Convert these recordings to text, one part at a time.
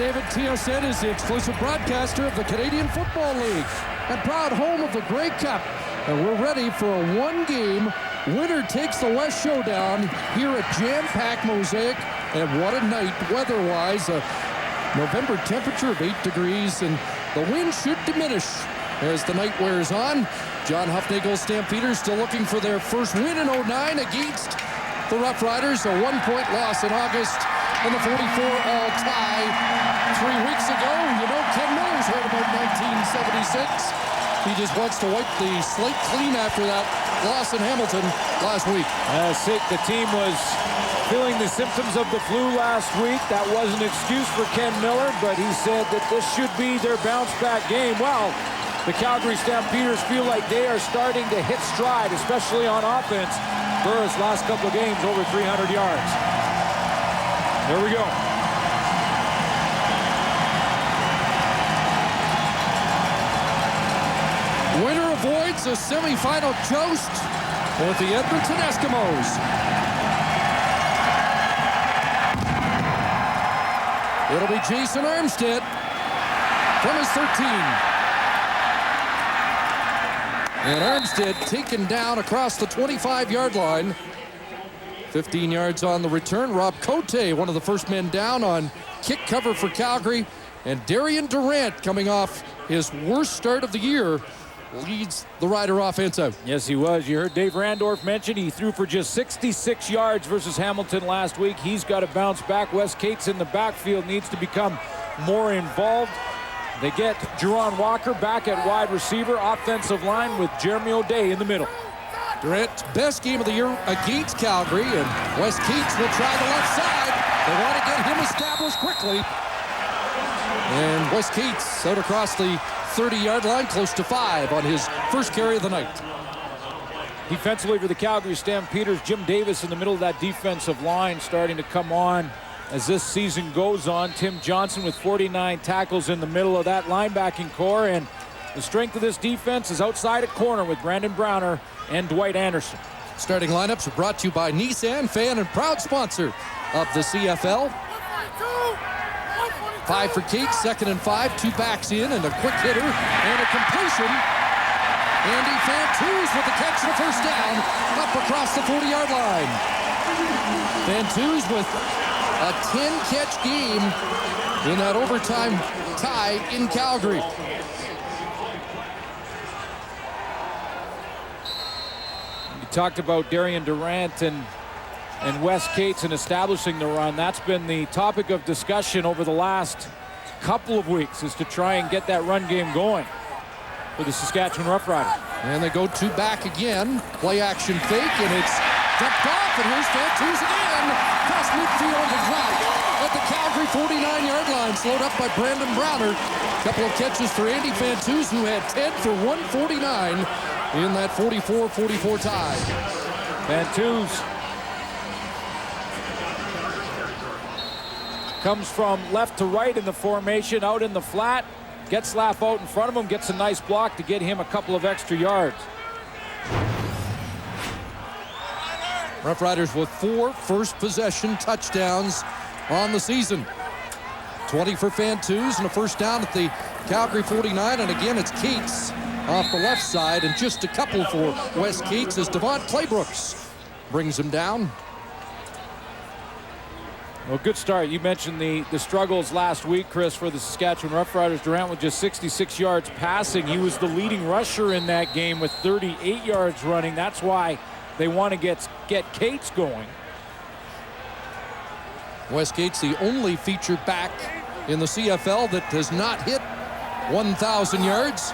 David, TSN is the exclusive broadcaster of the Canadian Football League and proud home of the Grey Cup. And we're ready for a one-game winner takes the West showdown here at jam-packed Mosaic. And what a night weather-wise. A November temperature of 8 degrees, and the wind should diminish as the night wears on. John Huffnagel's Stampeders still looking for their first win in 09 against the Roughriders. A 1-point loss in August and the 44-all tie 3 weeks ago. You know, Ken Miller's heard about 1976. He just wants to wipe the slate clean after that loss in Hamilton last week. The team was feeling the symptoms of the flu last week. That was an excuse for Ken Miller, but he said that this should be their bounce-back game. Well, the Calgary Stampeders feel like they are starting to hit stride, especially on offense. Burris last couple of games over 300 yards. There we go. Winner avoids a semifinal joust with the Edmonton Eskimos. It'll be Jason Armstead from his 13. And Armstead taken down across the 25-yard line. 15 yards on the return. Rob Cote, one of the first men down on kick cover for Calgary. And Darian Durant, coming off his worst start of the year, leads the Rider offense out. Yes, he was. You heard Dave Randorf mention he threw for just 66 yards versus Hamilton last week. He's got to bounce back. Wes Cates in the backfield needs to become more involved. They get Juron Walker back at wide receiver, offensive line with Jeremy O'Day in the middle. Durant's best game of the year against Calgary, and Wes Cates will try the left side. They want to get him established quickly. And Wes Cates out across the 30-yard line, close to 5 on his first carry of the night. Defensively for the Calgary Stampeders, Jim Davis in the middle of that defensive line starting to come on as this season goes on. Tim Johnson with 49 tackles in the middle of that linebacking core, and the strength of this defense is outside at corner with Brandon Browner and Dwight Anderson. Starting lineups are brought to you by Nissan, fan and proud sponsor of the CFL. 5 for Cates, 2nd and 5, 2 backs in, and a quick hitter and a completion. Andy Fantuz with the catch and a first down up across the 40-yard line. Fantuz with a 10-catch game in that overtime tie in Calgary. You talked about Darian Durant and Wes Cates and establishing the run. That's been the topic of discussion over the last couple of weeks, is to try and get that run game going for the Saskatchewan Roughriders. And they go 2 back again. Play action fake, and it's dumped off, and here's Fantuz again. Cross midfield and drop at the Calgary 49-yard line. Slowed up by Brandon Browner. Couple of catches for Andy Fantuz, who had 10 for 149 in that 44-44 tie. Fantuz comes from left to right in the formation, out in the flat. Getzlaff out in front of him, gets a nice block to get him a couple of extra yards. Roughriders with 4 first possession touchdowns on the season. 20 for Fantuz and a first down at the Calgary 49. And again, it's Cates off the left side, and just a couple for Wes Cates as Devont Claybrooks brings him down. Well, good start. You mentioned the struggles last week, Chris, for the Saskatchewan Roughriders. Durant with just 66 yards passing. He was the leading rusher in that game with 38 yards running. That's why they want to get Cates going. Wes Cates, the only featured back in the CFL that has not hit 1,000 yards.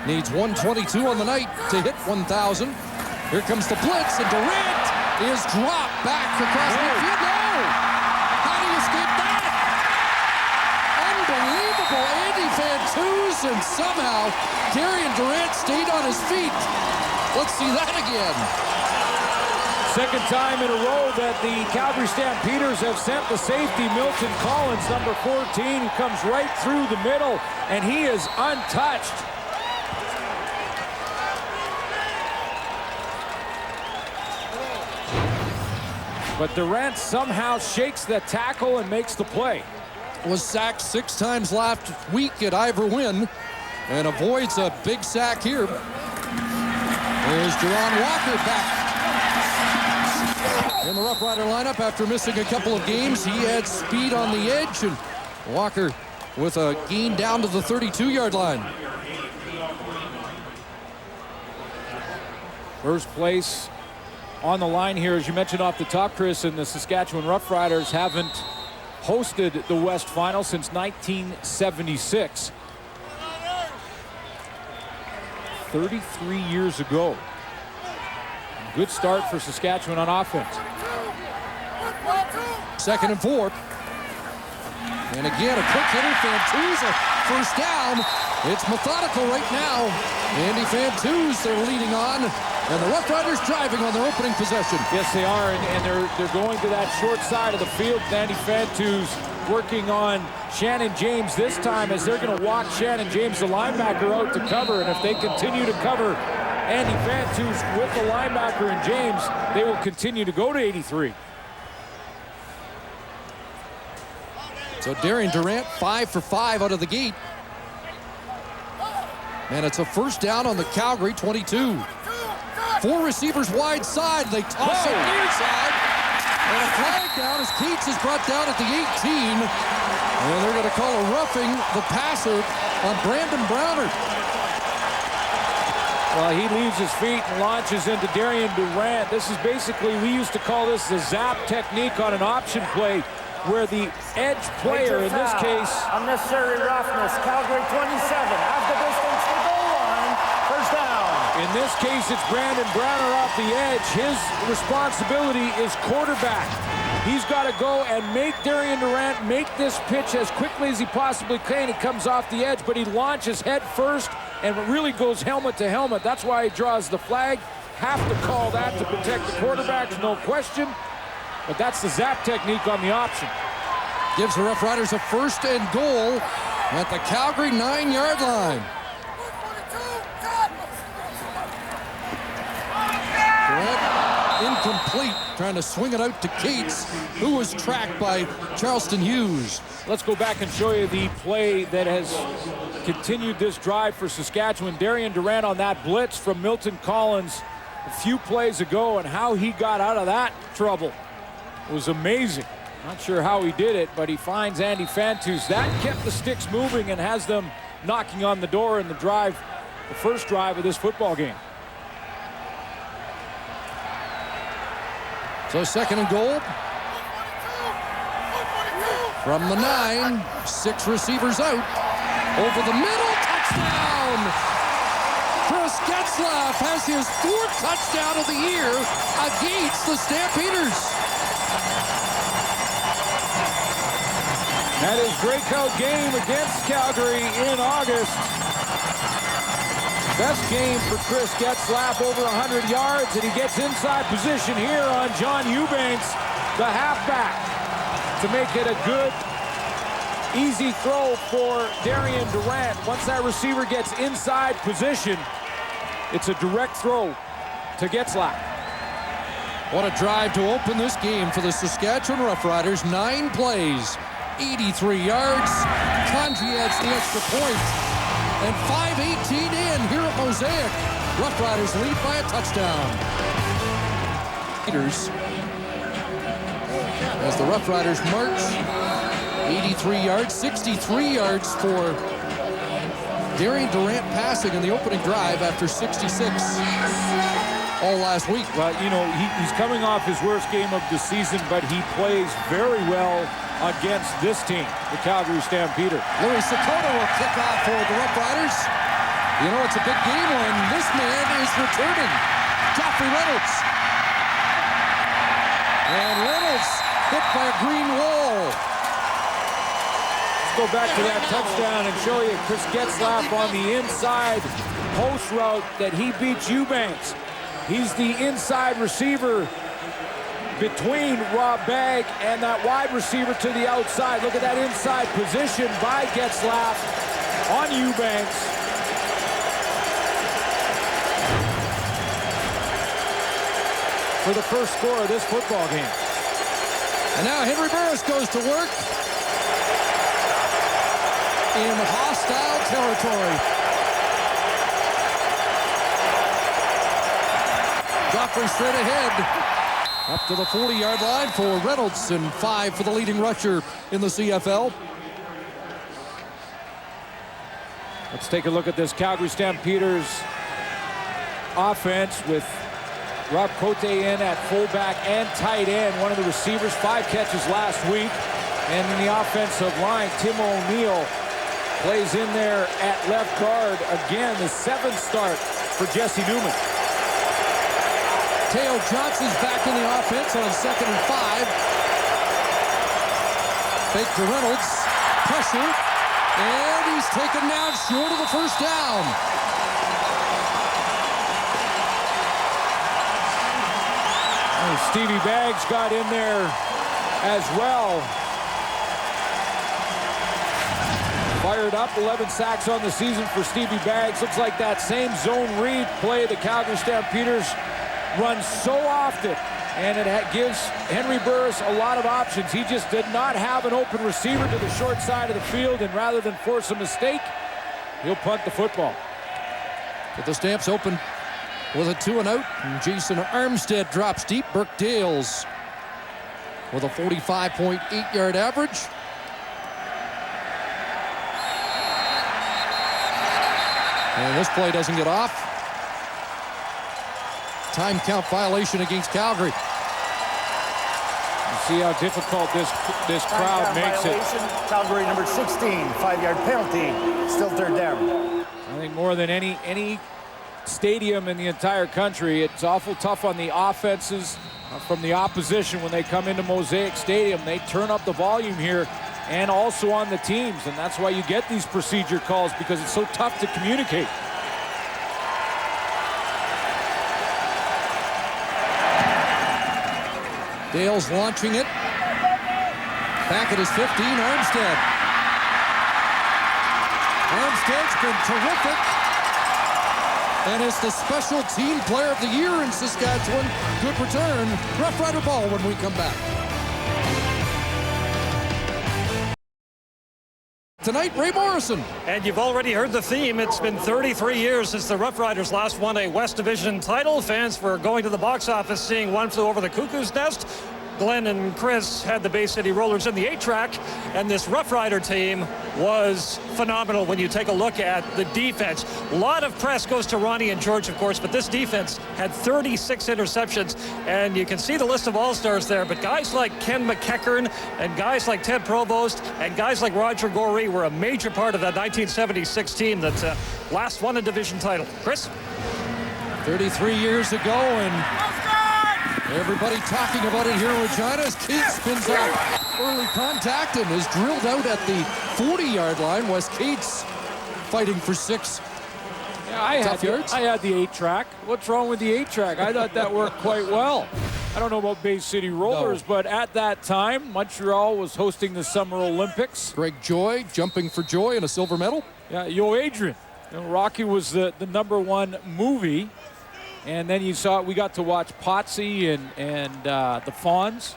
Needs 122 on the night to hit 1,000. Here comes the blitz, and Durant is dropped back across midfield. No! How do you escape that? Unbelievable. Andy Fantuz, and somehow Darian Durant stayed on his feet. Let's see that again. Second time in a row that the Calgary Stampeders have sent the safety, Milton Collins, number 14, who comes right through the middle, and he is untouched. But Durant somehow shakes the tackle and makes the play. was sacked 6 times last week at Ivor Wynn and avoids a big sack here. There's Jerron Walker back in the Rough Rider lineup after missing a couple of games. He had speed on the edge, and Walker with a gain down to the 32-yard line. First place on the line here, as you mentioned off the top, Chris, and the Saskatchewan Roughriders haven't hosted the West Final since 1976. 33 years ago. Good start for Saskatchewan on offense. 2nd and 4. And again, a quick hitter, Fantuz, first down. It's methodical right now. Andy Fantuz, they're leading on. And the Rough Riders driving on their opening possession. Yes, they are, and they're going to that short side of the field. Andy Fantuz working on Shannon James this time, as they're going to walk Shannon James, the linebacker, out to cover. And if they continue to cover Andy Fantuz with the linebacker and James, they will continue to go to 83. So Darian Durant 5 for 5 out of the gate. And it's a first down on the Calgary 22. 4 receivers wide side. They toss it near side. And a flag down as Keats is brought down at the 18. And they're going to call a roughing the passer on Brandon Browner. Well, he leaves his feet and launches into Darian Durant. This is basically, we used to call this the zap technique on an option play, where the edge player, in this case... Unnecessary roughness. Calgary 27. Half the distance to the goal line. First down. In this case, it's Brandon Browner off the edge. His responsibility is quarterback. He's got to go and make Darian Durant make this pitch as quickly as he possibly can. He comes off the edge, but he launches head first and really goes helmet to helmet. That's why he draws the flag. Have to call that to protect the quarterbacks, no question. But that's the zap technique on the option. Gives the Rough Riders a 1st and goal at the Calgary 9-yard line. Incomplete, trying to swing it out to Cates, who was tracked by Charleston Hughes. Let's go back and show you the play that has continued this drive for Saskatchewan. Darian Durant on that blitz from Milton Collins a few plays ago, and how he got out of that trouble was amazing. Not sure how he did it, but he finds Andy Fantuz. That kept the sticks moving and has them knocking on the door in the drive, the first drive of this football game. So 2nd and goal. From the 9, 6 receivers out. Over the middle, touchdown! Chris Getzlaff has his 4th touchdown of the year against the Stampeders. That is breakout game against Calgary in August. Best game for Chris Getzlaff, over 100 yards, and he gets inside position here on John Eubanks, the halfback, to make it a good, easy throw for Darian Durant. Once that receiver gets inside position, it's a direct throw to Getzlaff. What a drive to open this game for the Saskatchewan Roughriders. 9 plays, 83 yards. Conji adds the extra point. And 5:18 in here at Mosaic. Rough Riders lead by a touchdown. As the Rough Riders march, 83 yards, 63 yards for Darian Durant passing in the opening drive after 66 all last week. Well, you know, he's coming off his worst game of the season, but he plays very well against this team, the Calgary Stampeders. Louis Sakota will kick off for the Rough Riders. You know, it's a big game when this man is returning. Joffrey Reynolds. And Reynolds hit by a green wall. Let's go back to that touchdown and show you Chris Getzlaff on the inside post route that he beats Eubanks. He's the inside receiver between Rob Bagg and that wide receiver to the outside. Look at that inside position by Getzlaff on Eubanks. For the first score of this football game. And now Henry Burris goes to work. in hostile territory. Joffrey straight ahead. Up to the 40-yard line for Reynolds, and 5 for the leading rusher in the CFL. Let's take a look at this Calgary Stampeders offense with Rob Cote in at fullback and tight end. One of the receivers, 5 catches last week. And in the offensive line, Tim O'Neill plays in there at left guard. Again, the 7th start for Jesse Newman. Teo Johnson's back in the offense on 2nd and 5. Fake to Reynolds. Pressure. And he's taken down short of the first down. And Stevie Baggs got in there as well. Fired up, 11 sacks on the season for Stevie Baggs. Looks like that same zone read play the Calgary Stampeders run so often, and it gives Henry Burris a lot of options. He just did not have an open receiver to the short side of the field, and rather than force a mistake, he'll punt the football. But the Stamps open with a 2-and-out, and Jason Armstead drops deep. Burke Dales with a 45.8-yard average. And this play doesn't get off. Time count violation against Calgary. You see how difficult this crowd makes violation. Calgary number 16, 5-yard penalty. Still 3rd down. I think more than any stadium in the entire country, it's awful tough on the offenses from the opposition when they come into Mosaic Stadium. They turn up the volume here, and also on the teams, and that's why you get these procedure calls, because it's so tough to communicate. Dale's launching it. Back at his 15, Armstead. Armstead's been terrific. And is the special team player of the year in Saskatchewan. Good return. Rough Rider ball when we come back. Tonight, Ray Morrison. And you've already heard the theme. It's been 33 years since the Roughriders last won a West Division title. Fans were going to the box office seeing One Flew Over the Cuckoo's Nest. Glenn and Chris had the Bay City Rollers in the 8-track, and this Rough Rider team was phenomenal when you take a look at the defense. A lot of press goes to Ronnie and George, of course, but this defense had 36 interceptions, and you can see the list of all-stars there, but guys like Ken McEachern and guys like Ted Provost and guys like Roger Gorey were a major part of that 1976 team that last won a division title. Chris? 33 years ago, and everybody talking about it here in Regina as Kate spins out early contact and is drilled out at the 40-yard line. Wes Cates fighting for 6 tough yards. I had the 8-track. What's wrong with the 8-track? I thought that worked quite well. I don't know about Bay City Rollers, but at that time, Montreal was hosting the Summer Olympics. Greg Joy jumping for joy and a silver medal. Yeah, Yo Adrian. You know, Rocky was the #1 movie. And then we got to watch Potsy and the Fonz.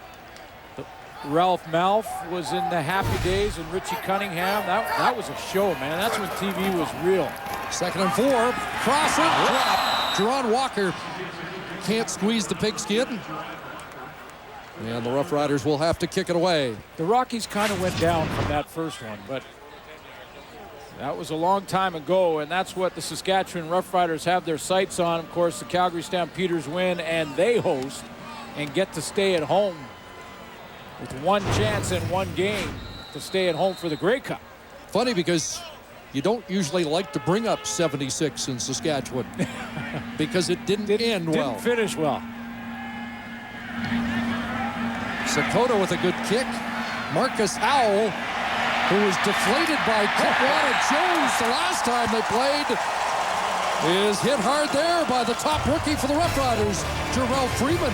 Ralph Malph was in the Happy Days, and Richie Cunningham. That was a show, man. That's when TV was real. 2nd and 4. Cross it. Drop. Jerron Walker can't squeeze the pigskin. And the Rough Riders will have to kick it away. The Rockies kind of went down from that first one, but that was a long time ago, and that's what the Saskatchewan Roughriders have their sights on. Of course, the Calgary Stampeders win, and they host and get to stay at home with one chance in one game to stay at home for the Grey Cup. Funny, because you don't usually like to bring up 76 in Saskatchewan because it didn't end well. Didn't finish well. Sakota with a good kick. Marcus Howell, who was deflated by Kutwana Jones the last time they played, is hit hard there by the top rookie for the Rough Riders, Jarrell Freeman.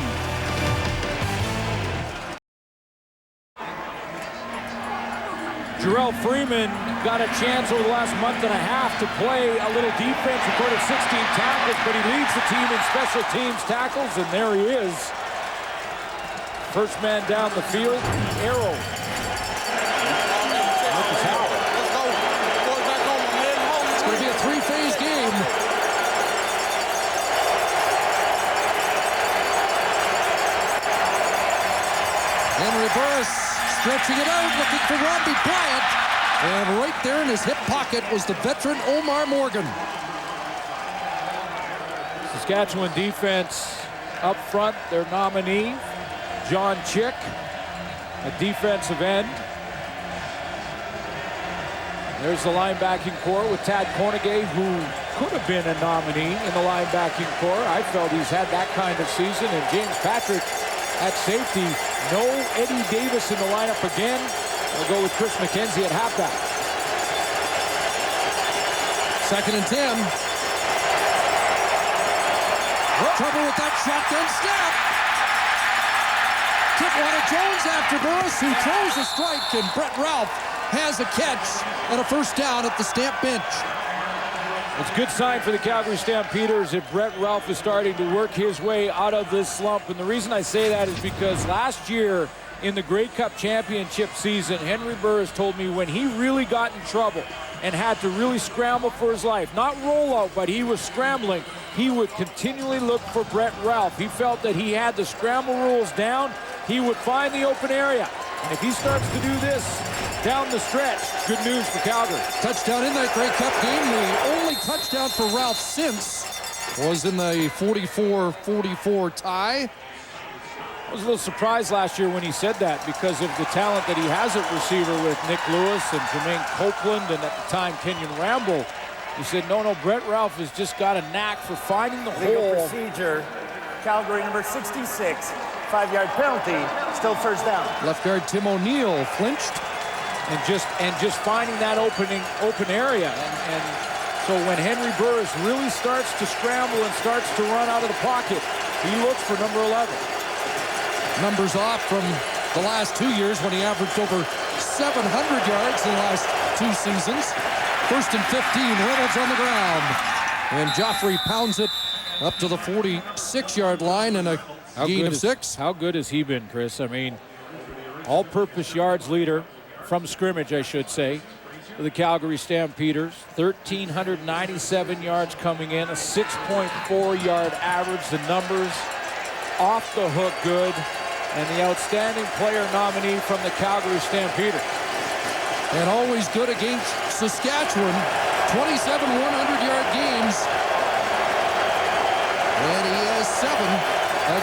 Jarrell Freeman got a chance over the last month and a half to play a little defense. Recorded 16 tackles, but he leads the team in special teams tackles, and there he is. First man down the field, the arrow. stretching it out, looking for Robbie Bryant. And right there in his hip pocket was the veteran Omar Morgan. Saskatchewan defense up front, their nominee, John Chick, a defensive end. There's the linebacking core with Tad Cornegay, who could have been a nominee in the linebacking core. I felt he's had that kind of season. And James Patrick at safety. No Eddie Davis in the lineup again. We'll go with Chris McKenzie at halfback. 2nd and 10. Trouble with that shotgun snap. Kipwana Jones after Burris, who throws a strike, and Brett Ralph has a catch and a first down at the Stamp bench. It's a good sign for the Calgary Stampeders if Brett Ralph is starting to work his way out of this slump. And the reason I say that is because last year in the Grey Cup championship season, Henry Burris told me when he really got in trouble and had to really scramble for his life, not roll out, but he was scrambling, he would continually look for Brett Ralph. He felt that he had the scramble rules down. He would find the open area. And if he starts to do this down the stretch, good news for Calgary. Touchdown in that Grey Cup game. The only touchdown for Ralph since was in the 44-44 tie. I was a little surprised last year when he said that because of the talent that he has at receiver with Nick Lewis and Jermaine Copeland and at the time Kenyon Ramble. He said, no, Brett Ralph has just got a knack for finding the hole. Procedure, Calgary number 66, 5-yard penalty, still first down. Left guard Tim O'Neill flinched. And just finding that open area. And so when Henry Burris really starts to scramble and starts to run out of the pocket, he looks for number 11. Numbers off from the last 2 years when he averaged over 700 yards in the last 2 seasons. 1st and 15, Reynolds on the ground. And Joffrey pounds it up to the 46-yard line and a gain of 6. How good has he been, Chris? I mean, all-purpose yards leader from scrimmage, I should say, for the Calgary Stampeders. 1,397 yards coming in, a 6.4-yard average. The numbers off the hook good. And the outstanding player nominee from the Calgary Stampeders. And always good against Saskatchewan. 27 100-yard games. And he has 7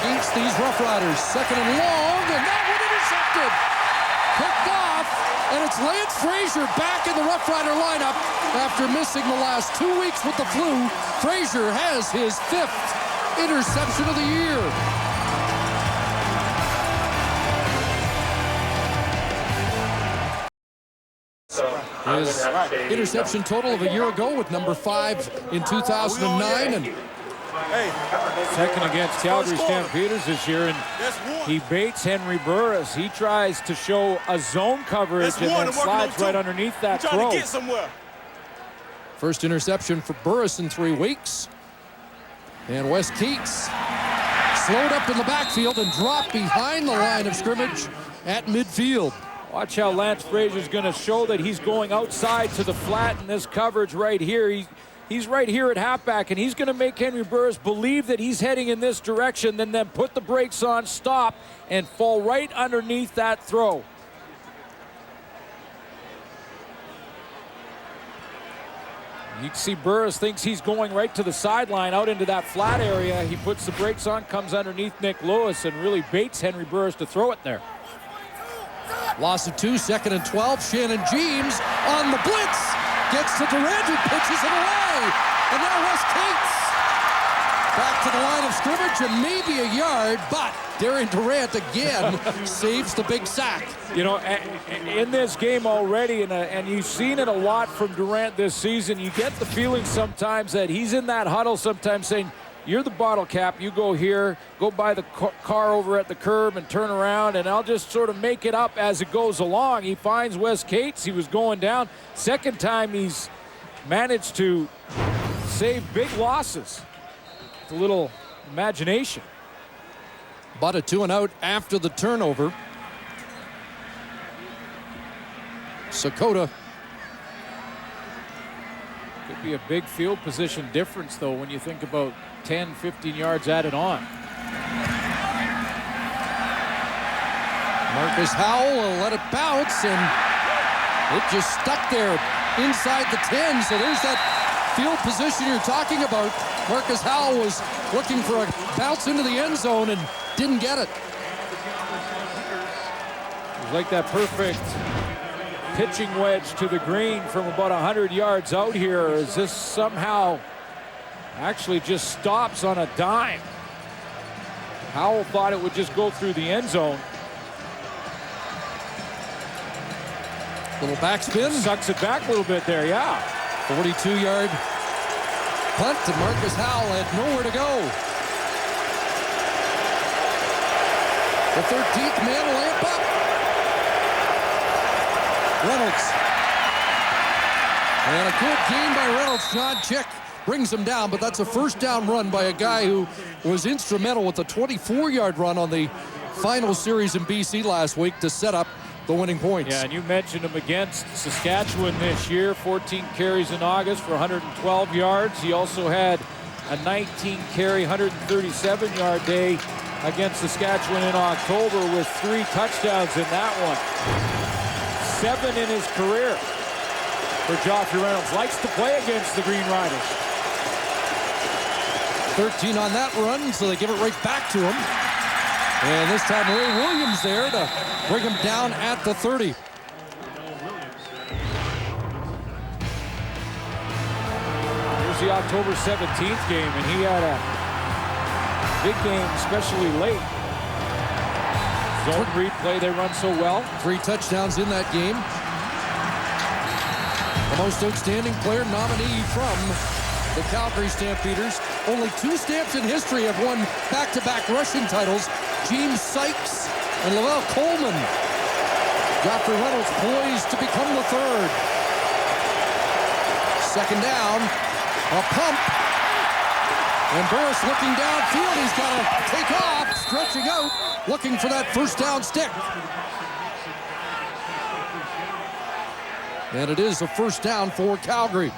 against these Roughriders. 2nd and long, and that one intercepted. Picked off, and it's Lance Frazier back in the Rough Rider lineup after missing the last 2 weeks with the flu. Frazier has his 5th interception of the year. His interception total of a year ago with number 5 in 2009. And second against Calgary Stampeders this year, and he baits Henry Burris. He tries to show a zone coverage and then slides right underneath that throw. First interception for Burris in 3 weeks. And Wes Keats slowed up in the backfield and dropped behind the line of scrimmage at midfield. Watch how Lance Frazier's going to show that he's going outside to the flat in this coverage right here. He's right here at halfback, and he's going to make Henry Burris believe that he's heading in this direction, then put the brakes on, stop, and fall right underneath that throw. You can see Burris thinks he's going right to the sideline out into that flat area. He puts the brakes on, comes underneath Nick Lewis, and really baits Henry Burris to throw it there. Loss of 2, 2nd and 12. Shannon James on the blitz. Gets to Durant, who pitches it away. And now Wes Cates back to the line of scrimmage and maybe a yard, but Darian Durant again saves the big sack. You know, in this game already, and you've seen it a lot from Durant this season, you get the feeling sometimes that he's in that huddle sometimes saying, you're the bottle cap, you go here, go buy the car over at the curb and turn around, and I'll just sort of make it up as it goes along. He finds Wes Cates. He was going down. Second time he's managed to save big losses with a little imagination. But a 2 and out after the turnover. Sakota. Could be a big field position difference, though, when you think about 10, 15 yards added on. Marcus Howell will let it bounce, and it just stuck there inside the 10. So there's that field position you're talking about. Marcus Howell was looking for a bounce into the end zone and didn't get it. It was like that perfect pitching wedge to the green from about 100 yards out here, as this somehow actually just stops on a dime. Howell thought it would just go through the end zone. Little backspin. Sucks it back a little bit there, yeah. 42-yard punt, and Marcus Howell had nowhere to go. The 13th man will lamp up. Reynolds. And a good game by Reynolds. John Chick brings him down, but that's a first down run by a guy who was instrumental with a 24-yard run on the final series in BC last week to set up the winning points. Yeah, and you mentioned him against Saskatchewan this year. 14 carries in August for 112 yards. He also had a 19-carry, 137-yard day against Saskatchewan in October with 3 touchdowns in that one. 7 in his career for Joffrey Reynolds. Likes to play against the Green Riders. 13 on that run, so they give it right back to him. And this time Ray Williams there to bring him down at the 30. Here's the October 17th game, and he had a big game, especially late. Zone read play, they run so well. 3 touchdowns in that game. The most outstanding player nominee from the Calgary Stampeders. Only 2 Stamps in history have won back-to-back rushing titles. James Sykes and Lavelle Coleman. Joffrey Reynolds poised to become the 3rd. Second down, a pump. And Burris looking downfield. He's got to take off, stretching out, looking for that first down stick. And it is a first down for Calgary.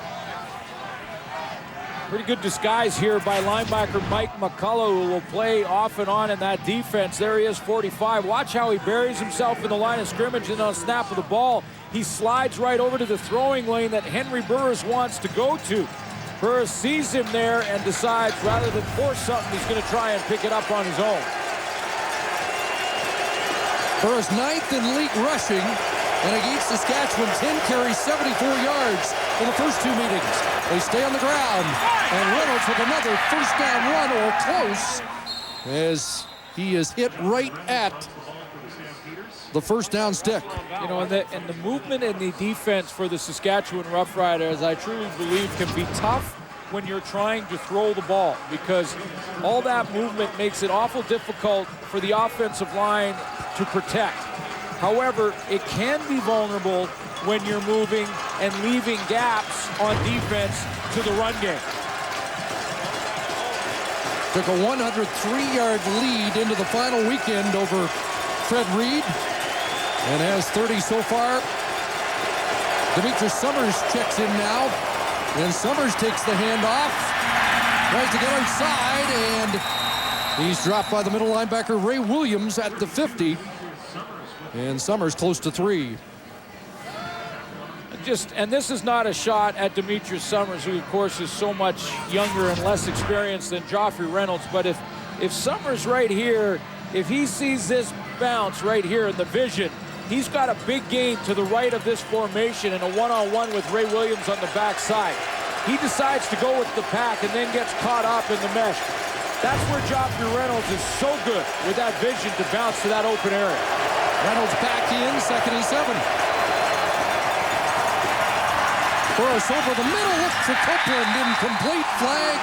Pretty good disguise here by linebacker Mike McCullough, who will play off and on in that defense. There he is, 45. Watch how he buries himself in the line of scrimmage, and on a snap of the ball, he slides right over to the throwing lane that Henry Burris wants to go to. Burris sees him there and decides, rather than force something, he's going to try and pick it up on his own. Burris 9th in league rushing, and against Saskatchewan, 10 carries, 74 yards in the first 2 meetings. They stay on the ground, and Reynolds with another first down run, or close, as he is hit right at the first down stick. You know, and the movement in the defense for the Saskatchewan Roughriders, I truly believe, can be tough when you're trying to throw the ball, because all that movement makes it awful difficult for the offensive line to protect. However, it can be vulnerable when you're moving and leaving gaps on defense to the run game. Took a 103-yard lead into the final weekend over Fred Reed, and has 30 so far. Demetrius Summers checks in now, and Summers takes the handoff, tries to get outside, and he's dropped by the middle linebacker Ray Williams at the 50, and Summers close to 3. And this is not a shot at Demetrius Summers, who of course is so much younger and less experienced than Joffrey Reynolds, but if Summers right here, if he sees this bounce right here in the vision, he's got a big gain to the right of this formation and a one-on-one with Ray Williams on the backside. He decides to go with the pack and then gets caught up in the mesh. That's where Joffrey Reynolds is so good with that vision to bounce to that open area. Reynolds back in, 2nd and 7. Burris over the middle, look for Copeland, incomplete. Flag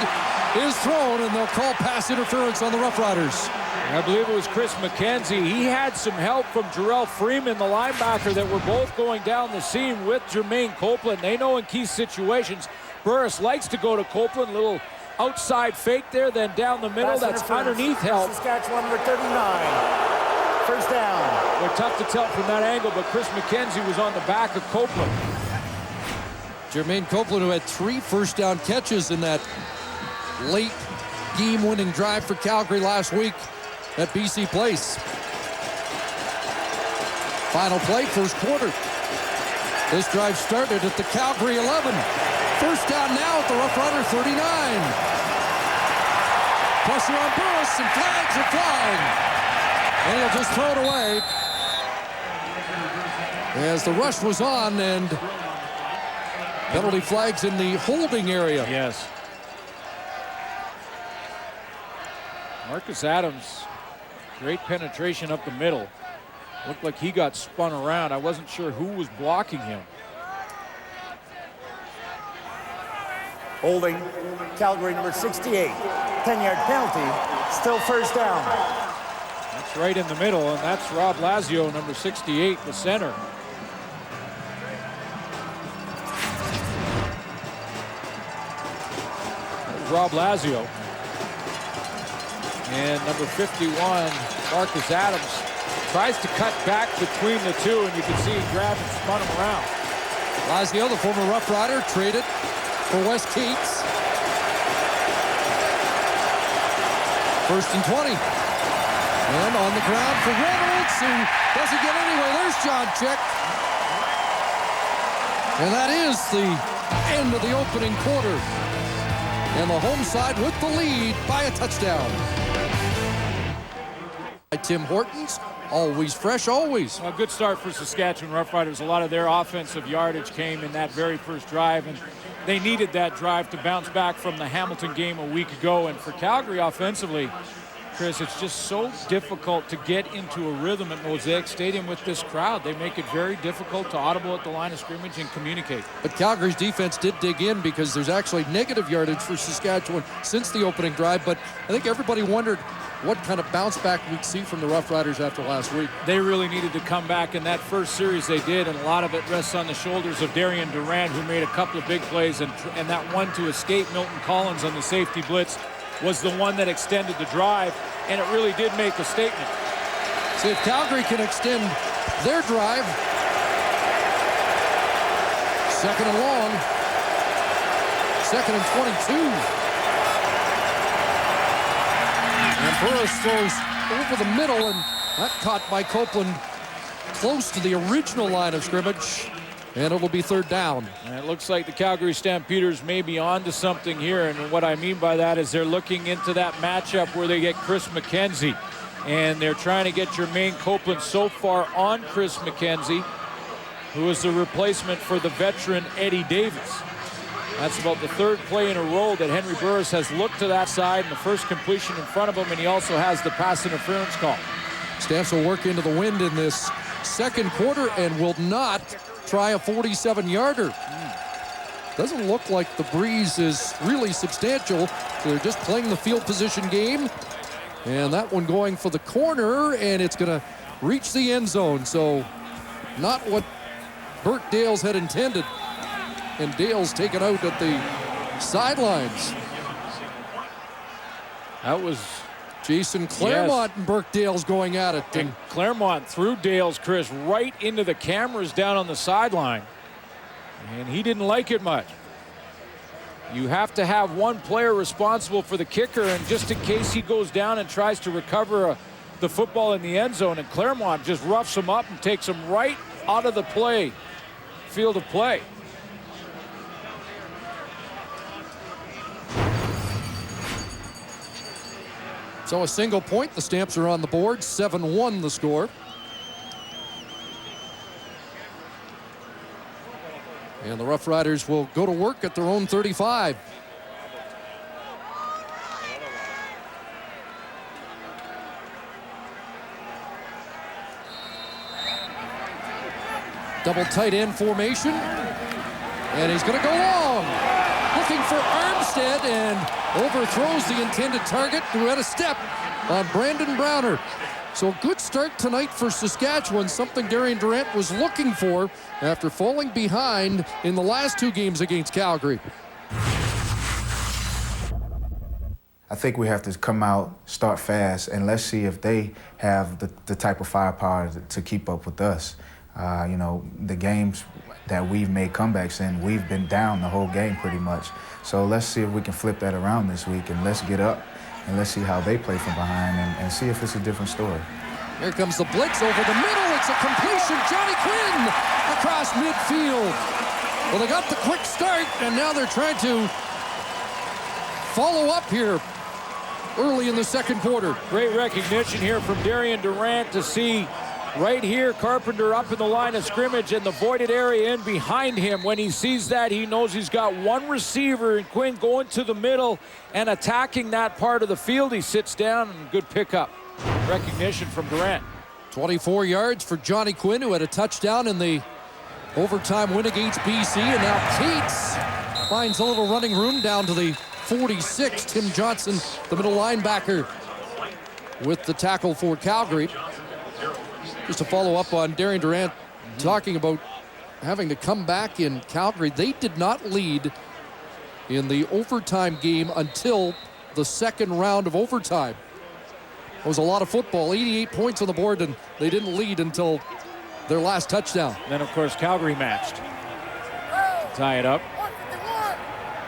is thrown, and they'll call pass interference on the Roughriders. I believe it was Chris McKenzie. He had some help from Jarrell Freeman, the linebacker, that were both going down the seam with Jermaine Copeland. They know in key situations, Burris likes to go to Copeland, little outside fake there, then down the middle. That's underneath help. Saskatchewan number 39. First down. They're tough to tell from that angle, but Chris McKenzie was on the back of Copeland. Jermaine Copeland, who had 3 first down catches in that late game-winning drive for Calgary last week at BC Place. Final play, first quarter. This drive started at the Calgary 11. First down now at the Roughrider 39. Pressure on Burris, and flags are flying. And he'll just throw it away. As the rush was on, and penalty flags in the holding area. Yes. Marcus Adams, great penetration up the middle. Looked like he got spun around. I wasn't sure who was blocking him. Holding Calgary number 68. 10-yard penalty. Still first down. That's right in the middle, and that's Rob Lazio, number 68, the center. Rob Lazio. And number 51, Marcus Adams, tries to cut back between the two, and you can see he grabbed and spun him around. Lazio, the former Rough Rider, traded for Wes Keats. First and 20. And on the ground for Reynolds, who doesn't get anywhere. There's John Check. And that is the end of the opening quarter. And the home side with the lead by a touchdown. Tim Hortons, always fresh, always. A good start for Saskatchewan Roughriders. A lot of their offensive yardage came in that very first drive, and they needed that drive to bounce back from the Hamilton game a week ago. And for Calgary offensively, Chris, it's just so difficult to get into a rhythm at Mosaic Stadium with this crowd. They make it very difficult to audible at the line of scrimmage and communicate. But Calgary's defense did dig in, because there's actually negative yardage for Saskatchewan since the opening drive. But I think everybody wondered what kind of bounce back we'd see from the Rough Riders after last week. They really needed to come back in that first series. They did, and a lot of it rests on the shoulders of Darian Durant, who made a couple of big plays, and that one to escape Milton Collins on the safety blitz was the one that extended the drive, and it really did make a statement. See if Calgary can extend their drive. Second and long. Second and 22. And Burris throws over the middle, and that caught by Copeland close to the original line of scrimmage, and it'll be third down. And it looks like the Calgary Stampeders may be on to something here, and what I mean by that is they're looking into that matchup where they get Chris McKenzie, and they're trying to get Jermaine Copeland so far on Chris McKenzie, who is the replacement for the veteran Eddie Davis. That's about the third play in a row that Henry Burris has looked to that side, and the first completion in front of him, and he also has the pass interference call. Stamps will work into the wind in this second quarter and will not try a 47-yarder. Doesn't look like the breeze is really substantial. They're just playing the field position game. And that one going for the corner, and it's going to reach the end zone. So not what Burt Dales had intended. And Dale's taken out at the sidelines. That was Jason Claremont, yes. And Burke Dales going at it. And Claremont threw Dales, Chris, right into the cameras down on the sideline. And he didn't like it much. You have to have one player responsible for the kicker, and just in case he goes down and tries to recover the football in the end zone, and Claremont just roughs him up and takes him right out of the field of play. So a single point, the Stamps are on the board, 7-1 the score. And the Rough Riders will go to work at their own 35. Double tight end formation. And he's going to go long. Looking for Armstead, and overthrows the intended target, who had a step on Brandon Browner. So a good start tonight for Saskatchewan, something Darian Durant was looking for after falling behind in the last two games against Calgary. I think we have to come out, start fast, and let's see if they have the type of firepower to keep up with us. You know, the games that we've made comebacks in, we've been down the whole game pretty much. So let's see if we can flip that around this week, and let's get up and let's see how they play from behind and see if it's a different story. Here comes the blitz over the middle. It's a completion. Johnny Quinn across midfield. Well, they got the quick start, and now they're trying to follow up here early in the second quarter. Great recognition here from Darian Durant to see right here Carpenter up in the line of scrimmage and the voided area in behind him. When he sees that, he knows he's got one receiver, and Quinn going to the middle and attacking that part of the field. He sits down, and good pickup. Recognition from Durant. 24 yards for Johnny Quinn, who had a touchdown in the overtime win against BC. And now Cates finds a little running room down to the 46. Tim Johnson, the middle linebacker, with the tackle for Calgary. Just to follow up on Darian Durant talking about having to come back in Calgary. They did not lead in the overtime game until the second round of overtime. It was a lot of football, 88 points on the board, and they didn't lead until their last touchdown. Then, of course, Calgary matched. Tie it up.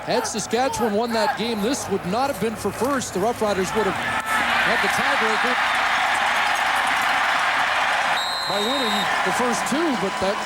Had Saskatchewan won that game, this would not have been for first. The Roughriders would have had the tiebreaker by winning the first two, but that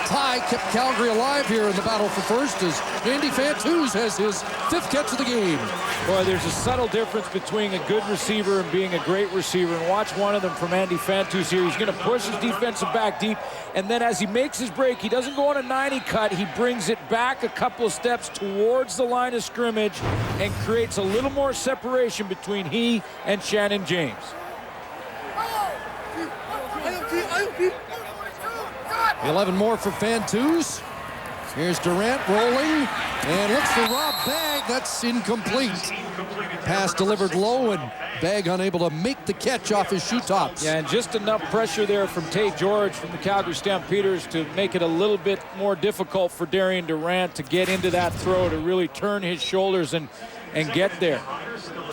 tie kept Calgary alive here in the battle for first as Andy Fantuz has his 5th catch of the game. Boy, there's a subtle difference between a good receiver and being a great receiver. And watch one of them from Andy Fantuz here. He's going to push his defensive back deep. And then as he makes his break, he doesn't go on a 90 cut. He brings it back a couple of steps towards the line of scrimmage and creates a little more separation between he and Shannon James. 11 more for Fantuz. Here's Durant rolling and looks for Rob Bagg. That's incomplete. Pass delivered low, and Bagg unable to make the catch off his shoe tops. Yeah, and just enough pressure there from Tate George from the Calgary Stampeders to make it a little bit more difficult for Darian Durant to get into that throw, to really turn his shoulders and get there.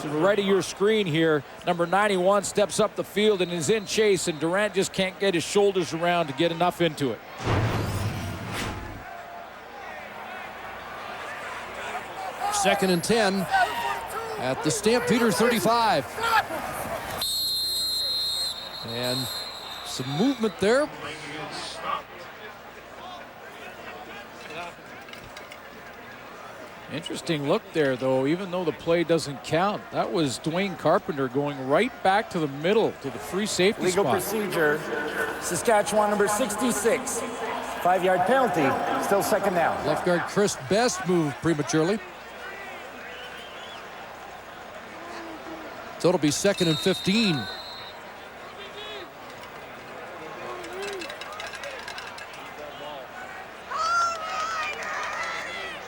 To the right of your screen here, number 91 steps up the field and is in chase, and Durant just can't get his shoulders around to get enough into it. Second and 10 at the Stampeders 35. And some movement there. Interesting look there, though, even though the play doesn't count. That was Dwayne Carpenter going right back to the middle to the free safety Legal spot. procedure, Saskatchewan number 66. 5-yard penalty, still second down. Left guard Chris Best moved prematurely. So it'll be 2nd and 15.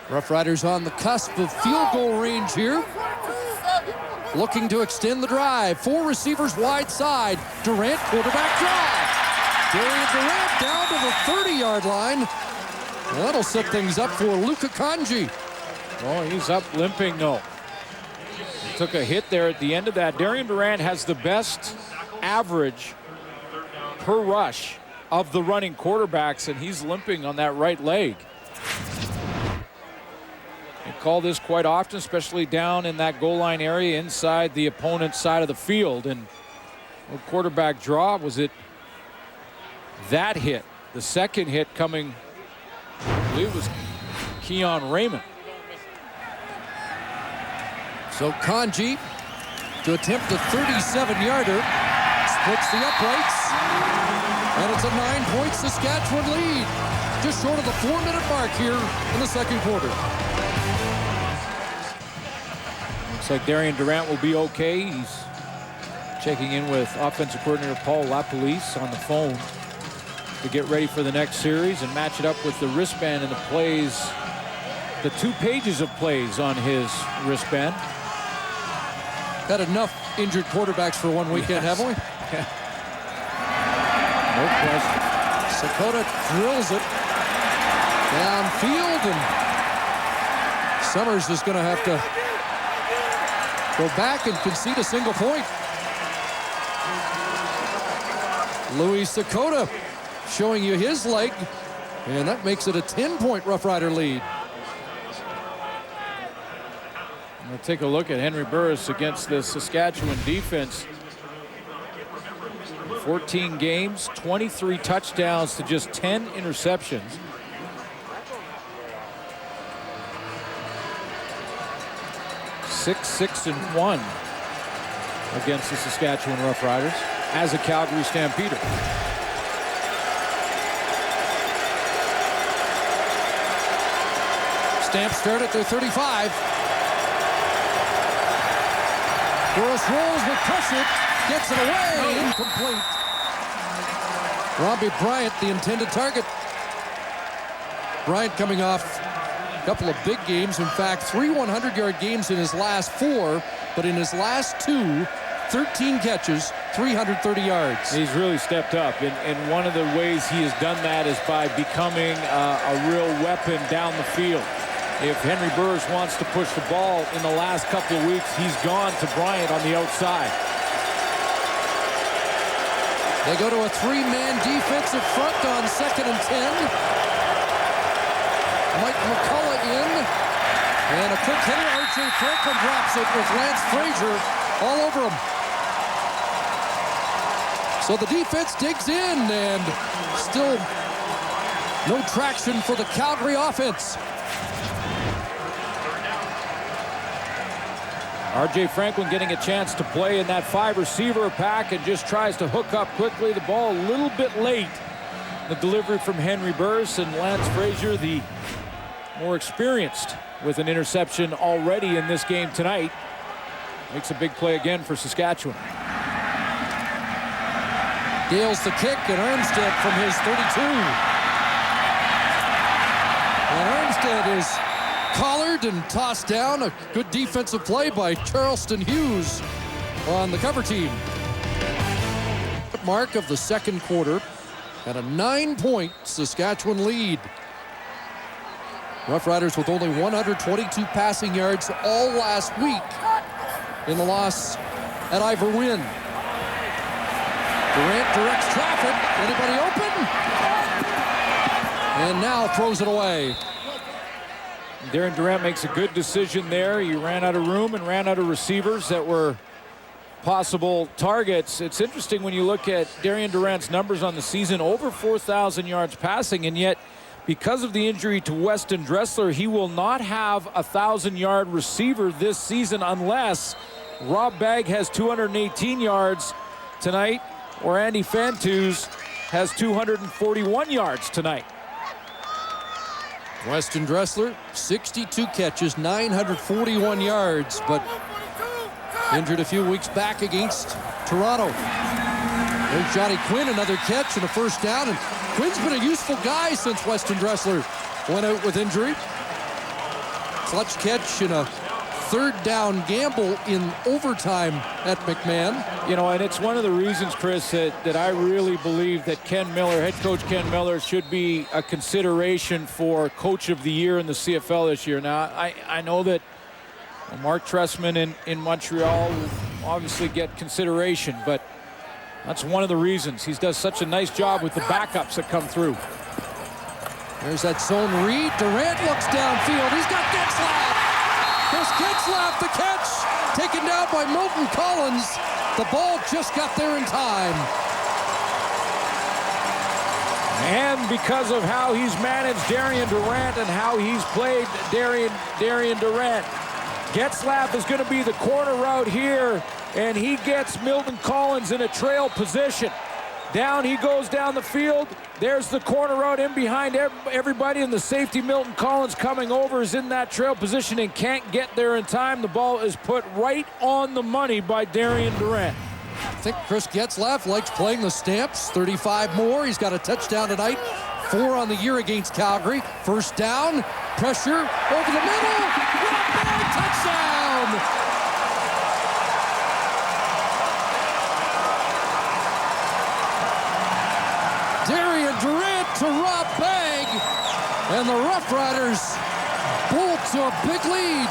Roughriders on the cusp of field goal range here. Looking to extend the drive. 4 receivers wide side. Durant, quarterback draw. Darian Durant down to the 30-yard line. Well, that'll set things up for Luka Kanji. Oh, he's up limping, though. He took a hit there at the end of that. Darian Durant has the best average per rush of the running quarterbacks, and he's limping on that right leg. They call this quite often, especially down in that goal line area inside the opponent's side of the field. And quarterback draw, was it that hit? The second hit coming, I believe it was Keon Raymond. So Kanji to attempt a 37-yarder. Splits the uprights. And it's a 9-point Saskatchewan lead. Just short of the 4-minute mark here in the second quarter. Looks like Darian Durant will be okay. He's checking in with offensive coordinator Paul LaPolice on the phone to get ready for the next series and match it up with the wristband and the plays, the 2 pages of plays on his wristband. Got enough injured quarterbacks for one weekend, Yes. haven't we? No question. Sakota drills it downfield, and Summers is going to have to go back and concede a single point. Louis Sakota showing you his leg, and that makes it a 10-point Roughrider lead. We'll take a look at Henry Burris against the Saskatchewan defense. 14 games, 23 touchdowns to just 10 interceptions. Six and 1 against the Saskatchewan Roughriders as a Calgary Stampeder. Stamps start at their 35. Burris rolls with pressure, gets it away, incomplete. Robbie Bryant, the intended target. Bryant coming off a couple of big games. In fact, 3 100-yard games in his last 4, but in his last 2, 13 catches, 330 yards. He's really stepped up, and one of the ways he has done that is by becoming a real weapon down the field. If Henry Burris wants to push the ball in the last couple of weeks, he's gone to Bryant on the outside. They go to a 3-man defensive front on 2nd and 10. Mike McCullough in, and a quick hitter. R.J. Franklin drops it with Lance Frazier all over him. So the defense digs in, and still no traction for the Calgary offense. R.J. Franklin getting a chance to play in that 5-receiver pack and just tries to hook up quickly. The ball a little bit late. The delivery from Henry Burris, and Lance Frazier, the more experienced, with an interception already in this game tonight. Makes a big play again for Saskatchewan. Gales the kick, and Armstead from his 32. And Armstead is collared and tossed down. A good defensive play by Charleston Hughes on the cover team. Mark of the second quarter, and a 9-point Saskatchewan lead. Roughriders with only 122 passing yards all last week in the loss at Ivor Wynne. Durant directs traffic. Anybody open? And now throws it away. Darren Durant makes a good decision there. He ran out of room and ran out of receivers that were possible targets. It's interesting when you look at Darren Durant's numbers on the season, over 4,000 yards passing, and yet because of the injury to Weston Dressler, he will not have a 1,000-yard receiver this season unless Rob Bagg has 218 yards tonight or Andy Fantus has 241 yards tonight. Weston Dressler, 62 catches, 941 yards, but injured a few weeks back against Toronto. There's Johnny Quinn, another catch and a first down, and Quinn's been a useful guy since Weston Dressler went out with injury. Clutch catch in a third down gamble in overtime at McMahon. You know, and it's one of the reasons, Chris, that I really believe that Ken Miller, head coach Ken Miller, should be a consideration for Coach of the Year in the CFL this year. Now, I know that Mark Trestman in Montreal will obviously get consideration, but that's one of the reasons. He does such a nice job with the backups that come through. There's that zone read. Durant looks downfield. He's got Getzlaff. Chris Getzlaff, the catch, taken down by Milton Collins. The ball just got there in time. And because of how he's managed Darren Durant and how he's played Darren Durant, Getzlaff is going to be the corner route here, and he gets Milton Collins in a trail position. Down he goes down the field. There's the corner route in behind everybody, and the safety Milton Collins coming over is in that trail position and can't get there in time. The ball is put right on the money by Darren Durant. I think Chris Getzlaff likes playing the Stamps. 35 more. He's got a touchdown tonight. 4 on the year against Calgary. First down, pressure over the middle. Touchdown! Darren Durant to Rob Bagg, and the Roughriders bolt to a big lead.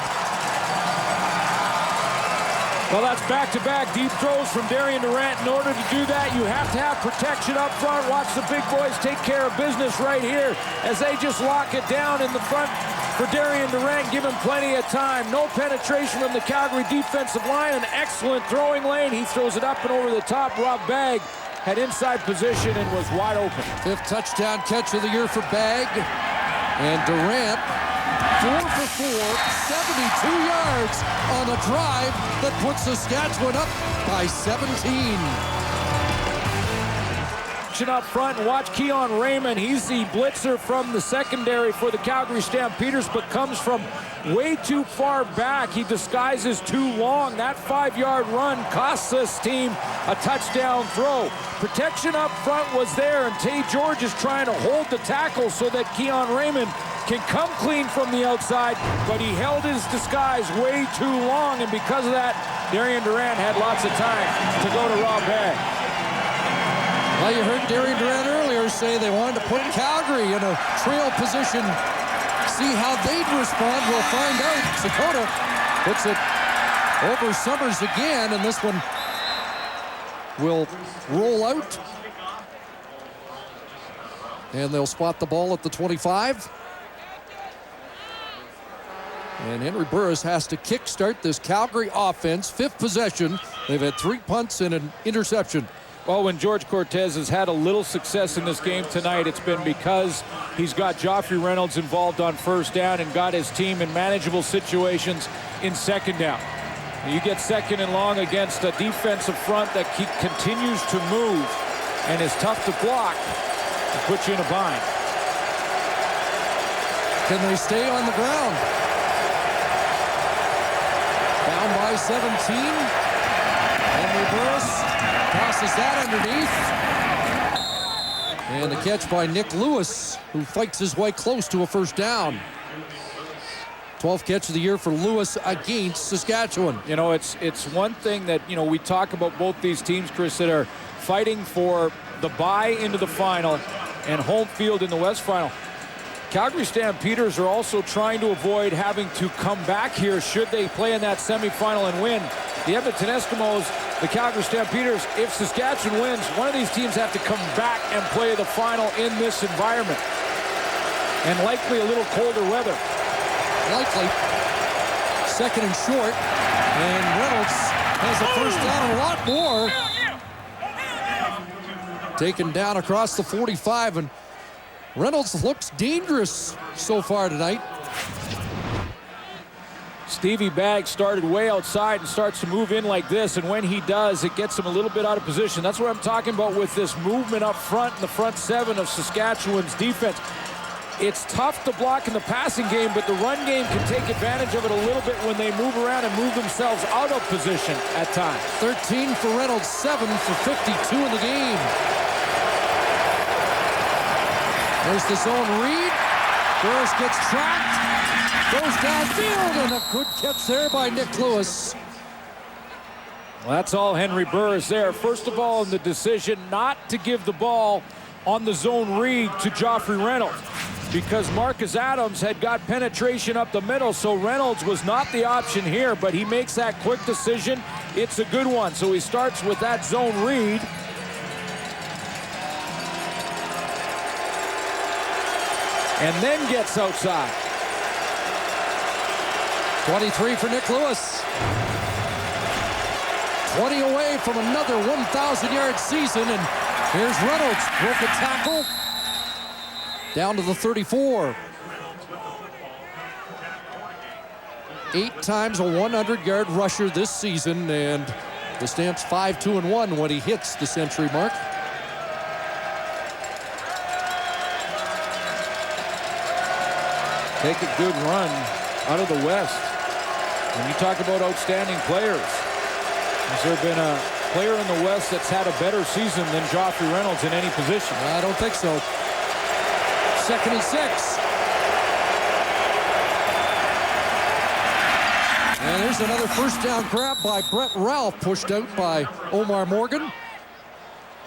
Well, that's back-to-back deep throws from Darren Durant. In order to do that, you have to have protection up front. Watch the big boys take care of business right here as they just lock it down in the front for Darren Durant, give him plenty of time. No penetration from the Calgary defensive line. An excellent throwing lane. He throws it up and over the top. Rob Bagg had inside position and was wide open. 5th touchdown catch of the year for Bagg. And Durant, 4 for 4, 72 yards on a drive that puts Saskatchewan up by 17. Up front, and watch Keon Raymond. He's the blitzer from the secondary for the Calgary Stampeders, but comes from way too far back. He disguises too long. That 5-yard run costs this team a touchdown throw. Protection up front was there, and Tay George is trying to hold the tackle so that Keon Raymond can come clean from the outside, but he held his disguise way too long, and because of that, Darian Durant had lots of time to go to Rob Bagg. Well, you heard Darian Durant earlier say they wanted to put Calgary in a trail position. See how they'd respond. We'll find out. Sakota puts it over Summers again, and this one will roll out. And they'll spot the ball at the 25. And Henry Burris has to kickstart this Calgary offense. 5th possession. They've had 3 punts and an interception. Well, when George Cortez has had a little success in this game tonight, it's been because he's got Joffrey Reynolds involved on 1st down and got his team in manageable situations in 2nd down. You get 2nd and long against a defensive front that continues to move and is tough to block and put you in a bind. Can they stay on the ground? Down by 17. Henry Burris passes that underneath. And the catch by Nick Lewis, who fights his way close to a 1st down. 12th catch of the year for Lewis against Saskatchewan. You know, it's one thing that, you know, we talk about both these teams, Chris, that are fighting for the bye into the final and home field in the West Final. Calgary Stampeders are also trying to avoid having to come back here should they play in that semifinal and win. The Edmonton Eskimos, the Calgary Stampeders, if Saskatchewan wins, one of these teams have to come back and play the final in this environment. And likely a little colder weather. Likely. 2nd and short. And Reynolds has a 1st down and a lot more. Taken down across the 45, and Reynolds looks dangerous so far tonight. Stevie Bagg started way outside and starts to move in like this, and when he does, it gets him a little bit out of position. That's what I'm talking about with this movement up front in the front 7 of Saskatchewan's defense. It's tough to block in the passing game, but the run game can take advantage of it a little bit when they move around and move themselves out of position at times. 13 for Reynolds, 7 for 52 in the game. There's the zone read. Burris gets tracked, goes downfield, and a good catch there by Nick Lewis. Well, that's all Henry Burris there. First of all, in the decision not to give the ball on the zone read to Joffrey Reynolds, because Marcus Adams had got penetration up the middle, so Reynolds was not the option here, but he makes that quick decision. It's a good one. So he starts with that zone read. And then gets outside. 23 for Nick Lewis. 20 away from another 1,000-yard season, and here's Reynolds. Broke a tackle. Down to the 34. 8 times a 100-yard rusher this season, and the Stamps 5-2-1 when he hits the century mark. Take a good run out of the West. When you talk about outstanding players, has there been a player in the West that's had a better season than Joffrey Reynolds in any position? I don't think so. 2nd and 6. And there's another 1st down grab by Brett Ralph, pushed out by Omar Morgan.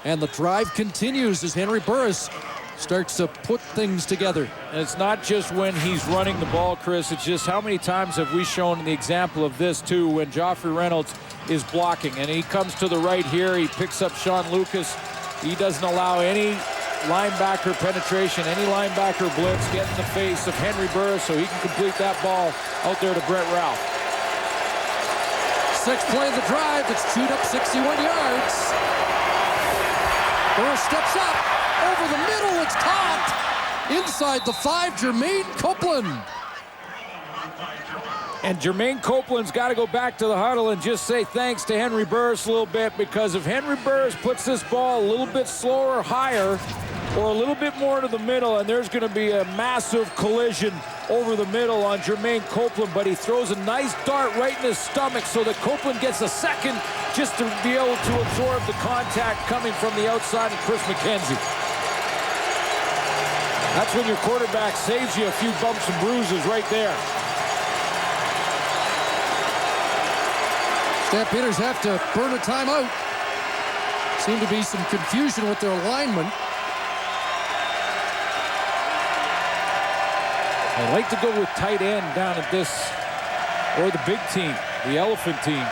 And the drive continues as Henry Burris starts to put things together. And it's not just when he's running the ball, Chris. It's just how many times have we shown the example of this, too, when Joffrey Reynolds is blocking. And he comes to the right here. He picks up Sean Lucas. He doesn't allow any linebacker penetration, any linebacker blitz get in the face of Henry Burris, so he can complete that ball out there to Brett Ralph. 6th play of the drive. It's chewed up 61 yards. Burris steps up. Over the middle, it's caught. Inside the 5, Jermaine Copeland. And Jermaine Copeland's got to go back to the huddle and just say thanks to Henry Burris a little bit, because if Henry Burris puts this ball a little bit slower, higher, or a little bit more to the middle, and there's going to be a massive collision over the middle on Jermaine Copeland, but he throws a nice dart right in his stomach so that Copeland gets a second just to be able to absorb the contact coming from the outside of Chris McKenzie. That's when your quarterback saves you a few bumps and bruises right there. Stampeders have to burn a timeout. Seem to be some confusion with their linemen. They like to go with tight end down at this, or the big team, the elephant team.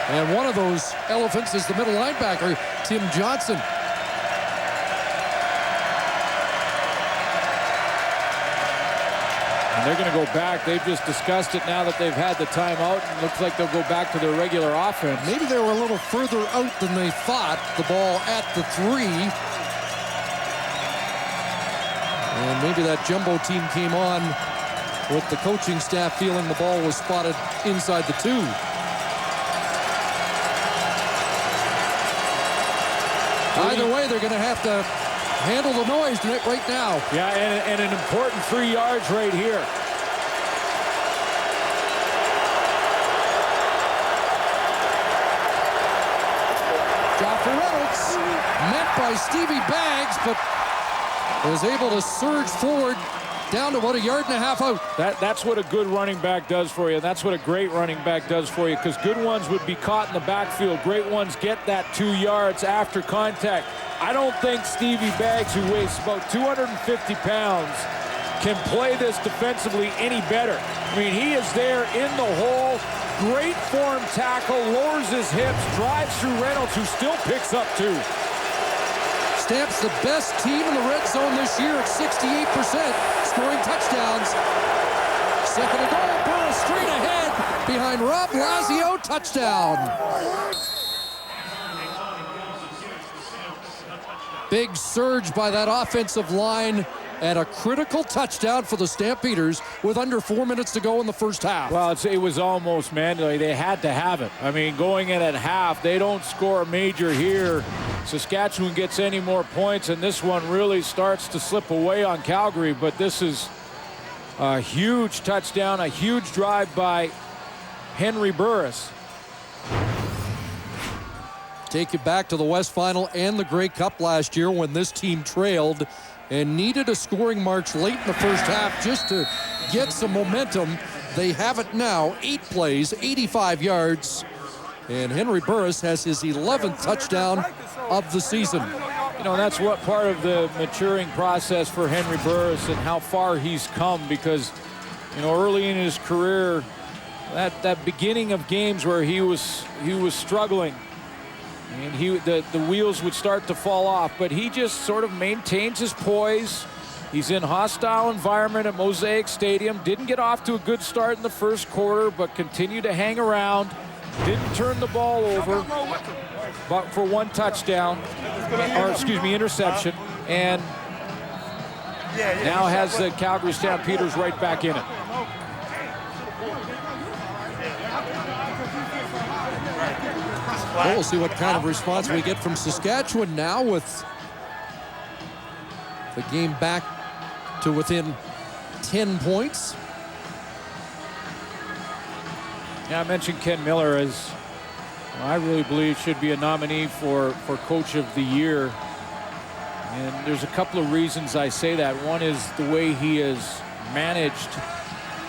And one of those elephants is the middle linebacker, Tim Johnson. And they're going to go back. They've just discussed it now that they've had the timeout. And looks like they'll go back to their regular offense. Maybe they were a little further out than they thought. The ball at the 3. And maybe that jumbo team came on with the coaching staff feeling the ball was spotted inside the 2. Either way, they're going to have to handle the noise right now. Yeah, and an important 3 yards right here. Joffrey Reynolds, met by Stevie Baggs, but was able to surge forward down to about 1.5 yards out. That's what a good running back does for you. That's what a great running back does for you, because good ones would be caught in the backfield. Great ones get that 2 yards after contact. I don't think Stevie Baggs, who weighs about 250 pounds, can play this defensively any better. I mean, he is there in the hole. Great form tackle, lowers his hips, drives through Reynolds, who still picks up 2. Stamps the best team in the red zone this year at 68%, scoring touchdowns. Second and goal, Burris straight ahead behind Rob Lazio, touchdown. Big surge by that offensive line and a critical touchdown for the Stampeders with under 4 minutes to go in the first half. Well, it was almost mandatory. They had to have it. I mean, going in at half, they don't score a major here. Saskatchewan gets any more points, and this one really starts to slip away on Calgary. But this is a huge touchdown, a huge drive by Henry Burris. Take you back to the West Final and the Grey Cup last year when this team trailed and needed a scoring march late in the first half just to get some momentum. They have it now. 8 plays, 85 yards. And Henry Burris has his 11th touchdown of the season. You know, that's what part of the maturing process for Henry Burris and how far he's come, because, you know, early in his career, that beginning of games where he was struggling, and the wheels would start to fall off, but he just sort of maintains his poise. He's in hostile environment at Mosaic Stadium. Didn't get off to a good start in the first quarter, but continued to hang around. Didn't turn the ball over, but for 1 touchdown, or excuse me, interception, and now has the Calgary Stampeders right back in it. Well, we'll see what kind of response we get from Saskatchewan now with the game back to within 10 points. Yeah, I mentioned Ken Miller as I really believe should be a nominee for Coach of the Year. And there's a couple of reasons I say that. One is the way he has managed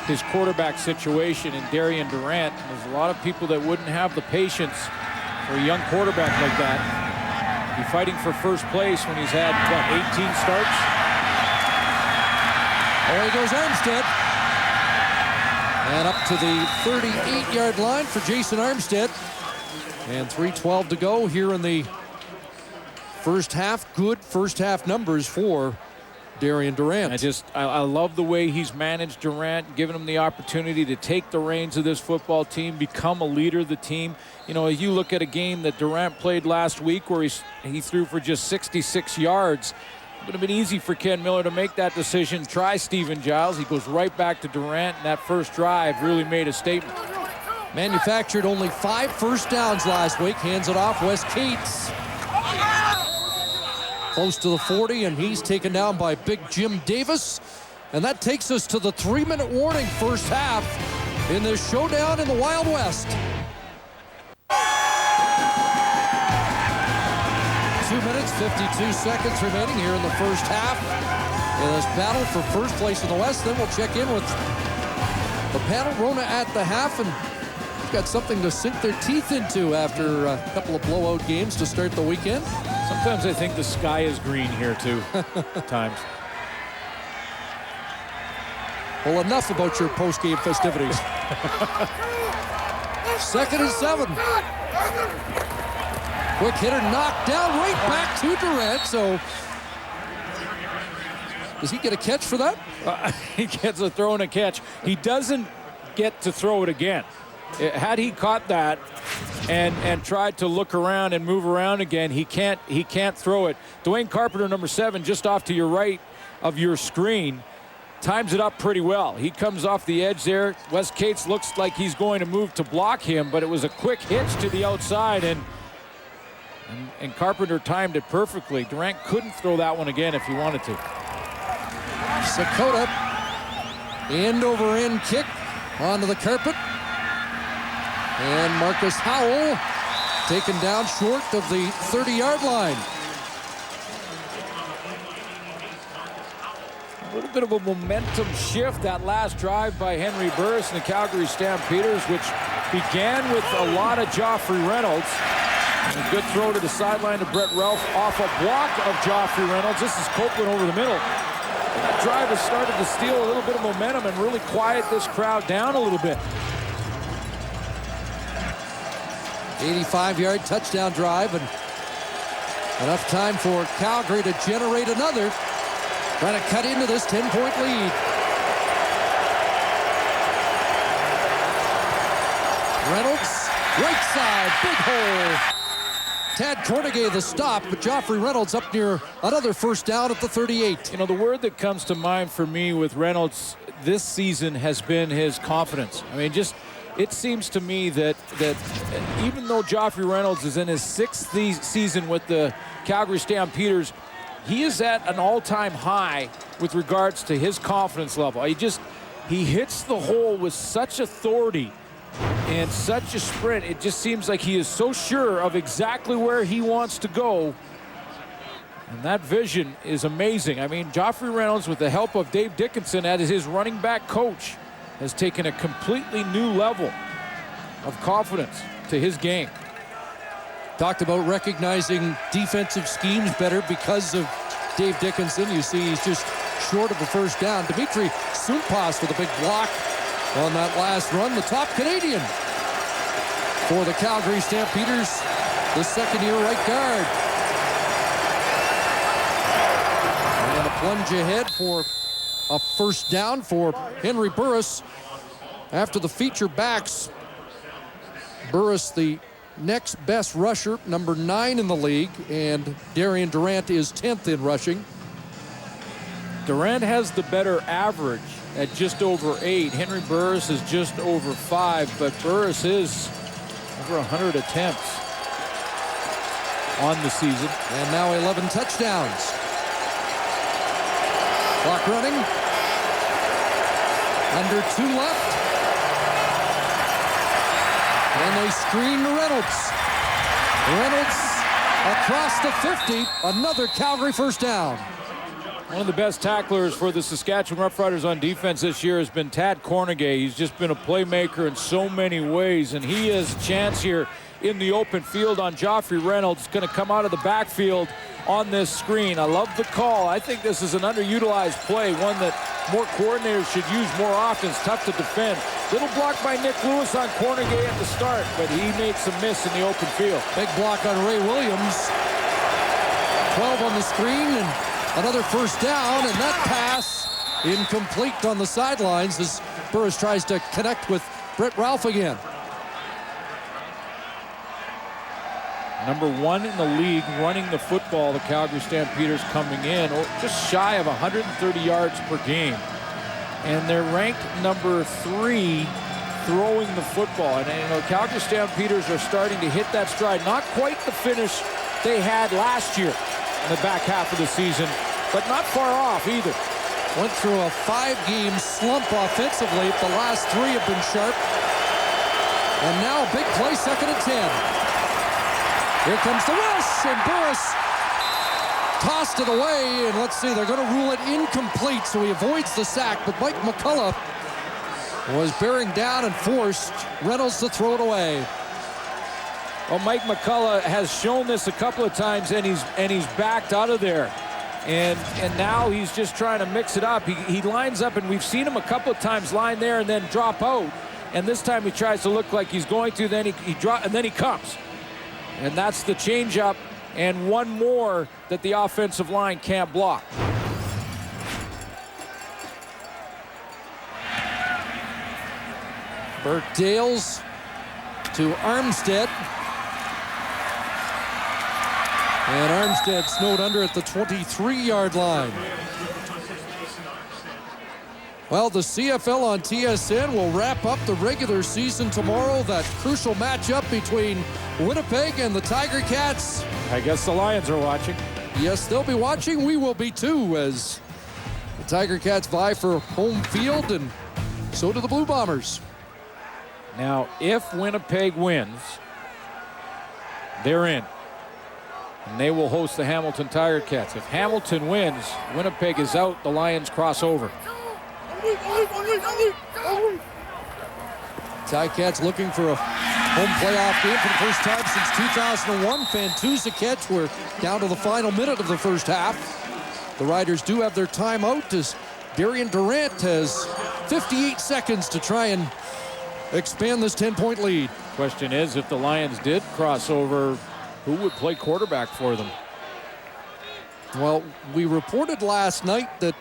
his quarterback situation in Darian Durant. There's a lot of people that wouldn't have the patience for a young quarterback like that. He's fighting for first place when he's had, what, 18 starts? There goes Armstead. And up to the 38-yard line for Jason Armstead. And 3:12 to go here in the first half. Good first half numbers for Darian Durant. I love the way he's managed Durant, giving him the opportunity to take the reins of this football team, become a leader of the team. You know, as you look at a game that Durant played last week where he threw for just 66 yards, it would have been easy for Ken Miller to make that decision, try Stephen Giles. He goes right back to Durant, and that first drive really made a statement. Manufactured only 5 first downs last week. Hands it off. Wes Cates close to the 40, and he's taken down by Big Jim Davis. And that takes us to the 3-minute warning first half in this showdown in the Wild West. 2 minutes, 52 seconds remaining here in the first half in this battle for first place in the West. Then we'll check in with the panel. Rona at the half, and we've got something to sink their teeth into after a couple of blowout games to start the weekend. Sometimes I think the sky is green here, too, at times. Well, enough about your post-game festivities. 2nd and 7. Quick hitter knocked down right back to Durant. So does he get a catch for that? He gets a throw and a catch. He doesn't get to throw it again. Had he caught that and tried to look around and move around again, he can't throw it. Dwayne Carpenter, number 7, just off to your right of your screen, times it up pretty well. He comes off the edge there. Wes Cates looks like he's going to move to block him, but it was a quick hitch to the outside, and Carpenter timed it perfectly. Durant couldn't throw that one again if he wanted to. Sakota, end-over-end kick onto the carpet. And Marcus Howell taken down short of the 30-yard line. A little bit of a momentum shift that last drive by Henry Burris and the Calgary Stampeders, which began with a lot of Joffrey Reynolds. And a good throw to the sideline to Brett Ralph off a block of Joffrey Reynolds. This is Copeland over the middle. And that drive has started to steal a little bit of momentum and really quiet this crowd down a little bit. 85-yard touchdown drive, and enough time for Calgary to generate another. Trying to cut into this 10-point lead. Reynolds, right side, big hole. Tad Cornegay the stop, but Joffrey Reynolds up near another first down at the 38. You know, the word that comes to mind for me with Reynolds this season has been his confidence. I mean, it seems to me that even though Joffrey Reynolds is in his 6th season with the Calgary Stampeders, he is at an all-time high with regards to his confidence level. He hits the hole with such authority and such a sprint. It just seems like he is so sure of exactly where he wants to go. And that vision is amazing. I mean, Joffrey Reynolds, with the help of Dave Dickinson as his running back coach, has taken a completely new level of confidence to his game. Talked about recognizing defensive schemes better because of Dave Dickinson. You see he's just short of a first down. Dimitri Sumpas with a big block on that last run. The top Canadian for the Calgary Stampeders, the second-year right guard. And a plunge ahead for a first down for Henry Burris. After the feature backs, Burris the next best rusher, number 9 in the league, and Darian Durant is 10th in rushing. Durant has the better average at just over 8. Henry Burris is just over 5, but Burris is over 100 attempts on the season. And now 11 touchdowns. Clock running. Under 2 left. And they screen to Reynolds. Reynolds across the 50. Another Calgary first down. One of the best tacklers for the Saskatchewan Roughriders on defense this year has been Tad Cornegay. He's just been a playmaker in so many ways, and he has a chance here in the open field on Joffrey Reynolds. Going to come out of the backfield on this screen. I love the call. I think this is an underutilized play, one that more coordinators should use more often. It's tough to defend. Little block by Nick Lewis on Cornegay at the start, but he makes a miss in the open field. Big block on Ray Williams. 12 on the screen, and Another first down, and that pass incomplete on the sidelines as Burris tries to connect with Brett Ralph again. Number 1 in the league running the football, the Calgary Stampeders coming in, just shy of 130 yards per game. And they're ranked number 3 throwing the football. And you know, Calgary Stampeders are starting to hit that stride. Not quite the finish they had last year in the back half of the season, but not far off either. Went through a 5-game slump offensively. The last 3 have been sharp. And now a big play, 2nd and 10. Here comes the rush, and Burris tossed it away, and let's see, they're going to rule it incomplete, so he avoids the sack, but Mike McCullough was bearing down and forced Reynolds to throw it away. Well, Mike McCullough has shown this a couple of times, and he's backed out of there. And now he's just trying to mix it up. He lines up, and we've seen him a couple of times line there and then drop out. And this time he tries to look like he's going to, then he drops, and then he comes. And that's the changeup, and one more that the offensive line can't block. Bert Dales to Armstead. And Armstead snowed under at the 23-yard line. Well, the CFL on TSN will wrap up the regular season tomorrow. That crucial matchup between Winnipeg and the Tiger Cats. I guess the Lions are watching. Yes, they'll be watching. We will be too, as the Tiger Cats vie for home field, and so do the Blue Bombers. Now, if Winnipeg wins, they're in. And they will host the Hamilton Tiger Cats. If Hamilton wins, Winnipeg is out. The Lions cross over. Ticats looking for a home playoff game for the first time since 2001. Fantuzza Cats were down to the final minute of the first half. The Riders do have their timeout as Darian Durant has 58 seconds to try and expand this 10-point lead. Question is, if the Lions did cross over, who would play quarterback for them? Well, we reported last night that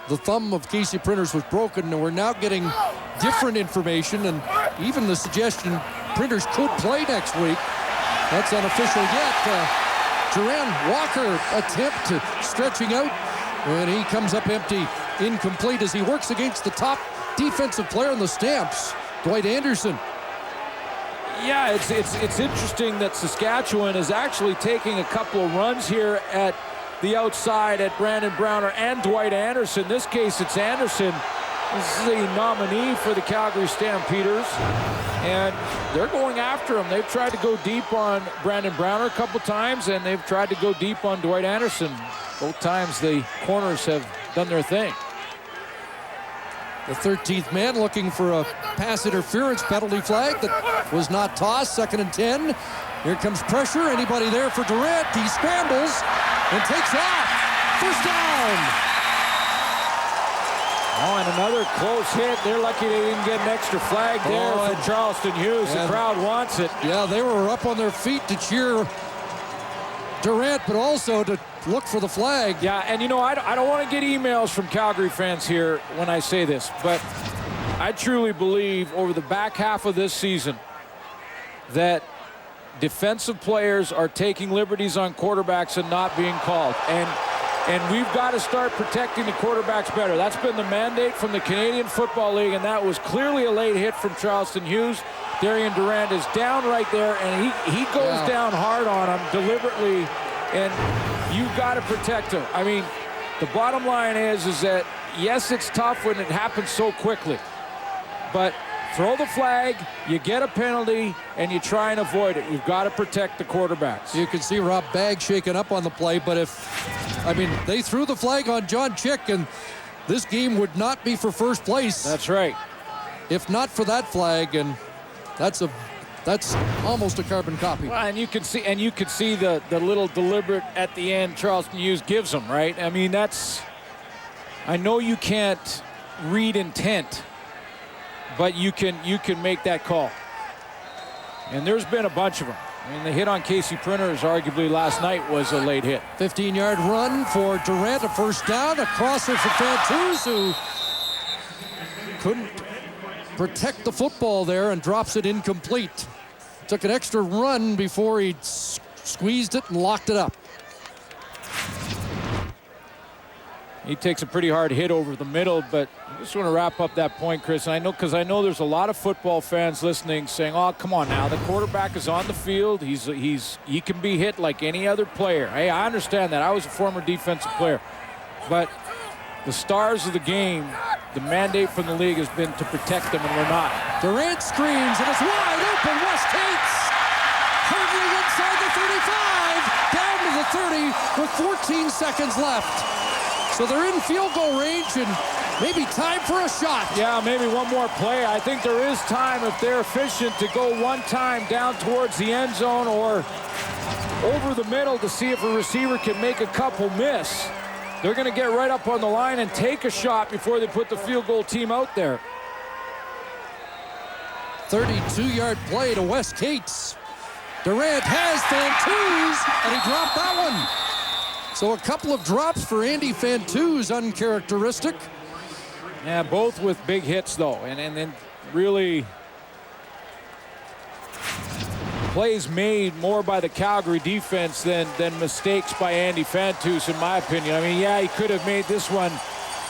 the thumb of Casey Printers was broken, and we're now getting different information, and even the suggestion Printers could play next week. That's unofficial yet. Duran Walker attempt to stretching out, and he comes up empty, incomplete as he works against the top defensive player in the Stamps, Dwight Anderson. Yeah, it's interesting that Saskatchewan is actually taking a couple of runs here at the outside at Brandon Browner and Dwight Anderson. In this case, it's Anderson. This is the nominee for the Calgary Stampeders, and they're going after him. They've tried to go deep on Brandon Browner a couple times, and they've tried to go deep on Dwight Anderson. Both times the corners have done their thing. The 13th man looking for a pass interference penalty flag that was not tossed. 2nd and 10. Here comes pressure. Anybody there for Durant? He scrambles and takes off. First down. Oh, and another close hit. They're lucky they didn't get an extra flag there for Charleston Hughes. The crowd wants it. Yeah, they were up on their feet to cheer Durant, but also to look for the flag. Yeah, and you know, I don't want to get emails from Calgary fans here when I say this, but I truly believe over the back half of this season that defensive players are taking liberties on quarterbacks and not being called. And we've got to start protecting the quarterbacks better. That's been the mandate from the Canadian Football League, and that was clearly a late hit from Charleston Hughes. Darian Durant is down right there, and he goes down hard on him deliberately, and you've got to protect him. I mean, the bottom line is that, yes, it's tough when it happens so quickly, but throw the flag, you get a penalty, and you try and avoid it. You've got to protect the quarterbacks. You can see Rob Bagg shaking up on the play, but they threw the flag on John Chick, and this game would not be for first place. That's right. If not for that flag, and that's almost a carbon copy. Well, and you can see the little deliberate at the end Charleston Hughes gives them, right? I mean, I know you can't read intent, but you can make that call. And there's been a bunch of them. I mean, the hit on Casey Printers arguably last night was a late hit. 15-yard run for Durant, a first down. A crosser for Fantuz, who couldn't protect the football there and drops it incomplete. Took an extra run before he squeezed it and locked it up. He takes a pretty hard hit over the middle, but I just want to wrap up that point, Chris. I know, because I know there's a lot of football fans listening saying, oh, come on now, the quarterback is on the field. He can be hit like any other player. Hey, I understand that. I was a former defensive player. But the stars of the game, the mandate from the league has been to protect them, and we're not. Durant screens, and it's wide open. West Cates hurtling inside the 35, down to the 30 with 14 seconds left. So they're in field goal range and maybe time for a shot. Yeah, maybe one more play. I think there is time, if they're efficient, to go one time down towards the end zone or over the middle to see if a receiver can make a couple miss. They're going to get right up on the line and take a shot before they put the field goal team out there. 32-yard play to West Cates. Durant has Fantuz, and he dropped that one. So a couple of drops for Andy Fantuz, uncharacteristic. Yeah, both with big hits, though. And then really plays made more by the Calgary defense than mistakes by Andy Fantuz, in my opinion. I mean, yeah, he could have made this one.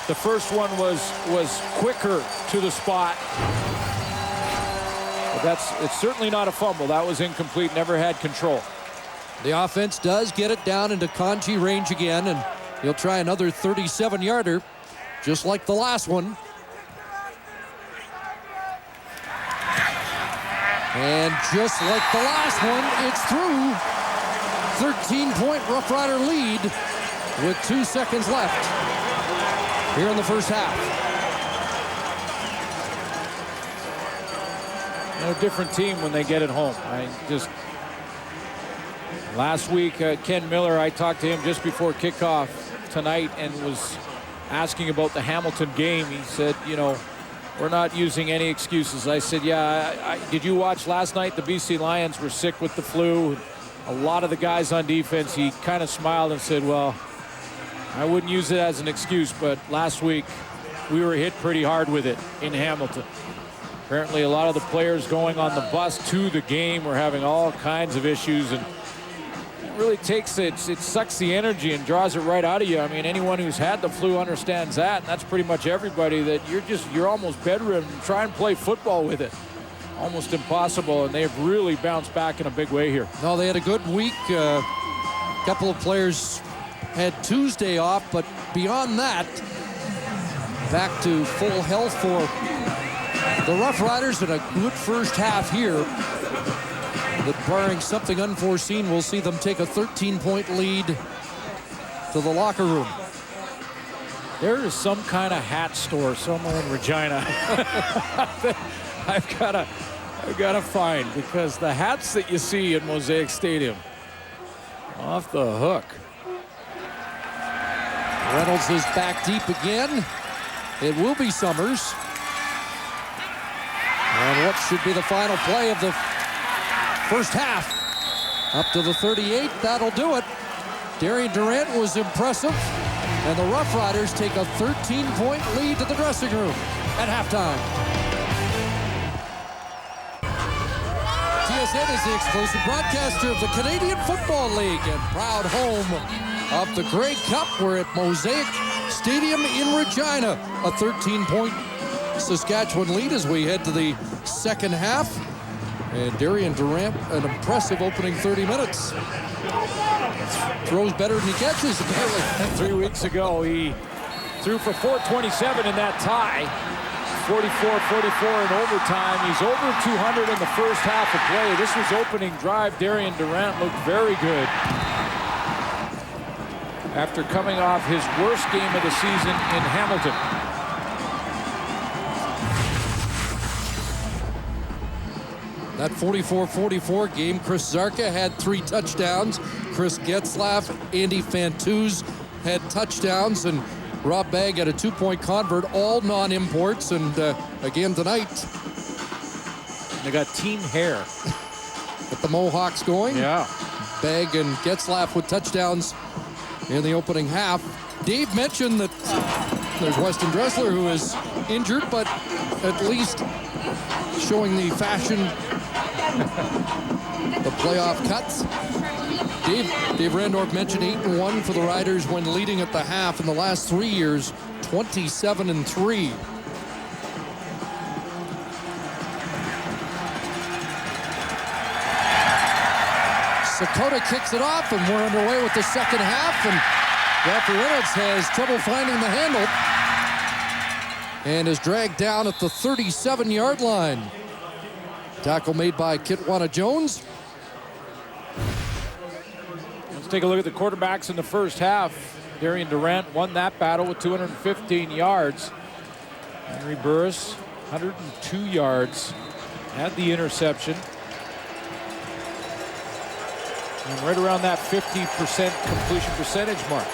The first one was quicker to the spot. But it's certainly not a fumble. That was incomplete, never had control. The offense does get it down into Kanji range again, and he'll try another 37-yarder, just like the last one. And just like the last one, it's through. 13-point Rough Rider lead with 2 seconds left here in the first half. They're a different team when they get it home. Last week, Ken Miller, I talked to him just before kickoff tonight and was asking about the Hamilton game. He said, you know, we're not using any excuses. I said, yeah, did you watch last night? The BC Lions were sick with the flu. A lot of the guys on defense, he kind of smiled and said, well, I wouldn't use it as an excuse, but last week we were hit pretty hard with it in Hamilton. Apparently a lot of the players going on the bus to the game were having all kinds of issues, and really takes it sucks the energy and draws it right out of you. I mean, anyone who's had the flu understands that, and that's pretty much everybody, that you're almost bedridden. Try and play football with it, almost impossible, and they've really bounced back in a big way here. No, they had a good week. A couple of players had Tuesday off, but beyond that, back to full health for the Rough Riders, and a good first half here. That barring something unforeseen, we'll see them take a 13-point lead to the locker room. There is some kind of hat store somewhere in Regina I've got to find, because the hats that you see in Mosaic Stadium, off the hook. Reynolds is back deep again. It will be Summers. And what should be the final play of the first half, up to the 38. That'll do it. Darian Durant was impressive, and the Rough Riders take a 13-point lead to the dressing room at halftime. TSN is the exclusive broadcaster of the Canadian Football League and proud home of the Grey Cup. We're at Mosaic Stadium in Regina. A 13-point Saskatchewan lead as we head to the second half. And Darian Durant, an impressive opening 30 minutes. Throws better than he catches, apparently. 3 weeks ago, he threw for 427 in that tie. 44-44 in overtime. He's over 200 in the first half of play. This was opening drive. Darian Durant looked very good after coming off his worst game of the season in Hamilton. That 44-44 game, Chris Zarka had 3 touchdowns. Chris Getzlaff, Andy Fantuz had touchdowns, and Rob Bagg had a 2-point convert, all non-imports. And again tonight, they got team hair. Get the Mohawks going. Yeah. Begg and Getzlaff with touchdowns in the opening half. Dave mentioned that there's Weston Dressler who is injured, but at least showing the fashion, the playoff cuts. Dave Randorf mentioned 8-1 for the Riders when leading at the half. In the last 3 years, 27-3. Sakota kicks it off, and we're underway with the second half, and Ralphie Reynolds has trouble finding the handle and is dragged down at the 37-yard line. Tackle made by Kitwana Jones. Let's take a look at the quarterbacks in the first half. Darian Durant won that battle with 215 yards. Henry Burris, 102 yards, had the interception. And right around that 50% completion percentage mark.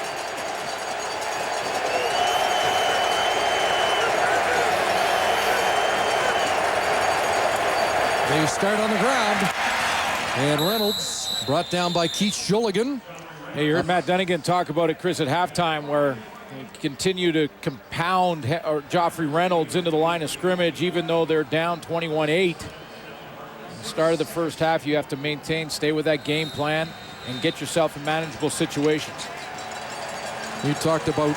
They start on the ground. And Reynolds brought down by Keith Shulligan. Hey, you heard Matt Dunnigan talk about it, Chris, at halftime, where they continue to compound Joffrey Reynolds into the line of scrimmage, even though they're down 21-8. Start of the first half, you have to maintain, stay with that game plan, and get yourself in manageable situations. You talked about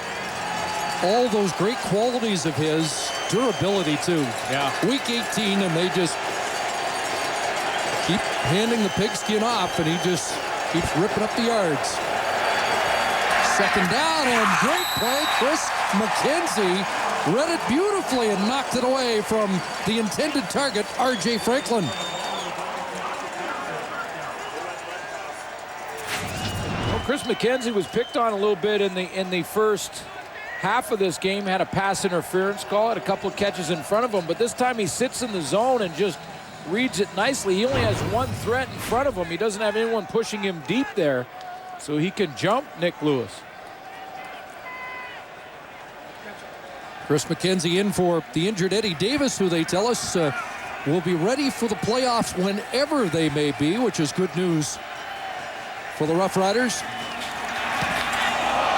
all those great qualities of his, durability too. Yeah. Week 18, and they just keep handing the pigskin off, and he just keeps ripping up the yards. Second down, and great play. Chris McKenzie read it beautifully and knocked it away from the intended target, R.J. Franklin. Chris McKenzie was picked on a little bit in the first half of this game. Had a pass interference call, had a couple of catches in front of him, but this time he sits in the zone and just reads it nicely. He only has one threat in front of him. He doesn't have anyone pushing him deep there, so he can jump Nick Lewis. Chris McKenzie in for the injured Eddie Davis, who they tell us will be ready for the playoffs whenever they may be, which is good news for the Roughriders.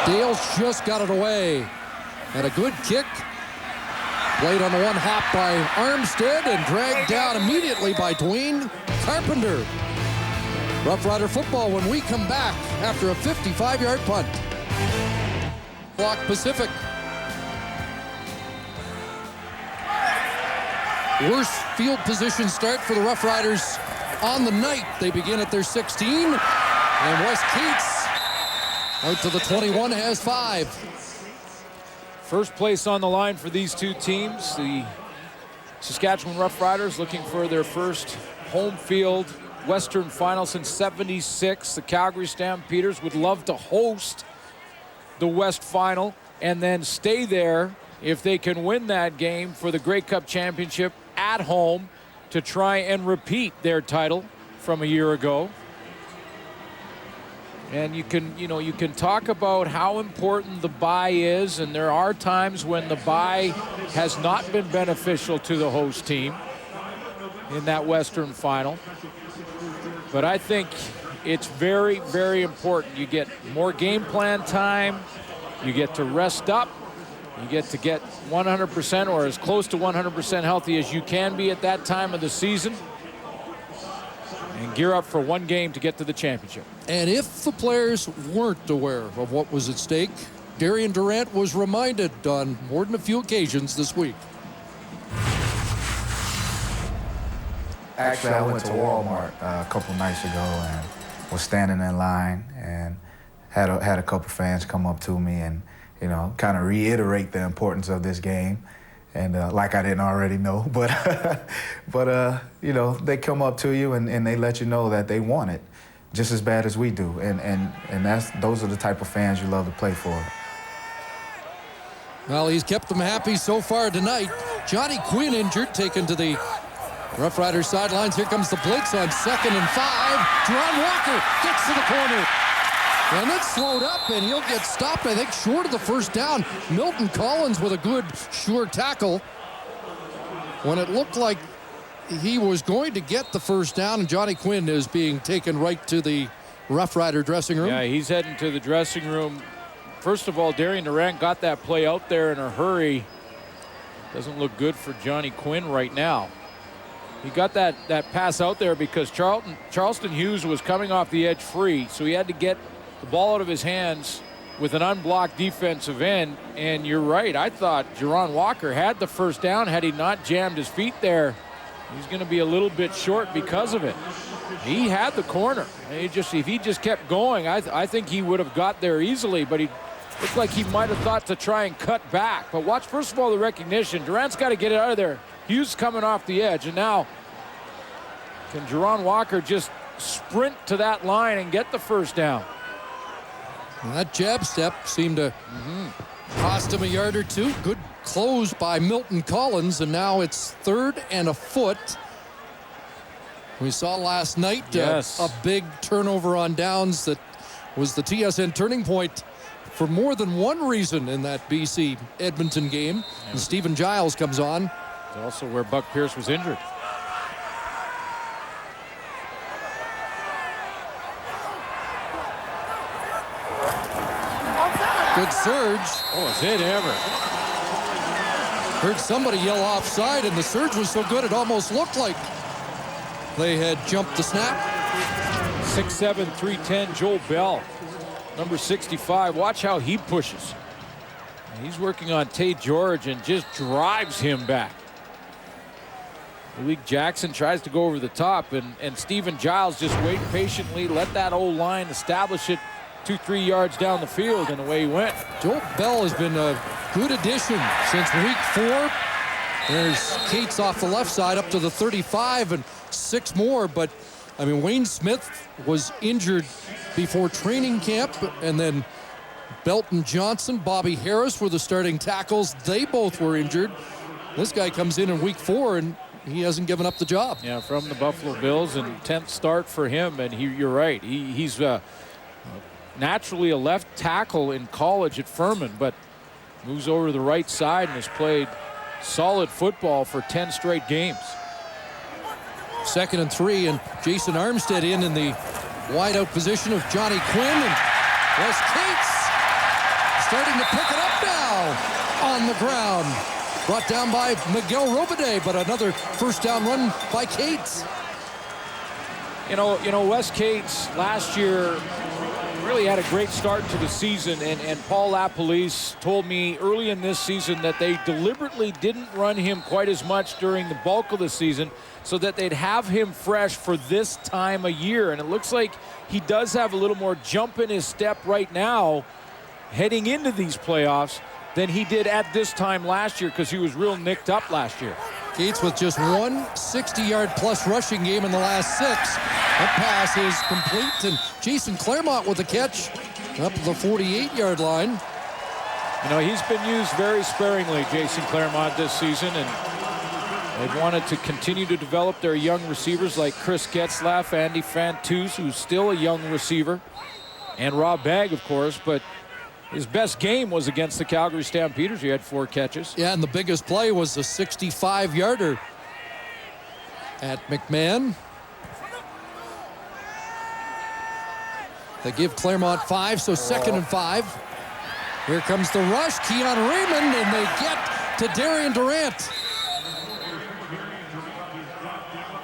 Dale's just got it away. And a good kick. Played on the one hop by Armstead and dragged down immediately by Dwayne Carpenter. Roughrider football when we come back after a 55-yard punt. Block Pacific. Worst field position start for the Roughriders on the night. They begin at their 16. And Wes Cates out to the 21 has 5. First place on the line for these two teams. The Saskatchewan Roughriders looking for their first home field Western final since '76. The Calgary Stampeders would love to host the West Final and then stay there if they can win that game for the Grey Cup Championship at home to try and repeat their title from a year ago. And you can talk about how important the bye is, and there are times when the bye has not been beneficial to the host team in that Western final. But I think it's very, very important. You get more game plan time, you get to rest up, you get to get 100% or as close to 100% healthy as you can be at that time of the season, and gear up for one game to get to the championship. And if the players weren't aware of what was at stake, Darian Durant was reminded on more than a few occasions this week. Actually, I went to Walmart a couple nights ago and was standing in line and had a couple fans come up to me and, kind of reiterate the importance of this game. And like I didn't already know, but they come up to you and they let you know that they want it just as bad as we do. And those are the type of fans you love to play for. Well, he's kept them happy so far tonight. Johnny Quinn injured, taken to the Roughriders sidelines. Here comes the blitz on 2nd and 5. Jerron Walker gets to the corner. And it's slowed up, and he'll get stopped, I think, short of the first down. Milton Collins with a good, sure tackle. When it looked like he was going to get the first down, and Johnny Quinn is being taken right to the Roughrider dressing room. Yeah, he's heading to the dressing room. First of all, Darian Durant got that play out there in a hurry. Doesn't look good for Johnny Quinn right now. He got that pass out there because Charleston Hughes was coming off the edge free, so he had to get the ball out of his hands with an unblocked defensive end. And you're right, I thought Jerron Walker had the first down. Had he not jammed his feet there, he's going to be a little bit short because of it. He had the corner. If he just kept going, I think he would have got there easily, but he looked like he might have thought to try and cut back. But watch, first of all, the recognition. Durant's got to get it out of there. Hughes coming off the edge, and now can Jerron Walker just sprint to that line and get the first down? And that jab step seemed to cost him a yard or two. Good close by Milton Collins, and now it's 3rd and a foot. We saw last night a big turnover on downs that was the TSN turning point for more than one reason in that BC Edmonton game. Yeah. And Stephen Giles comes on. It's also where Buck Pierce was injured. Good surge. Oh, is it ever? Heard somebody yell offside, and the surge was so good it almost looked like they had jumped the snap. 6'7", 310, Joel Bell, number 65. Watch how he pushes. He's working on Tay George and just drives him back. Malik Jackson tries to go over the top, and Stephen Giles just wait patiently, let that old line establish it 2-3 yards down the field, and away he went. Joel Bell has been a good addition since week 4. There's Cates off the left side up to the 35 and 6 more. But, I mean, Wayne Smith was injured before training camp, and then Belton Johnson, Bobby Harris were the starting tackles. They both were injured. This guy comes in week 4, and he hasn't given up the job. Yeah, from the Buffalo Bills, and 10th start for him. And you're right, he's naturally a left tackle in college at Furman, but moves over to the right side and has played solid football for 10 straight games. 2nd and 3, and Jason Armstead in the wide-out position of Johnny Quinn, and Wes Cates starting to pick it up now on the ground. Brought down by Miguel Robide, but another first down run by Cates. You know, Wes Cates last year really had a great start to the season, and Paul LaPolice told me early in this season that they deliberately didn't run him quite as much during the bulk of the season so that they'd have him fresh for this time of year. And it looks like he does have a little more jump in his step right now heading into these playoffs than he did at this time last year, because he was real nicked up last year. Cates with just one 60-yard-plus rushing game in the last 6. That pass is complete, and Jason Claremont with a catch up to the 48-yard line. You know, he's been used very sparingly, Jason Claremont, this season, and they've wanted to continue to develop their young receivers like Chris Getzlaff, Andy Fantuz, who's still a young receiver, and Rob Bagg, of course, but his best game was against the Calgary Stampeders. He had 4 catches. Yeah, and the biggest play was a 65-yarder at McMahon. They give Claremont 5, so 2nd and 5. Here comes the rush, Keon Raymond, and they get to Darian Durant.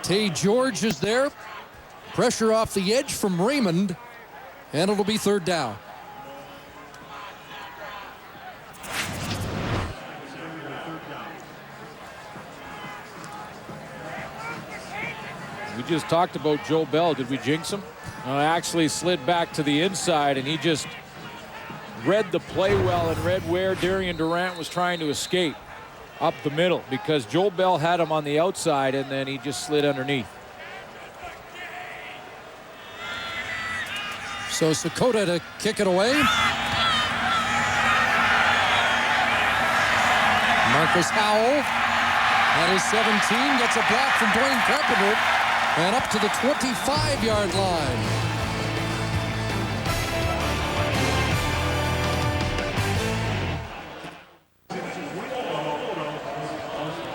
Tay George is there. Pressure off the edge from Raymond, and it'll be 3rd down. We just talked about Joel Bell. Did we jinx him? Actually slid back to the inside, and he just read the play well and read where Darian Durant was trying to escape up the middle, because Joel Bell had him on the outside, and then he just slid underneath. So Sakota to kick it away. Marcus Howell at his 17 gets a block from Dwayne Carpenter and up to the 25-yard line.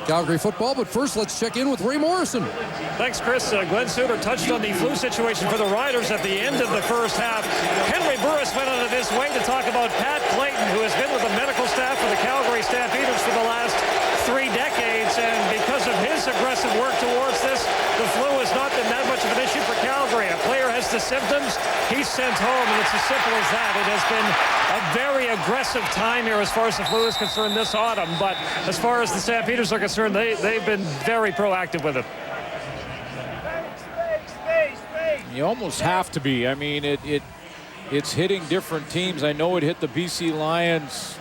Calgary football. But first, let's check in with Ray Morrison. Thanks, Chris. Glenn Suter touched on the flu situation for the Riders at the end of the first half. Henry Burris went out of his way to talk about Pat Clayton, who has been with the medical staff for the Calgary Stampeders for the last 3 decades. And because of his aggressive work towards this, the flu has not been that much of an issue for Calgary. A player has the symptoms, he's sent home, and it's as simple as that. It has been a very aggressive time here as far as the flu is concerned this autumn. But as far as the Stampeders are concerned, they've been very proactive with it. You almost have to be. I mean, it's hitting different teams. I know it hit the BC Lions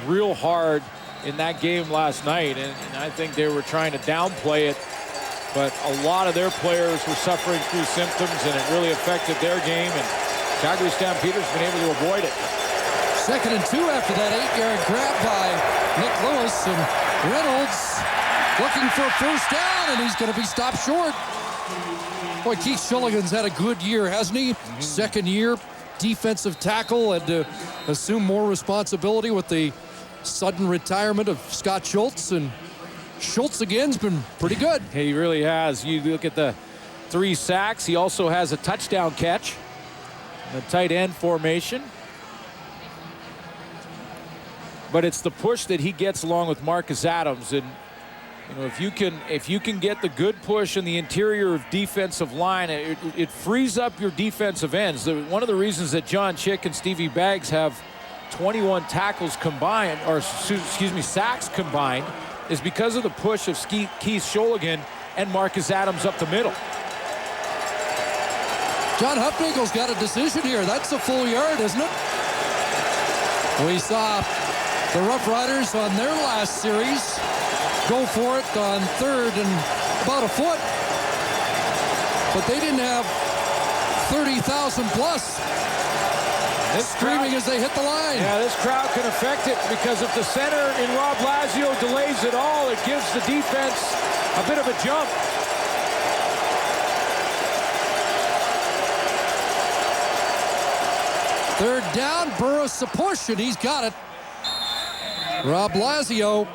real hard in that game last night, and I think they were trying to downplay it. But a lot of their players were suffering through symptoms, and it really affected their game. And Calgary Stampeders been able to avoid it. 2nd and 2 after that 8-yard grab by Nick Lewis, and Reynolds looking for a first down, and he's going to be stopped short. Boy, Keith Shulligan's had a good year, hasn't he? Second year, defensive tackle, and to assume more responsibility with the sudden retirement of Scott Schultz. And Schultz again's been pretty good. He really has. You look at the 3 sacks. He also has a touchdown catch. The tight end formation. But it's the push that he gets along with Marcus Adams. And you know, if you can get the good push in the interior of defensive line, it frees up your defensive ends. One of the reasons that John Chick and Stevie Baggs have 21 tackles combined, or excuse me, sacks combined, is because of the push of Keith Shulligan and Marcus Adams up the middle. John Hufnagel's got a decision here. That's a full yard, isn't it? We saw the Roughriders on their last series go for it on 3rd and about a foot. But they didn't have 30,000 plus screaming as they hit the line. Yeah, this crowd can affect it, because if the center in Rob Lazio delays it all, it gives the defense a bit of a jump. Third down, Burris a push, and he's got it. Rob Lazio,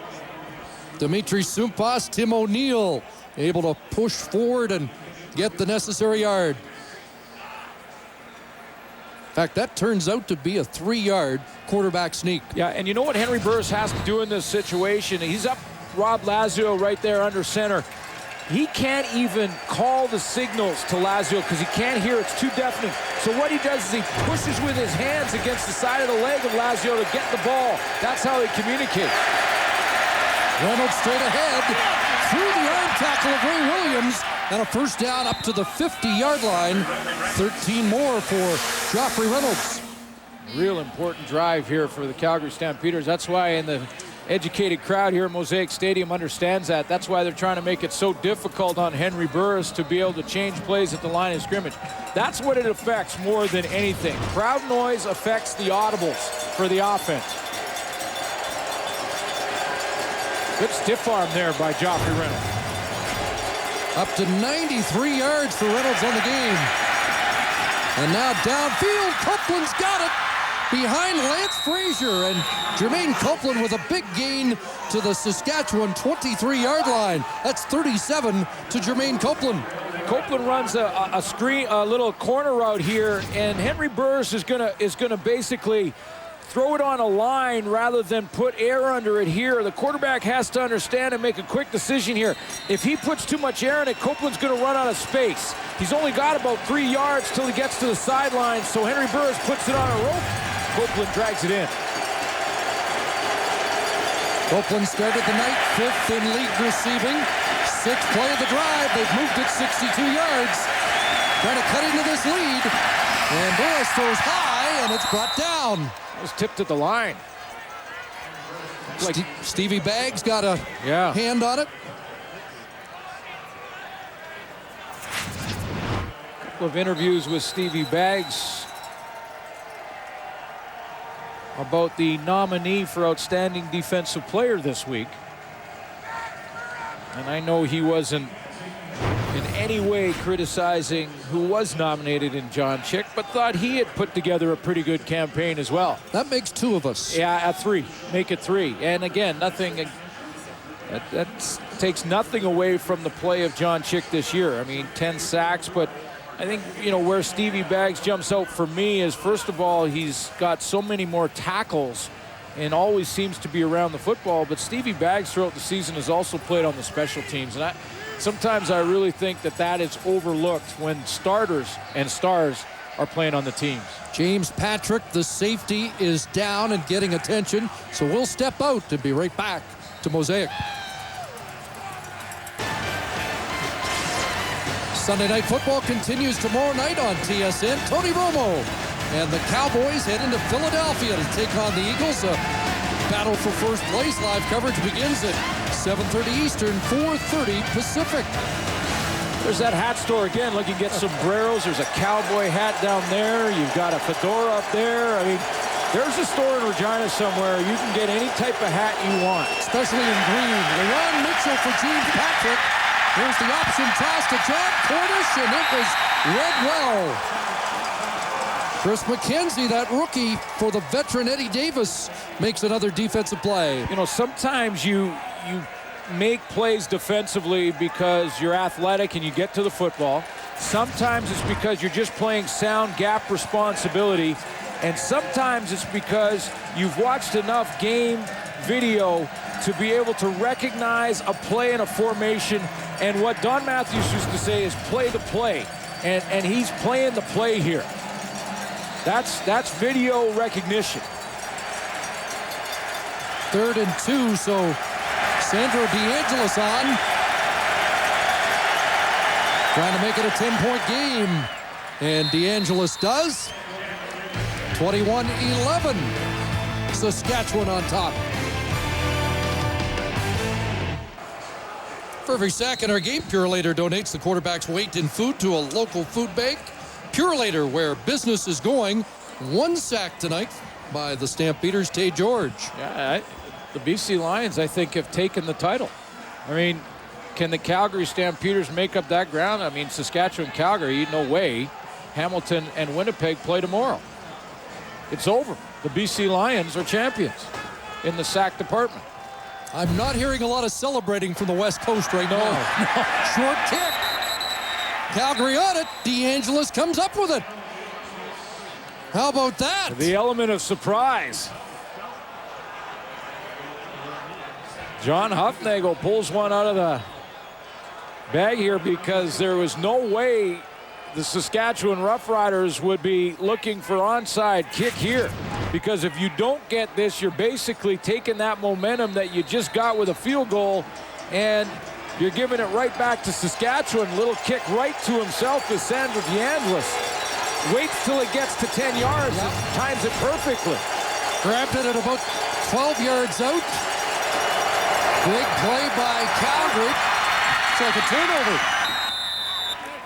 Dimitri Sumpas, Tim O'Neill able to push forward and get the necessary yard. In fact, that turns out to be a 3-yard quarterback sneak. Yeah, and you know what Henry Burris has to do in this situation? He's up Rob Lazio right there under center. He can't even call the signals to Lazio because he can't hear. It's too deafening. So what he does is he pushes with his hands against the side of the leg of Lazio to get the ball. That's how they communicate. Reynolds straight ahead through the arm tackle of Ray Williams, and a first down up to the 50-yard line. 13 more for Joffrey Reynolds. Real important drive here for the Calgary Stampeders. That's why in the educated crowd here at Mosaic Stadium understands that. That's why they're trying to make it so difficult on Henry Burris to be able to change plays at the line of scrimmage. That's what it affects more than anything. Crowd noise affects the audibles for the offense. Good stiff arm there by Joffrey Reynolds. Up to 93 yards for Reynolds on the game. And now downfield, Copeland's got it behind Lance Frazier, and Jermaine Copeland with a big gain to the Saskatchewan 23-yard line. That's 37 to Jermaine Copeland. Copeland runs a little corner route here, and Henry Burris is gonna basically throw it on a line rather than put air under it here. The quarterback has to understand and make a quick decision here. If he puts too much air in it, Copeland's going to run out of space. He's only got about 3 yards till he gets to the sideline, so Henry Burris puts it on a rope. Copeland drags it in. Copeland started the night 5th in league receiving. 6th play of the drive. They've moved it 62 yards. Trying to cut into this lead. And Burris throws high, and it's brought down. It was tipped at the line. Like Stevie Baggs got a hand on it. A couple of interviews with Stevie Baggs about the nominee for Outstanding Defensive Player this week. And I know he wasn't in any way criticizing who was nominated in John Chick, but thought he had put together a pretty good campaign as well. That makes 2 of us. Yeah, at 3. Make it 3. And again, nothing. That's takes nothing away from the play of John Chick this year. I mean, 10 sacks, but I think, you know, where Stevie Baggs jumps out for me is, first of all, he's got so many more tackles and always seems to be around the football, but Stevie Baggs throughout the season has also played on the special teams. And sometimes I really think that is overlooked when starters and stars are playing on the teams. James Patrick, the safety, is down and getting attention, so we'll step out and be right back to Mosaic. Sunday Night Football continues tomorrow night on TSN. Tony Romo and the Cowboys head into Philadelphia to take on the Eagles. A battle for first place. Live coverage begins at 7:30 Eastern, 4:30 Pacific. There's that hat store again, looking at sombreros. There's a cowboy hat down there. You've got a fedora up there. I mean, there's a store in Regina somewhere. You can get any type of hat you want. Especially in green. Leon Mitchell for James Patrick. Here's the option toss to John Cordish, and it was read well. Chris McKenzie, that rookie for the veteran Eddie Davis, makes another defensive play. You know, sometimes you make plays defensively because you're athletic and you get to the football. Sometimes it's because you're just playing sound gap responsibility. And sometimes it's because you've watched enough game video to be able to recognize a play in a formation. And what Don Matthews used to say is play the play. And he's playing the play here. That's video recognition. 3rd and 2, so Sandro DeAngelis on. Trying to make it a 10-point game. And DeAngelis does. 21-11. Saskatchewan on top. For every sack in our game, Purelator donates the quarterback's weight in food to a local food bank. Purelator, where business is going. 1 sack tonight by the Stampeders, Tay George. Yeah, the BC Lions, I think, have taken the title. I mean, can the Calgary Stampeders make up that ground? I mean, Saskatchewan, Calgary, no way. Hamilton and Winnipeg play tomorrow. It's over. The BC Lions are champions in the sack department. I'm not hearing a lot of celebrating from the West Coast right now. No. Short kick. Calgary on it. DeAngelis comes up with it. How about that? The element of surprise. John Huffnagel pulls one out of the bag here because there was no way the Saskatchewan Roughriders would be looking for onside kick here. Because if you don't get this, you're basically taking that momentum that you just got with a field goal and you're giving it right back to Saskatchewan. Little kick right to himself is Sandro DeAngelis. Waits till it gets to 10 yards and times it perfectly. Grabbed it at about 12 yards out. Big play by Calgary. It's like a turnover.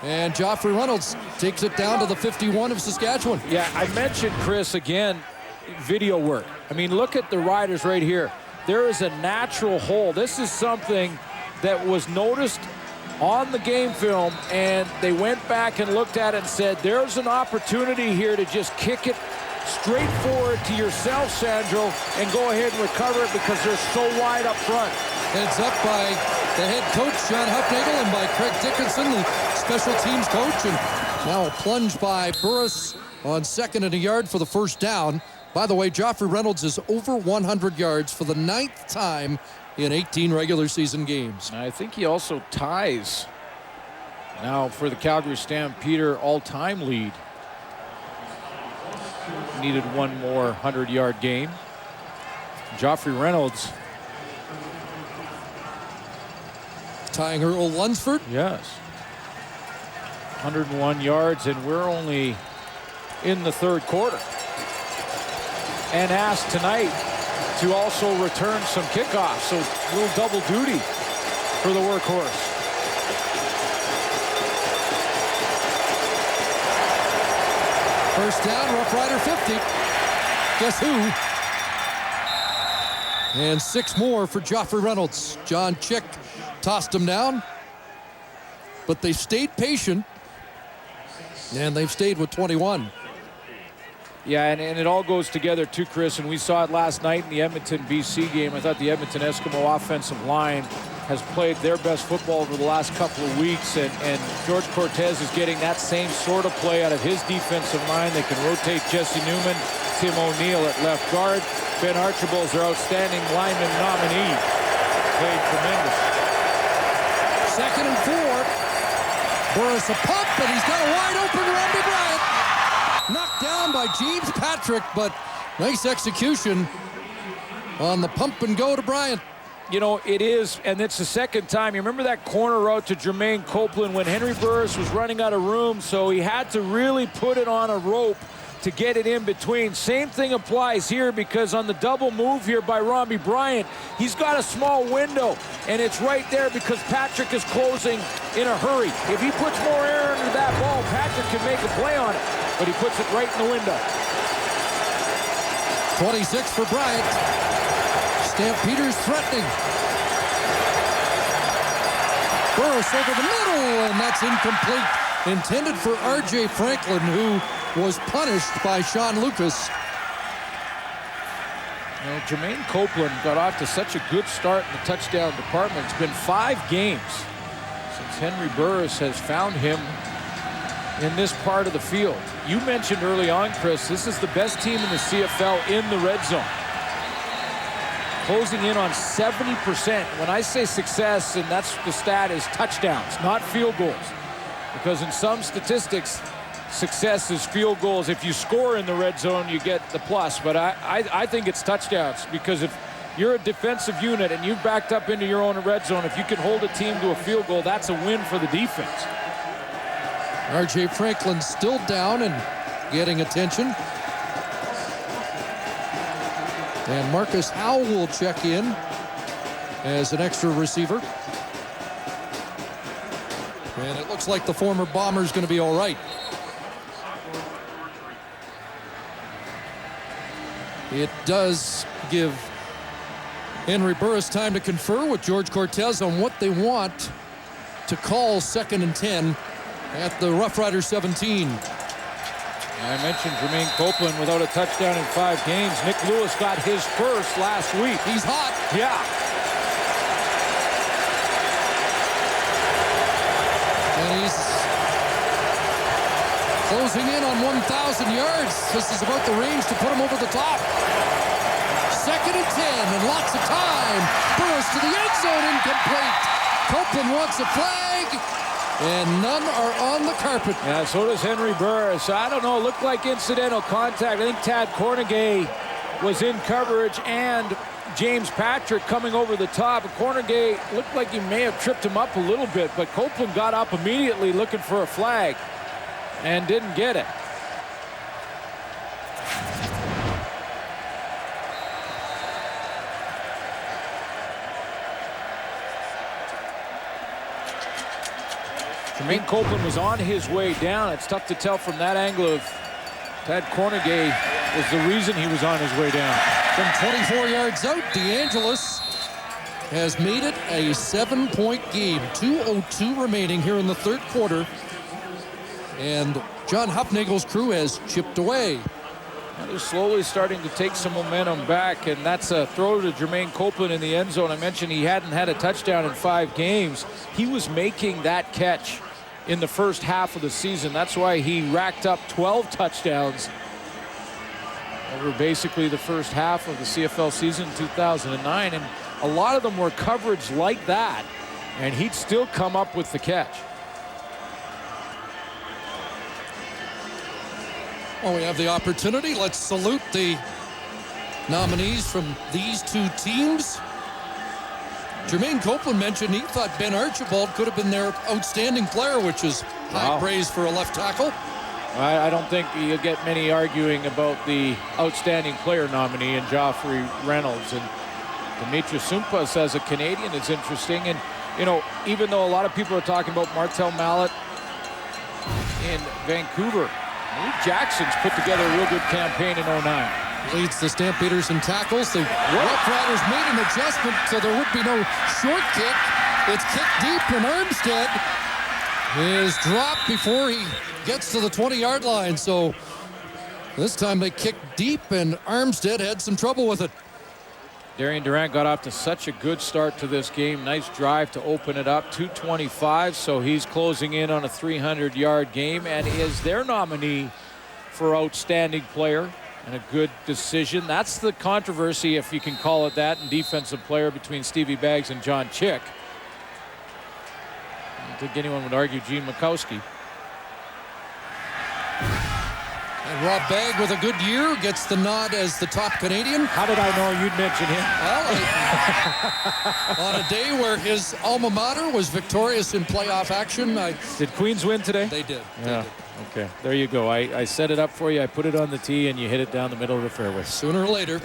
And Joffrey Reynolds takes it down to the 51 of Saskatchewan. Yeah, I mentioned, Chris, again, video work. I mean, look at the Riders right here. There is a natural hole. This is something that was noticed on the game film, and they went back and looked at it and said, there's an opportunity here to just kick it straight forward to yourself, Sandro, and go ahead and recover it because they're so wide up front. Heads up by the head coach, John Huffnagel, and by Craig Dickinson, the special teams coach. And now a plunge by Burris on 2nd and a yard for the first down. By the way, Joffrey Reynolds is over 100 yards for the 9th time in 18 regular season games. I think he also ties now for the Calgary Stampeder all-time lead. Needed one more 100-yard game. Joffrey Reynolds tying Earl Lunsford. Yes. 101 yards, and we're only in the 3rd quarter. And asked tonight to also return some kickoffs, so a little double duty for the workhorse. First down, Rough Rider 50. Guess who? And 6 more for Joffrey Reynolds. John Chick tossed him down, but they stayed patient, and they've stayed with 21. Yeah, and it all goes together too, Chris, and we saw it last night in the Edmonton BC game. I thought the Edmonton Eskimo offensive line has played their best football over the last couple of weeks, and George Cortez is getting that same sort of play out of his defensive line. They can rotate Jesse Newman, Tim O'Neill at left guard. Ben Archibald's their outstanding lineman nominee. Played tremendous. 2nd and 4. Burris a pump, and he's got a wide open Robbie Bryant. Knocked down by James Patrick, but nice execution on the pump and go to Bryant. You know, it is, and it's the second time. You remember that corner route to Jermaine Copeland when Henry Burris was running out of room, so he had to really put it on a rope to get it in between. Same thing applies here, because on the double move here by Robbie Bryant, he's got a small window, and it's right there because Patrick is closing in a hurry. If he puts more air into that ball, Patrick can make a play on it, but he puts it right in the window. 26 for Bryant. Stampeders threatening. Burris over the middle, and that's incomplete. Intended for R.J. Franklin, who was punished by Sean Lucas. You know, Jermaine Copeland got off to such a good start in the touchdown department. It's been 5 games since Henry Burris has found him in this part of the field. You mentioned early on, Chris, this is the best team in the CFL in the red zone. Closing in on 70%. When I say success, and that's the stat, is touchdowns, not field goals. Because in some statistics, success is field goals. If you score in the red zone, you get the plus. But I think it's touchdowns, because if you're a defensive unit and you've backed up into your own red zone, if you can hold a team to a field goal, that's a win for the defense. R.J. Franklin still down and getting attention. And Marcus Howell will check in as an extra receiver. And it looks like the former Bomber's going to be all right. It does give Henry Burris time to confer with George Cortez on what they want to call 2nd and 10 at the Roughriders 17. I mentioned Jermaine Copeland without a touchdown in 5 games. Nick Lewis got his first last week. He's hot. Yeah. And he's closing in on 1,000 yards. This is about the range to put him over the top. 2nd and 10 and lots of time. Burris to the end zone, incomplete. Copeland wants a flag. And none are on the carpet. Yeah, so does Henry Burris. I don't know, looked like incidental contact. I think Tad Cornegay was in coverage, and James Patrick coming over the top. Cornegay looked like he may have tripped him up a little bit, but Copeland got up immediately looking for a flag and didn't get it. Jermaine Copeland was on his way down. It's tough to tell from that angle if Tad Cornegay was the reason he was on his way down. From 24 yards out, DeAngelis has made it a 7-point game. 2:02 remaining here in the 3rd quarter. And John Hufnagel's crew has chipped away. Well, they're slowly starting to take some momentum back, and that's a throw to Jermaine Copeland in the end zone. I mentioned he hadn't had a touchdown in 5 games. He was making that catch in the first half of the season. That's why he racked up 12 touchdowns over basically the first half of the CFL season in 2009. And a lot of them were coverage like that, and he'd still come up with the catch. Well, we have the opportunity. Let's salute the nominees from these 2 teams. Jermaine Copeland mentioned he thought Ben Archibald could have been their outstanding player, which is high praise for a left tackle. I don't think you'll get many arguing about the outstanding player nominee in Joffrey Reynolds. And Demetrius Sumpas as a Canadian is interesting. And, you know, even though a lot of people are talking about Martel Mallet in Vancouver, Luke Jackson's put together a real good campaign in 09. Leads the Stampeders in tackles. The Roughriders made an adjustment so there would be no short kick. It's kicked deep, and Armstead is dropped before he gets to the 20-yard line. So this time they kicked deep, and Armstead had some trouble with it. Darian Durant got off to such a good start to this game. Nice drive to open it up. 225, so he's closing in on a 300-yard game and is their nominee for outstanding player and a good decision. That's the controversy, if you can call it that, in defensive player between Stevie Baggs and John Chick. I don't think anyone would argue Gene Mikowski. And Rob Bagg with a good year gets the nod as the top Canadian. How did I know you'd mention him? Well, on a day where his alma mater was victorious in playoff action. Did Queens win today? They did. Yeah. They did. Okay, there you go. I set it up for you. I put it on the tee, and you hit it down the middle of the fairway. Sooner or later.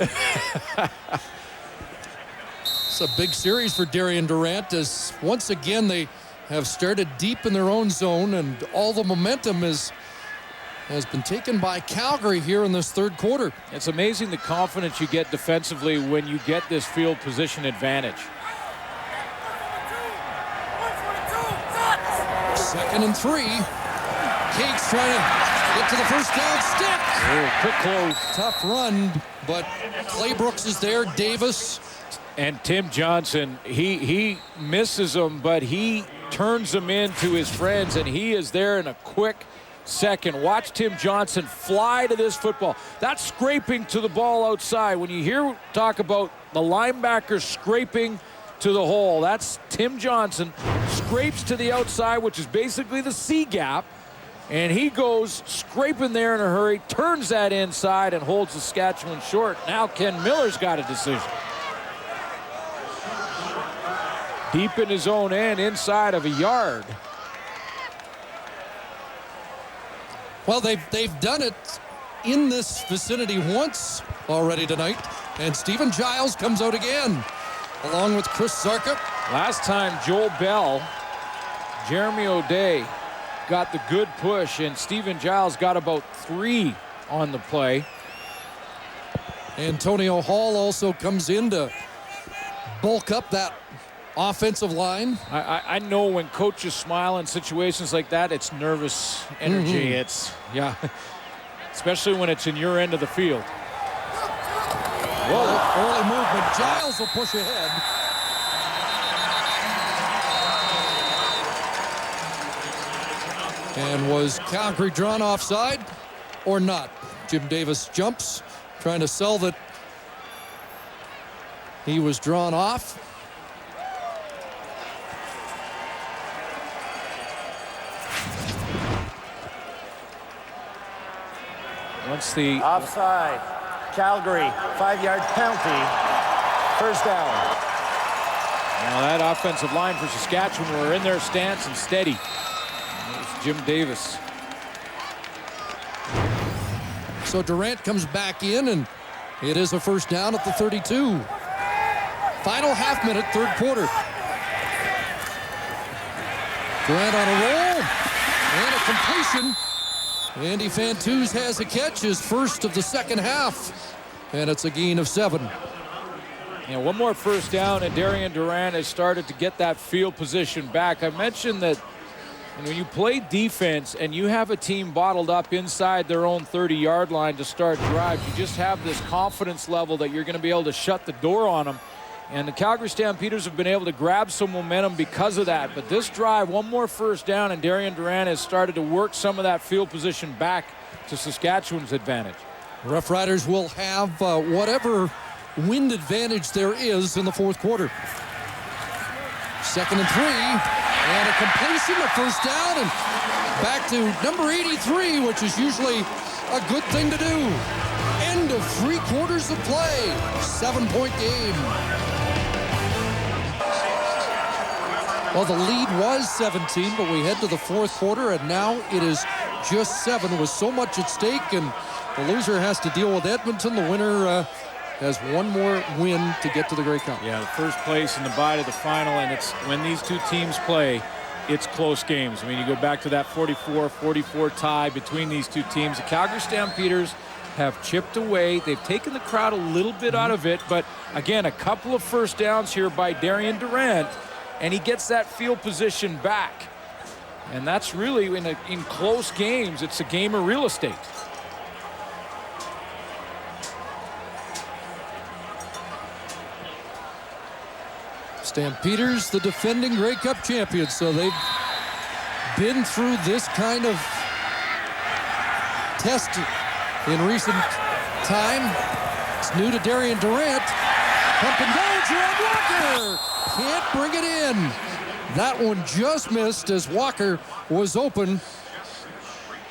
It's a big series for Darian Durant, as once again they have started deep in their own zone, and all the momentum has been taken by Calgary here in this third quarter. It's amazing the confidence you get defensively when you get this field position advantage. 2nd and 3. Cates trying to get to the first down stick. Oh, quick close. Tough run, but Clay Brooks is there. Davis. And Tim Johnson, he misses them, but he turns them into his friends, and he is there in a quick second. Watch Tim Johnson fly to this football. That's scraping to the ball outside. When you hear talk about the linebacker scraping to the hole, that's Tim Johnson. Scrapes to the outside, which is basically the C gap. And he goes scraping there in a hurry, turns that inside, and holds Saskatchewan short. Now Ken Miller's got a decision. Deep in his own end, inside of a yard. Well, they've done it in this vicinity once already tonight. And Stephen Giles comes out again, along with Chris Sarka. Last time, Joel Bell, Jeremy O'Day got the good push, and Stephen Giles got about 3 on the play. Antonio Hall also comes in to bulk up that offensive line. I know when coaches smile in situations like that, it's nervous energy. It's, yeah, especially when it's in your end of the field. Whoa, early movement. Giles will push ahead. And was Calgary drawn offside or not? Jim Davis jumps, trying to sell that he was drawn off. Once the Offside. Calgary, 5-yard penalty. First down. Now that offensive line for Saskatchewan were in their stance and steady. There's Jim Davis. So Durant comes back in, and it is a first down at the 32. Final half minute, third quarter. Durant on a roll, and a completion. Andy Fantuz has a catch, his first of the second half, and it's a gain of 7. And one more first down, and Darian Durant has started to get that field position back. I mentioned that when you play defense and you have a team bottled up inside their own 30-yard line to start drives, you just have this confidence level that you're going to be able to shut the door on them. And the Calgary Stampeders have been able to grab some momentum because of that. But this drive, one more first down, and Darian Durant has started to work some of that field position back to Saskatchewan's advantage. Roughriders will have whatever wind advantage there is in the fourth quarter. 2nd and 3, and a completion, a first down, and back to number 83, which is usually a good thing to do. End of 3 quarters of play. 7-point game. Well, the lead was 17, but we head to the fourth quarter, and now it is just 7 with so much at stake, and the loser has to deal with Edmonton. The winner has one more win to get to the Grey Cup. Yeah, the first place and the bye to the final, and it's when these two teams play, it's close games. I mean, you go back to that 44-44 tie between these two teams. The Calgary Stampeders have chipped away. They've taken the crowd a little bit out of it, but again, a couple of first downs here by Darian Durant, and he gets that field position back. And that's really, in close games, it's a game of real estate. Stampeders, the defending Grey Cup champions, so they've been through this kind of test in recent time. It's new to Darian Durant. Pump and go, Gerard Walker! Can't bring it in. That one just missed as Walker was open.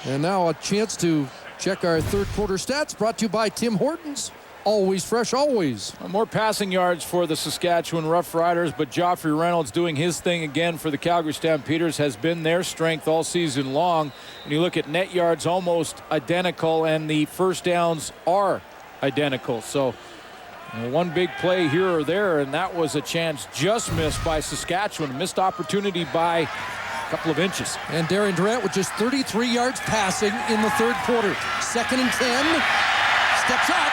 And now a chance to check our third quarter stats, brought to you by Tim Hortons. Always fresh, always. More passing yards for the Saskatchewan Roughriders, but Joffrey Reynolds doing his thing again for the Calgary Stampeders has been their strength all season long. When you look at net yards, almost identical, and the first downs are identical. So one big play here or there, and that was a chance just missed by Saskatchewan. A missed opportunity by a couple of inches. And Darian Durant with just 33 yards passing in the third quarter. 2nd and 10. Steps up.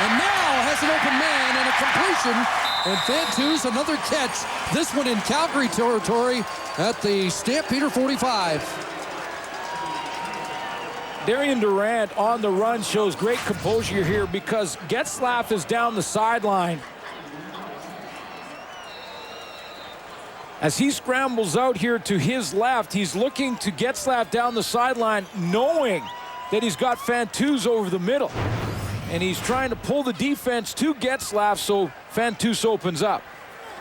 And now has an open man and a completion. And Fantu's another catch. This one in Calgary territory at the Stampeder 45. Darian Durant on the run shows great composure here because Getzlaf is down the sideline. As he scrambles out here to his left, he's looking to Getzlaf down the sideline, knowing that he's got Fantus over the middle. And he's trying to pull the defense to Getzlaf, so Fantus opens up.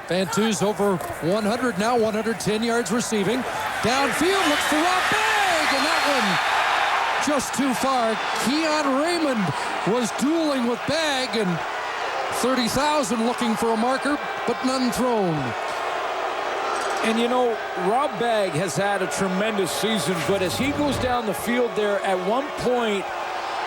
Fantus over 100 now, 110 yards receiving. Downfield, looks for Rob Bagg, and that one just too far. Keon Raymond was dueling with Bagg, and 30,000 looking for a marker, but none thrown. And you know, Rob Bagg has had a tremendous season, but as he goes down the field there, at one point,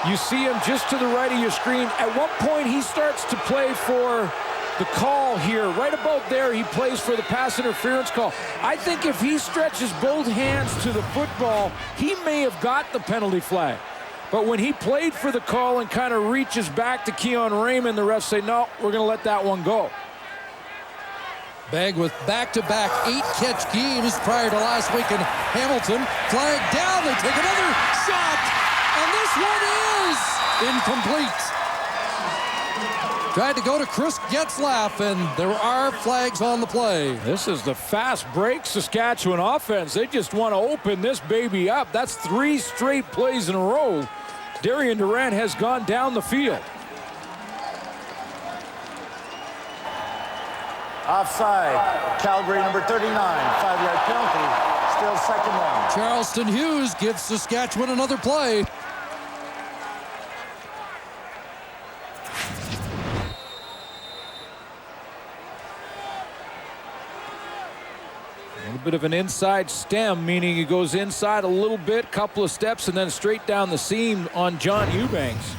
you see him just to the right of your screen. At one point, he starts to play for the call here. Right about there, he plays for the pass interference call. I think if he stretches both hands to the football, he may have got the penalty flag. But when he played for the call and kind of reaches back to Keon Raymond, the refs say, no, we're going to let that one go. Bagg with back-to-back 8-catch games prior to last week in Hamilton. Flag down, they take another shot, and this one is incomplete. Tried to go to Chris Getzlaf, and there are flags on the play. This is the fast break Saskatchewan offense. They just want to open this baby up. That's 3 straight plays in a row. Darian Durant has gone down the field. Offside. Calgary number 39. 5-yard penalty. Still 2nd down. Charleston Hughes gives Saskatchewan another play. A little bit of an inside stem, meaning he goes inside a little bit, couple of steps, and then straight down the seam on John Eubanks.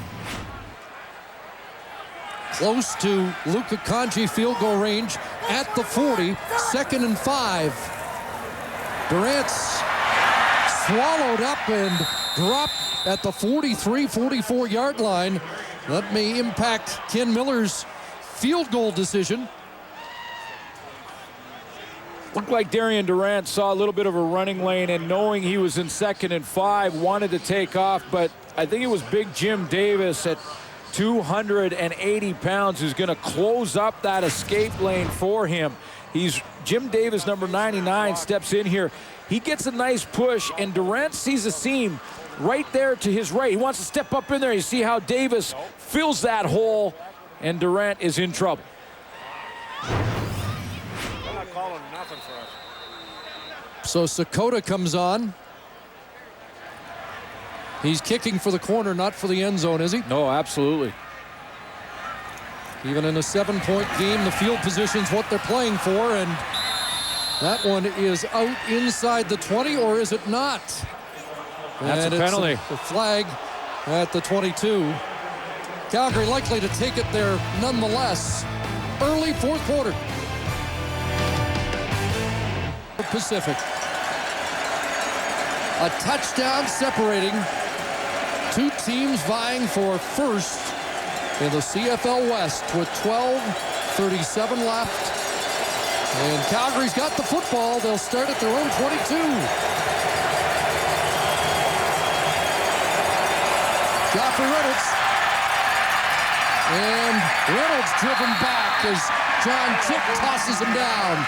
Close to Luka Kanji field goal range at the 40, 2nd and 5. Durant's swallowed up and dropped at the 43-44 yard line. That may impact Ken Miller's field goal decision. Looked like Darian Durant saw a little bit of a running lane, and knowing he was in 2nd and 5, wanted to take off, but I think it was Big Jim Davis at 280 pounds who's going to close up that escape lane for him. Jim Davis, number 99, steps in here. He gets a nice push, and Durant sees a seam right there to his right. He wants to step up in there. You see how Davis fills that hole, and Durant is in trouble. They're not calling nothing for us. So Sakota comes on. He's kicking for the corner, not for the end zone, is he? No, absolutely. Even in a 7-point game, the field position's what they're playing for, and that one is out inside the 20, or is it not? That's and a penalty. It's a flag at the 22. Calgary likely to take it there nonetheless. Early 4th quarter. Pacific. A touchdown separating two teams vying for first in the CFL West with 12:37 left. And Calgary's got the football. They'll start at their own 22. Joffrey Reynolds And Reynolds driven back as John Chick tosses him down.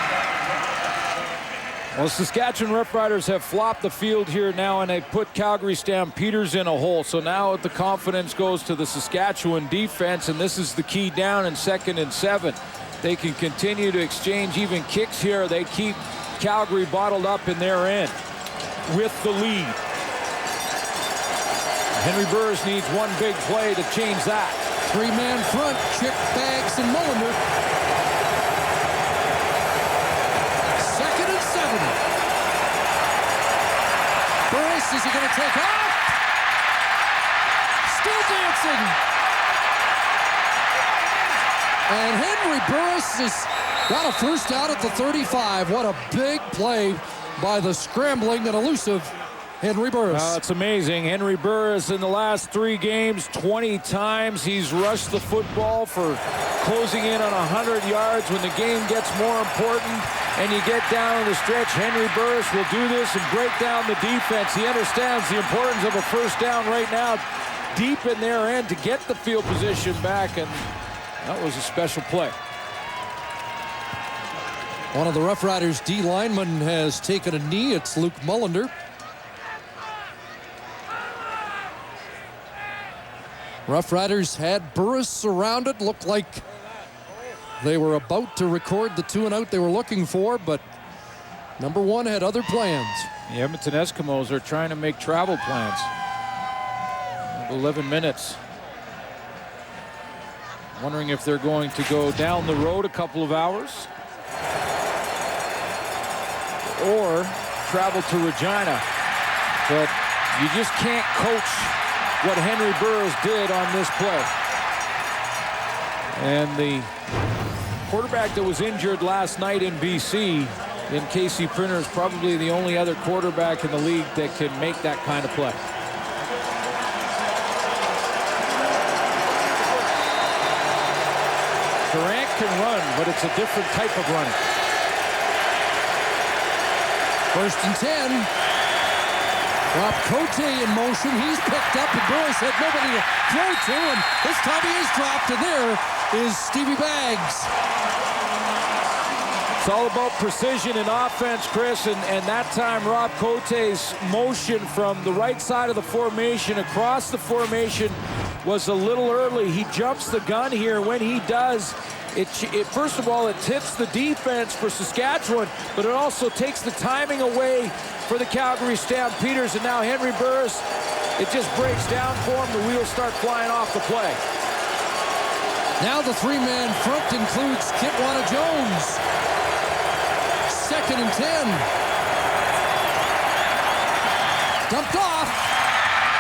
Well, Saskatchewan Roughriders have flopped the field here now, and they put Calgary Stampeders in a hole. So now the confidence goes to the Saskatchewan defense, and this is the key down in 2nd and 7. They can continue to exchange even kicks here. They keep Calgary bottled up in their end with the lead. Henry Burris needs one big play to change that. 3-man front, Chick, Bags, and Mullender. 2nd and 7. Burris, is he going to take off? Still dancing. And Henry Burris has got a first down at the 35. What a big play by the scrambling and elusive Henry Burris. It's amazing. Henry Burris in the last 3 games, 20 times he's rushed the football for closing in on 100 yards. When the game gets more important and you get down the stretch, Henry Burris will do this and break down the defense. He understands the importance of a first down right now deep in their end to get the field position back, and that was a special play. One of the Roughriders D linemen has taken a knee. It's Luke Mullender. Roughriders had Burris surrounded. Looked like they were about to record the 2-and-out they were looking for, but number 1 had other plans. The Edmonton Eskimos are trying to make travel plans. 11 minutes. Wondering if they're going to go down the road a couple of hours or travel to Regina. But you just can't coach what Henry Burris did on this play. And the quarterback that was injured last night in BC, in Casey Printer, is probably the only other quarterback in the league that can make that kind of play. Durant can run, but it's a different type of running. 1st and 10. Rob Cote in motion. He's picked up, and Burris had nobody to throw to, and this time he is dropped, and there is Stevie Bags. It's all about precision and offense, Chris, and that time Rob Cote's motion from the right side of the formation across the formation was a little early. He jumps the gun here. When he does, it first of all, it hits the defense for Saskatchewan, but it also takes the timing away for the Calgary Stampeders. And now Henry Burris, it just breaks down for him. The wheels start flying off the play. Now the 3-man front includes Kitwana Jones. 2nd and 10. Dumped off.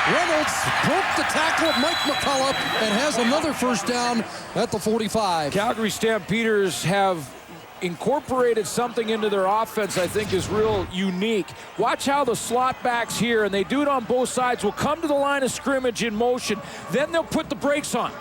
Reynolds broke the tackle of Mike McCullough and has another first down at the 45. Calgary Stampeders have incorporated something into their offense I think is real unique. Watch how the slot backs here, and they do it on both sides, will come to the line of scrimmage in motion. Then they'll put the brakes on.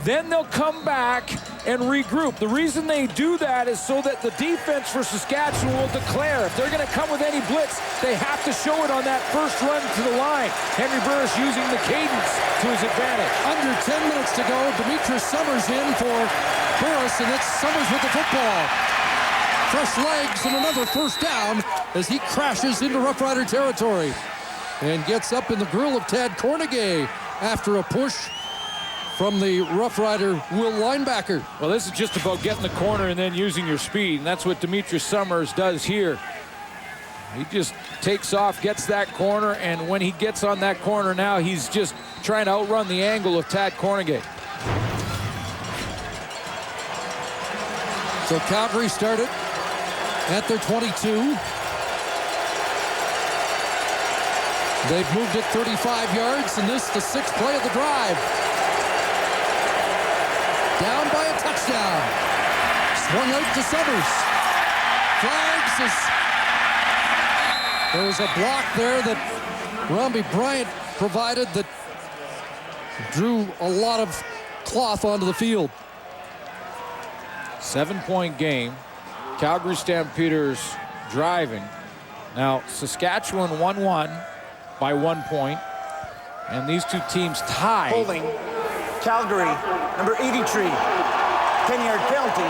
Then they'll come back and regroup. The reason they do that is so that the defense for Saskatchewan will declare. If they're going to come with any blitz, they have to show it on that first run to the line. Henry Burris using the cadence to his advantage. Under 10 minutes to go. Demetrius Summers in for Burris, and it's Summers with the football. Fresh legs and another first down as he crashes into Roughrider territory and gets up in the grill of Tad Cornegay after a push from the Roughrider Will linebacker. Well, this is just about getting the corner and then using your speed, and that's what Demetrius Summers does here. He just takes off, gets that corner, and when he gets on that corner now, he's just trying to outrun the angle of Tad Cornegay. So Calgary started at their 22. They've moved it 35 yards, and this is the 6th play of the drive. Down by a touchdown. Swung out to Summers. Flags as there was a block there that Romby Bryant provided that drew a lot of cloth onto the field. 7-point game. Calgary Stampeders driving. Now, Saskatchewan 1-1 by 1 point. And these two teams tied. Holding Calgary, number 83. 10-yard penalty.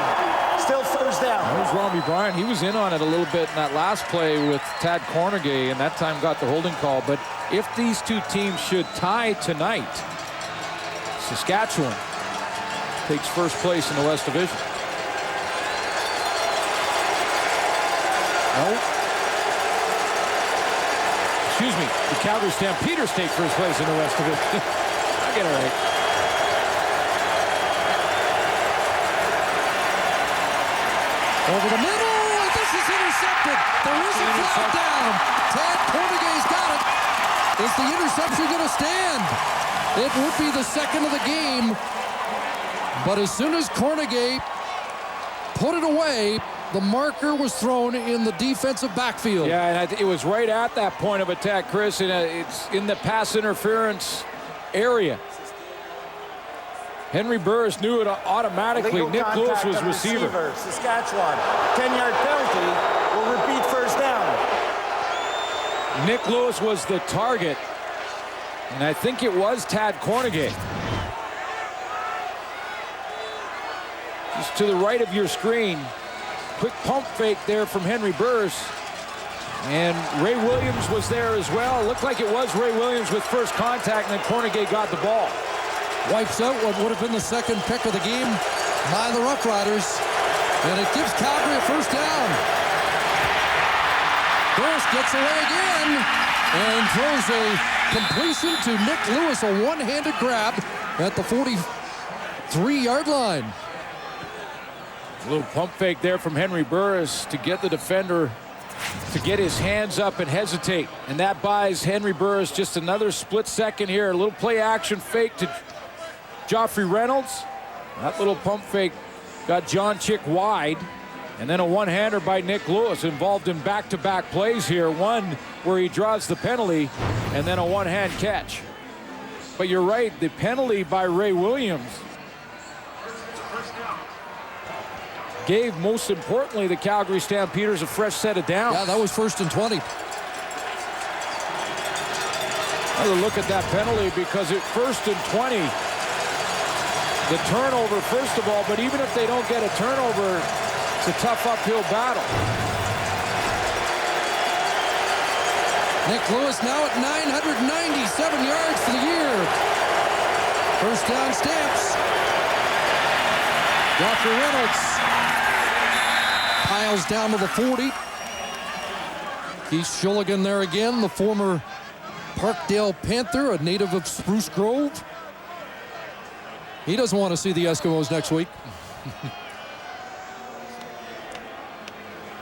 Still first down. There's Robbie Bryant. He was in on it a little bit in that last play with Tad Cornegay, and that time got the holding call. But if these two teams should tie tonight, Saskatchewan takes first place in the West Division. No. Excuse me. The Calgary Stampeders take first place in the West Division. I get it right. Over the middle, this is intercepted. There is a flag down. Tad Cornegay's got it. Is the interception going to stand? It would be the second of the game. But as soon as Cornegay put it away, the marker was thrown in the defensive backfield. Yeah, and it was right at that point of attack, Chris. And it's in the pass interference area. Henry Burris knew it automatically. Legal Nick Lewis was receiver. Saskatchewan. 10-yard penalty will repeat first down. Nick Lewis was the target. And I think it was Tad Cornegay. Just to the right of your screen. Quick pump fake there from Henry Burris. And Ray Williams was there as well. It looked like it was Ray Williams with first contact, and then Cornegay got the ball. Wipes out what would have been the second pick of the game by the Roughriders. And it gives Calgary a first down. Burris gets away again and throws a completion to Nick Lewis, a one-handed grab at the 43-yard line. A little pump fake there from Henry Burris to get the defender to get his hands up and hesitate. And that buys Henry Burris just another split second here. A little play action fake to Joffrey Reynolds. That little pump fake got John Chick wide. And then a one-hander by Nick Lewis involved in back-to-back plays here. One where he draws the penalty and then a one-hand catch. But you're right, the penalty by Ray Williams gave, most importantly, the Calgary Stampeders a fresh set of downs. Yeah, that was 1st and 20. Another look at that penalty, because at 1st and 20, the turnover, first of all, but even if they don't get a turnover, it's a tough uphill battle. Nick Lewis now at 997 yards for the year. First down Stamps. Joffrey Reynolds piles down to the 40. Keith Shulligan there again, the former Parkdale Panther, a native of Spruce Grove. He doesn't want to see the Eskimos next week.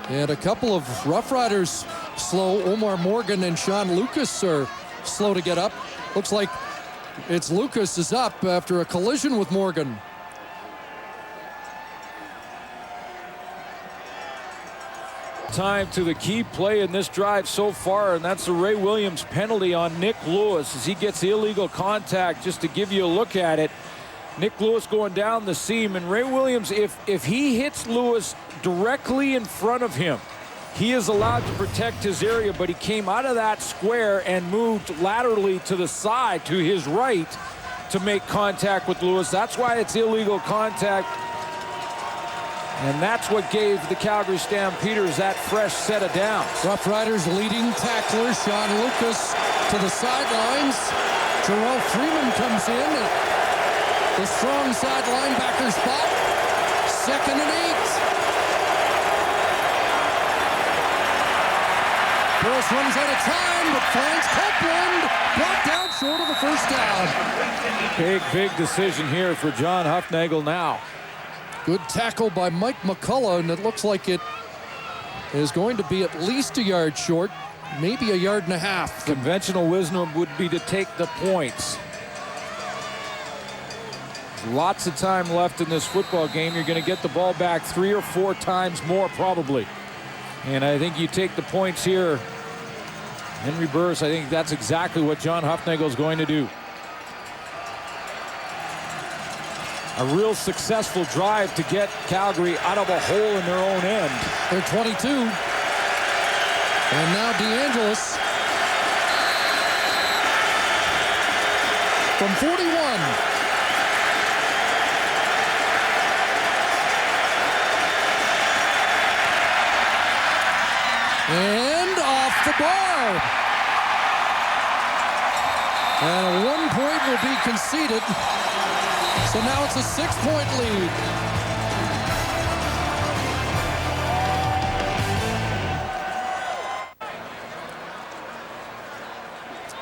And a couple of Roughriders slow. Omar Morgan and Sean Lucas are slow to get up. Looks like it's Lucas is up after a collision with Morgan. Time to the key play in this drive so far, and that's the Ray Williams penalty on Nick Lewis as he gets illegal contact. Just to give you a look at it, Nick Lewis going down the seam, and Ray Williams, if he hits Lewis directly in front of him, he is allowed to protect his area, but he came out of that square and moved laterally to the side to his right to make contact with Lewis. That's why it's illegal contact. And that's what gave the Calgary Stampeders that fresh set of downs. Roughriders leading tackler Sean Lucas to the sidelines. Terrell Freeman comes in at the strong side linebacker spot. 2nd and 8. Burris runs out of time, but finds Copeland. Brought down short of the first down. Big decision here for John Hufnagel now. Good tackle by Mike McCullough, and it looks like it is going to be at least a yard short, maybe a yard and a half. Conventional wisdom would be to take the points. Lots of time left in this football game. You're going to get the ball back 3 or 4 times more probably. And I think you take the points here. Henry Burris, I think that's exactly what John Hufnagel is going to do. A real successful drive to get Calgary out of a hole in their own end. They're 22. And now DeAngelis from 41. the bar. And a 1 point will be conceded. So now it's a 6-point lead.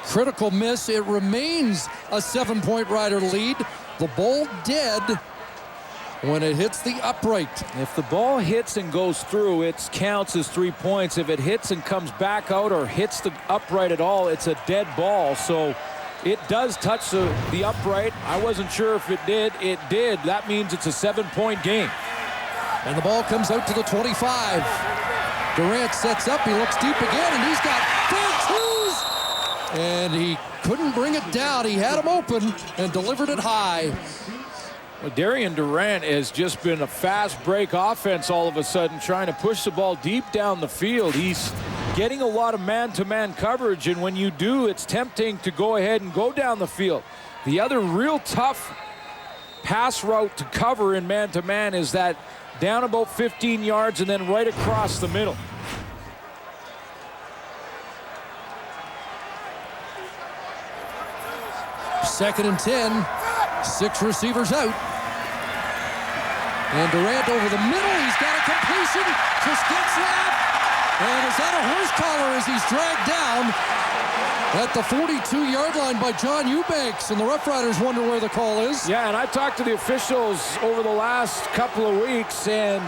Critical miss. It remains a 7-point Rider lead. The ball dead when it hits the upright. If the ball hits and goes through, it counts as 3 points. If it hits and comes back out or hits the upright at all, it's a dead ball. So it does touch the upright. I wasn't sure if it did. It did. That means it's a 7-point game. And the ball comes out to the 25. Durant sets up. He looks deep again, and he's got big twos. And he couldn't bring it down. He had him open and delivered it high. Well, Darian Durant has just been a fast break offense all of a sudden, trying to push the ball deep down the field. He's getting a lot of man-to-man coverage, and when you do, it's tempting to go ahead and go down the field. The other real tough pass route to cover in man-to-man is that down about 15 yards and then right across the middle. Second and 10. 6 receivers out. And Durant over the middle. He's got a completion. Just gets left. And is that a horse collar as he's dragged down at the 42-yard line by John Eubanks? And the Roughriders wonder where the call is. Yeah, and I talked to the officials over the last couple of weeks, and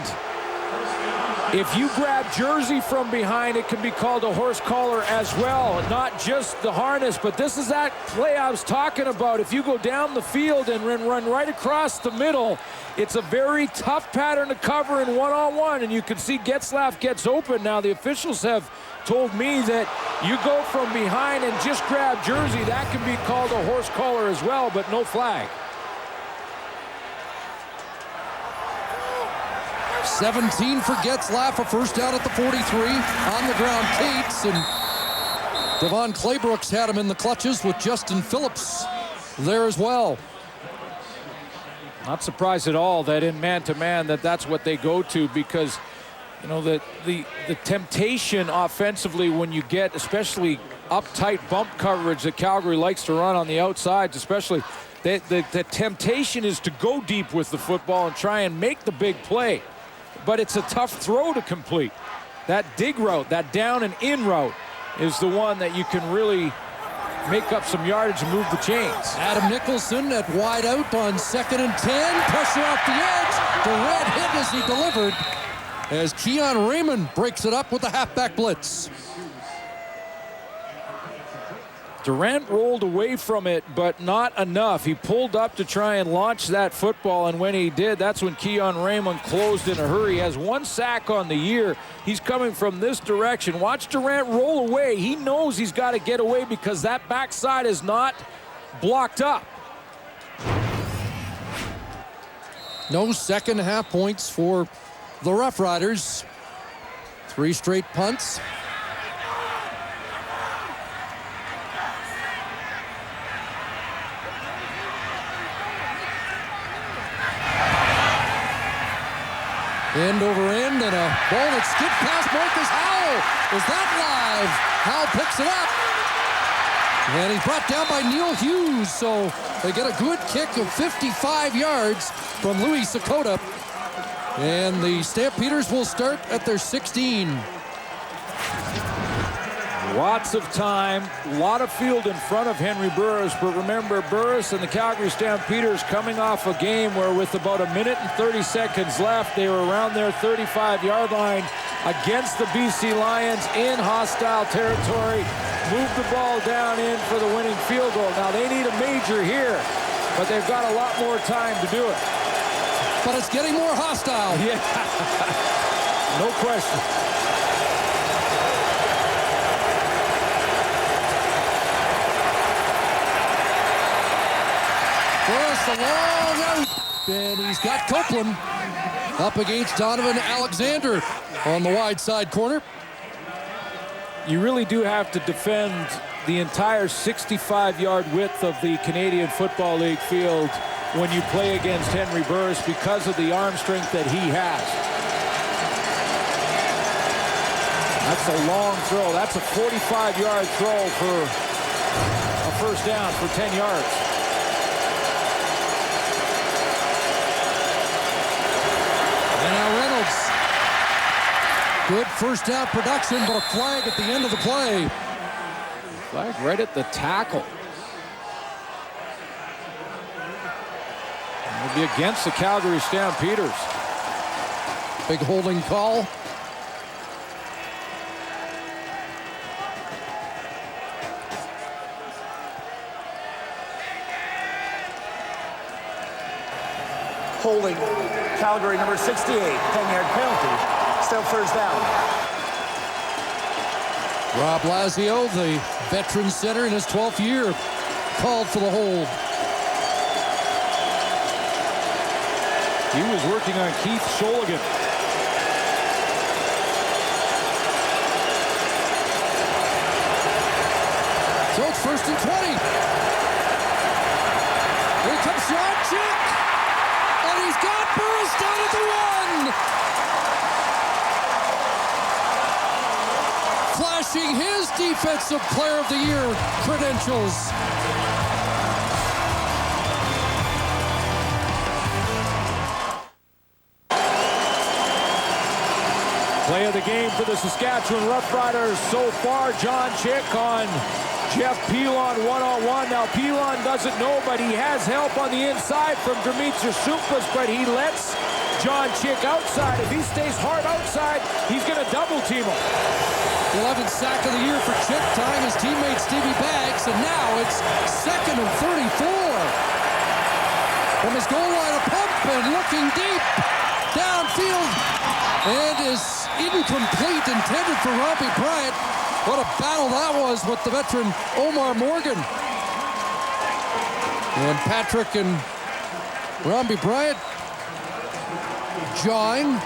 if you grab jersey from behind, it can be called a horse collar as well. Not just the harness, but this is that play I was talking about. If you go down the field and run right across the middle, it's a very tough pattern to cover in one-on-one, and you can see Getzlaf gets open. Now, the officials have told me that you go from behind and just grab jersey, that can be called a horse collar as well, but no flag. 17 for Getzlaf, a first down at the 43. On the ground, Cates, and Devon Claybrooks had him in the clutches with Justin Phillips there as well. Not surprised at all that in man-to-man that's what they go to, because you know the temptation offensively when you get especially uptight bump coverage that Calgary likes to run on the outsides, especially the temptation is to go deep with the football and try and make the big play. But it's a tough throw to complete. That dig route, that down and in route, is the one that you can really make up some yardage and move the chains. Adam Nicholson at wide out on 2nd and 10. Pressure off the edge. Durant hit as he delivered as Keon Raymond breaks it up with the halfback blitz. Durant rolled away from it, but not enough. He pulled up to try and launch that football, and when he did, that's when Keon Raymond closed in a hurry. He has 1 sack on the year. He's coming from this direction. Watch Durant roll away. He knows he's got to get away because that backside is not blocked up. No second half points for the Roughriders. 3 straight punts. End over end, and a ball that skipped past Marcus Howell. Is that live? Howell picks it up. And he's brought down by Neil Hughes, so they get a good kick of 55 yards from Louis Sakota. And the Stampeders will start at their 16. Lots of time, a lot of field in front of Henry Burris, but remember, Burris and the Calgary Stampeders coming off a game where with about 1 minute and 30 seconds left, they were around their 35-yard line against the BC Lions in hostile territory. Moved the ball down in for the winning field goal. Now they need a major here, but they've got a lot more time to do it. But it's getting more hostile. Yeah, no question. Burris a long out, and he's got Copeland up against Donovan Alexander on the wide side corner. You really do have to defend the entire 65-yard width of the Canadian Football League field when you play against Henry Burris because of the arm strength that he has. That's a long throw. That's a 45-yard throw for a first down for 10 yards. And now Reynolds. Good first down production, but a flag at the end of the play. Flag right at the tackle. It'll be against the Calgary Stampeders. Big holding call. Holding Calgary, number 68, 10-yard penalty. Still first down. Rob Lazio, the veteran center in his 12th year, called for the hold. He was working on Keith Sholigan. So it's 1st and 20. Here comes John Chick. And he's got Burris down at the 1. Flashing his Defensive Player of the Year credentials. Play of the game for the Saskatchewan Roughriders so far. John Chick on Jeff Pilon one-on-one. Now Pilon doesn't know, but he has help on the inside from Dimitri Suplas, but he lets John Chick outside. If he stays hard outside, he's going to double team him. 11th sack of the year for Chick, tying his teammate Stevie Baggs, and now it's 2nd and 34. From his goal line, a pump and looking deep downfield, and is incomplete, intended for Robbie Bryant. What a battle that was with the veteran Omar Morgan. And Patrick and Robbie Bryant jawing.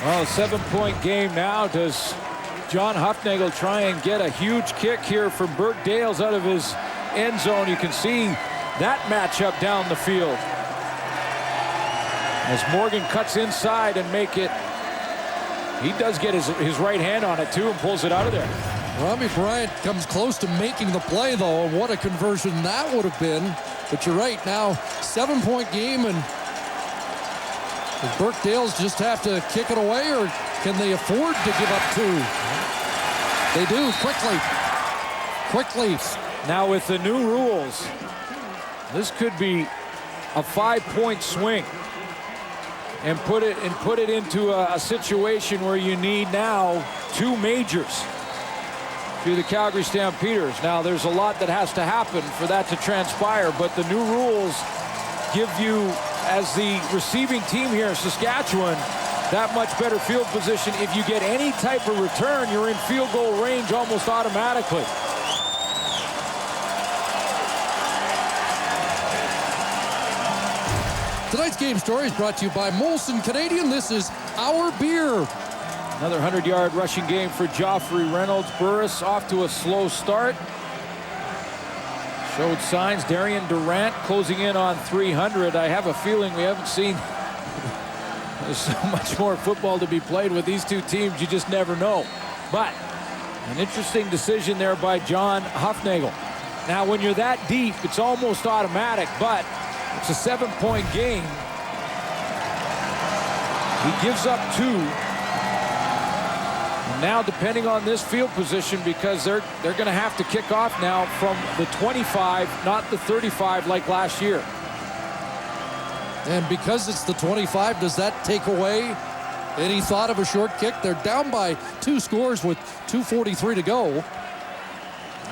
Well, a 7-point game now. Does John Hufnagel try and get a huge kick here from Burt Dales out of his end zone? You can see that matchup down the field as Morgan cuts inside and make it. He does get his right hand on it too and pulls it out of there. Robbie Bryant comes close to making the play though, and what a conversion that would have been. But you're right, now 7-point game, and does Burke Dales just have to kick it away, or can they afford to give up 2? They do, quickly. Now with the new rules, this could be a 5-point swing and put it into a situation where you need now 2 majors to the Calgary Stampeders. Now there's a lot that has to happen for that to transpire, but the new rules give you, as the receiving team here in Saskatchewan, that much better field position. If you get any type of return, you're in field goal range almost automatically. Tonight's game story is brought to you by Molson Canadian. This is our beer. Another 100-yard rushing game for Joffrey Reynolds. Burris off to a slow start. Showed signs. Darian Durant closing in on 300. I have a feeling we haven't seen there's so much more football to be played with these two teams. You just never know. But an interesting decision there by John Hufnagel. Now, when you're that deep, it's almost automatic, but it's a 7-point game. He gives up 2. And now, depending on this field position, because they're going to have to kick off now from the 25, not the 35 like last year. And because it's the 25, does that take away any thought of a short kick? They're down by 2 scores with 2:43 to go.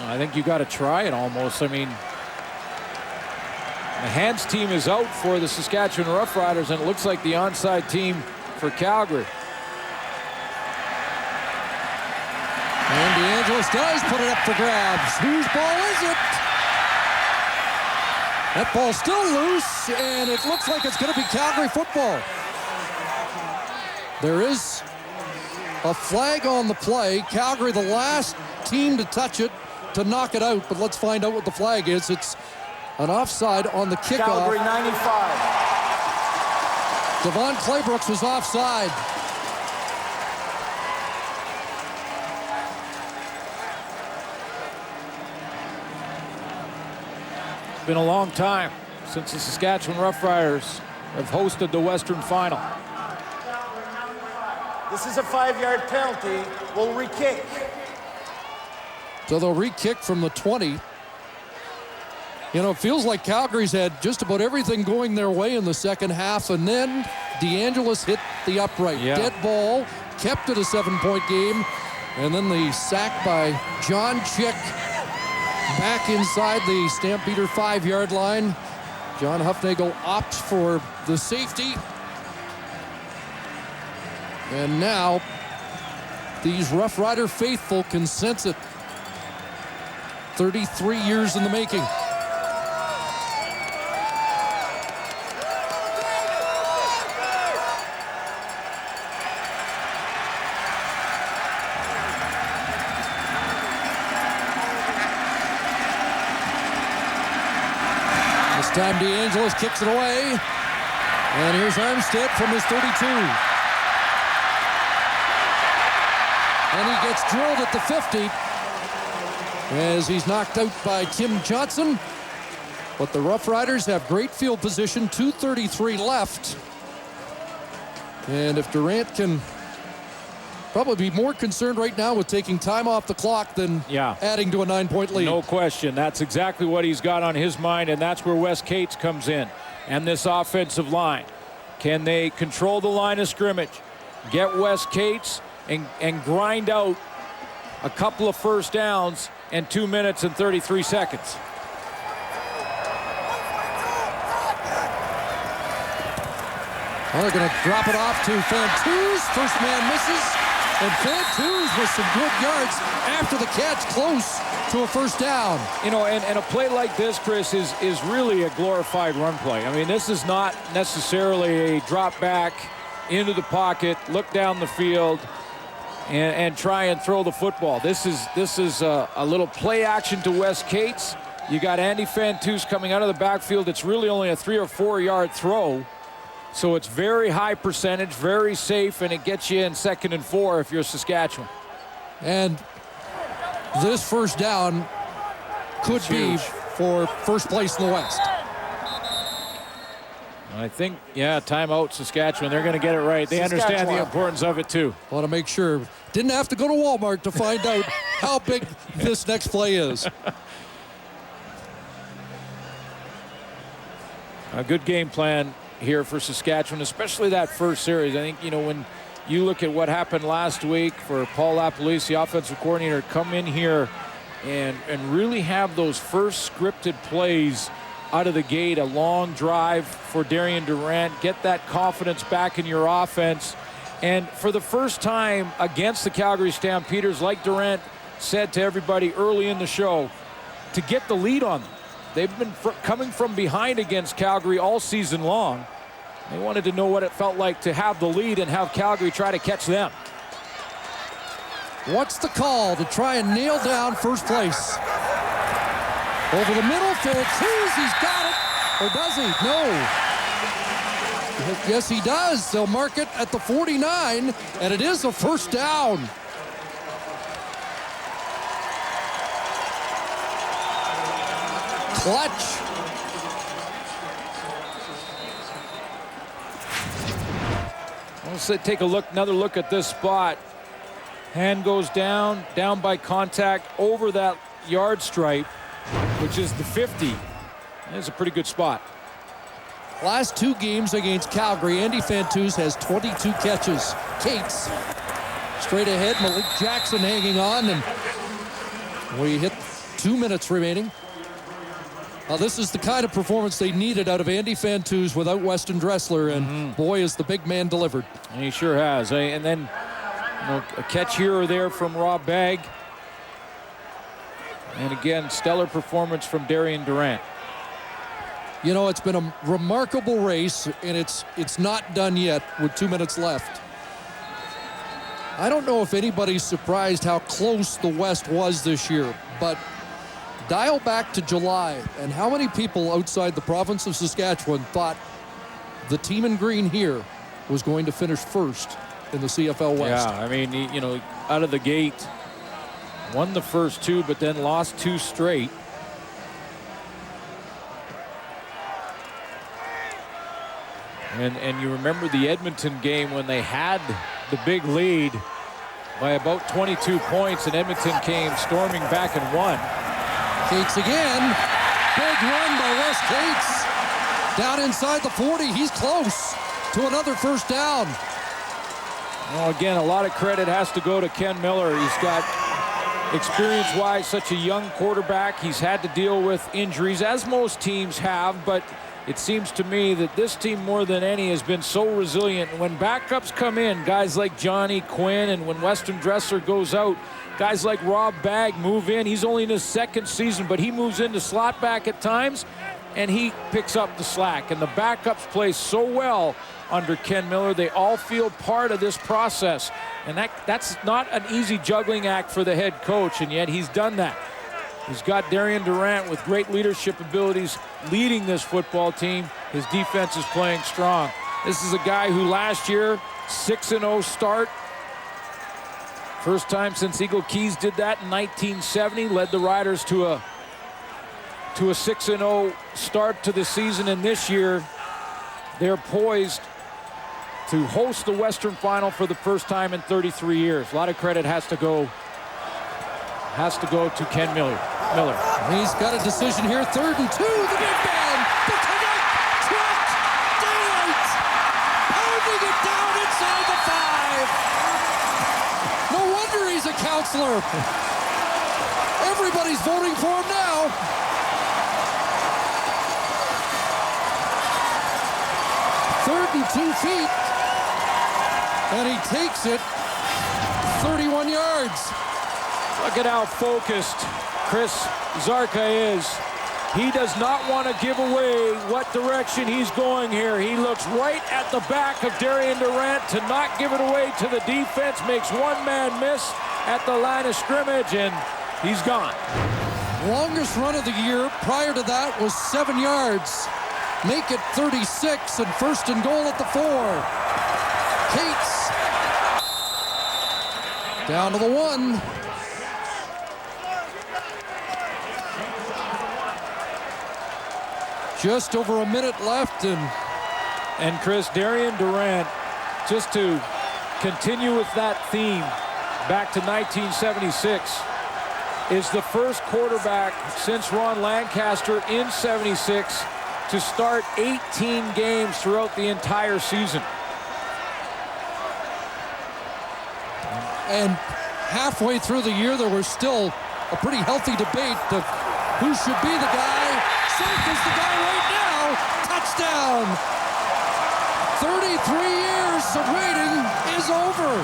I think you got to try it almost. I mean, the hands team is out for the Saskatchewan Roughriders, and it looks like the onside team for Calgary. And DeAngelis does put it up for grabs. Whose ball is it? That ball's still loose, and it looks like it's going to be Calgary football. There is a flag on the play. Calgary, the last team to touch it, to knock it out, but let's find out what the flag is. It's an offside on the kickoff. Calgary 95. Devon Claybrooks was offside. Been a long time since the Saskatchewan Roughriders have hosted the Western Final. This is a 5-yard penalty. We'll re-kick. So they'll re-kick from the 20. You know, it feels like Calgary's had just about everything going their way in the second half, and then DeAngelis hit the upright. Yeah. Dead ball, kept it a 7-point game, and then the sack by John Chick back inside the Stampeder 5-yard line. John Huffnagel opts for the safety. And now these Rough Rider faithful can sense it. 33 years in the making. This time DeAngelis kicks it away. And here's Armstead from his 32. And he gets drilled at the 50 as he's knocked out by Tim Johnson. But the Rough Riders have great field position, 2:33 left. And if Durant can probably be more concerned right now with taking time off the clock than adding to a 9-point lead. No question. That's exactly what he's got on his mind, and that's where Wes Cates comes in. And this offensive line. Can they control the line of scrimmage, get Wes Cates, and grind out a couple of first downs in 2 minutes and 33 seconds? Well, they're going to drop it off to Fantuz. First man misses. And Fantuz with some good yards after the catch, close to a first down. You know, and a play like this, Chris, is really a glorified run play. I mean, this is not necessarily a drop back into the pocket, look down the field, and try and throw the football. This is a little play action to Wes Cates. You got Andy Fantuz coming out of the backfield. It's really only a 3 or 4 yard throw. So it's very high percentage, very safe, and it gets you in 2nd and 4 if you're Saskatchewan. And this first down could be for first place in the West. I think, timeout Saskatchewan. They're going to get it right. They understand the importance of it, too. Want to make sure. Didn't have to go to Walmart to find out how big this next play is. A good game plan here for Saskatchewan, especially that first series. I think, you know, when you look at what happened last week for Paul LaPolice, the offensive coordinator, come in here and really have those first scripted plays out of the gate, a long drive for Darian Durant, get that confidence back in your offense. And for the first time against the Calgary Stampeders, like Durant said to everybody early in the show, to get the lead on them. They've been coming from behind against Calgary all season long. They wanted to know what it felt like to have the lead and have Calgary try to catch them. What's the call to try and nail down first place? Over the middle, Fantuz, he's got it. Or does he? No. Yes, he does. They'll mark it at the 49, and it is a first down. Clutch. Let's take another look at this spot. Hand goes down by contact over that yard stripe, which is the 50. That's a pretty good spot. Last 2 games against Calgary, Andy Fantuz has 22 catches. Cates straight ahead, Malik Jackson hanging on, and we hit 2 minutes remaining. This is the kind of performance they needed out of Andy Fantuz without Weston Dressler, and boy, is the big man delivered. And he sure has. And then a catch here or there from Rob Bagg. And again, stellar performance from Darian Durant. You know, it's been a remarkable race, and it's not done yet with 2 minutes left. I don't know if anybody's surprised how close the West was this year, but dial back to July, and how many people outside the province of Saskatchewan thought the team in green here was going to finish first in the CFL West? Yeah, I mean, you know, out of the gate, won the first 2, but then lost 2 straight. And you remember the Edmonton game when they had the big lead by about 22 points, and Edmonton came storming back and won. Cates again. Big run by Wes Cates. Down inside the 40. He's close to another first down. Well, again, a lot of credit has to go to Ken Miller. He's got, experience-wise, such a young quarterback. He's had to deal with injuries, as most teams have, but it seems to me that this team, more than any, has been so resilient. When backups come in, guys like Johnny Quinn, and when Weston Dressler goes out, guys like Rob Bagg move in. He's only in his second season, but he moves into slot back at times, and he picks up the slack. And the backups play so well under Ken Miller. They all feel part of this process. And that's not an easy juggling act for the head coach, and yet he's done that. He's got Darian Durant with great leadership abilities leading this football team. His defense is playing strong. This is a guy who last year, 6-0 start. First time since Eagle Keys did that in 1970, led the Riders to a 6-0 start to the season, and this year they're poised to host the Western Final for the first time in 33 years. A lot of credit has to go to Ken Miller. He's got a decision here. 3rd and 2. The big man. The connect. Trapped. Daylight. Pounding it down inside the 5. No wonder he's a counselor. Everybody's voting for him now. Third and 2 feet. And he takes it 31 yards. Look at how focused Chris Zarka is. He does not want to give away what direction he's going here. He looks right at the back of Darian Durant to not give it away to the defense. Makes one man miss at the line of scrimmage, and he's gone. Longest run of the year prior to that was 7 yards. Make it 36 and 1st and goal at the 4. Cates down to the 1. Just over a minute left, and Chris, Darian Durant, just to continue with that theme back to 1976, is the first quarterback since Ron Lancaster in 76 to start 18 games throughout the entire season. And halfway through the year, there was still a pretty healthy debate of who should be the guy. Zarka's the guy right now. Touchdown. 33 years of waiting is over.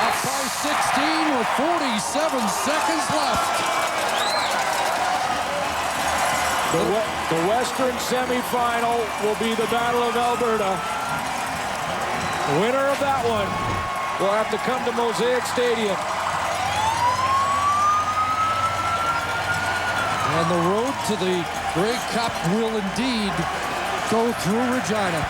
Up by 16 with 47 seconds left. The Western semifinal will be the Battle of Alberta. The winner of that one will have to come to Mosaic Stadium. And the road to the Grey Cup will indeed go through Regina.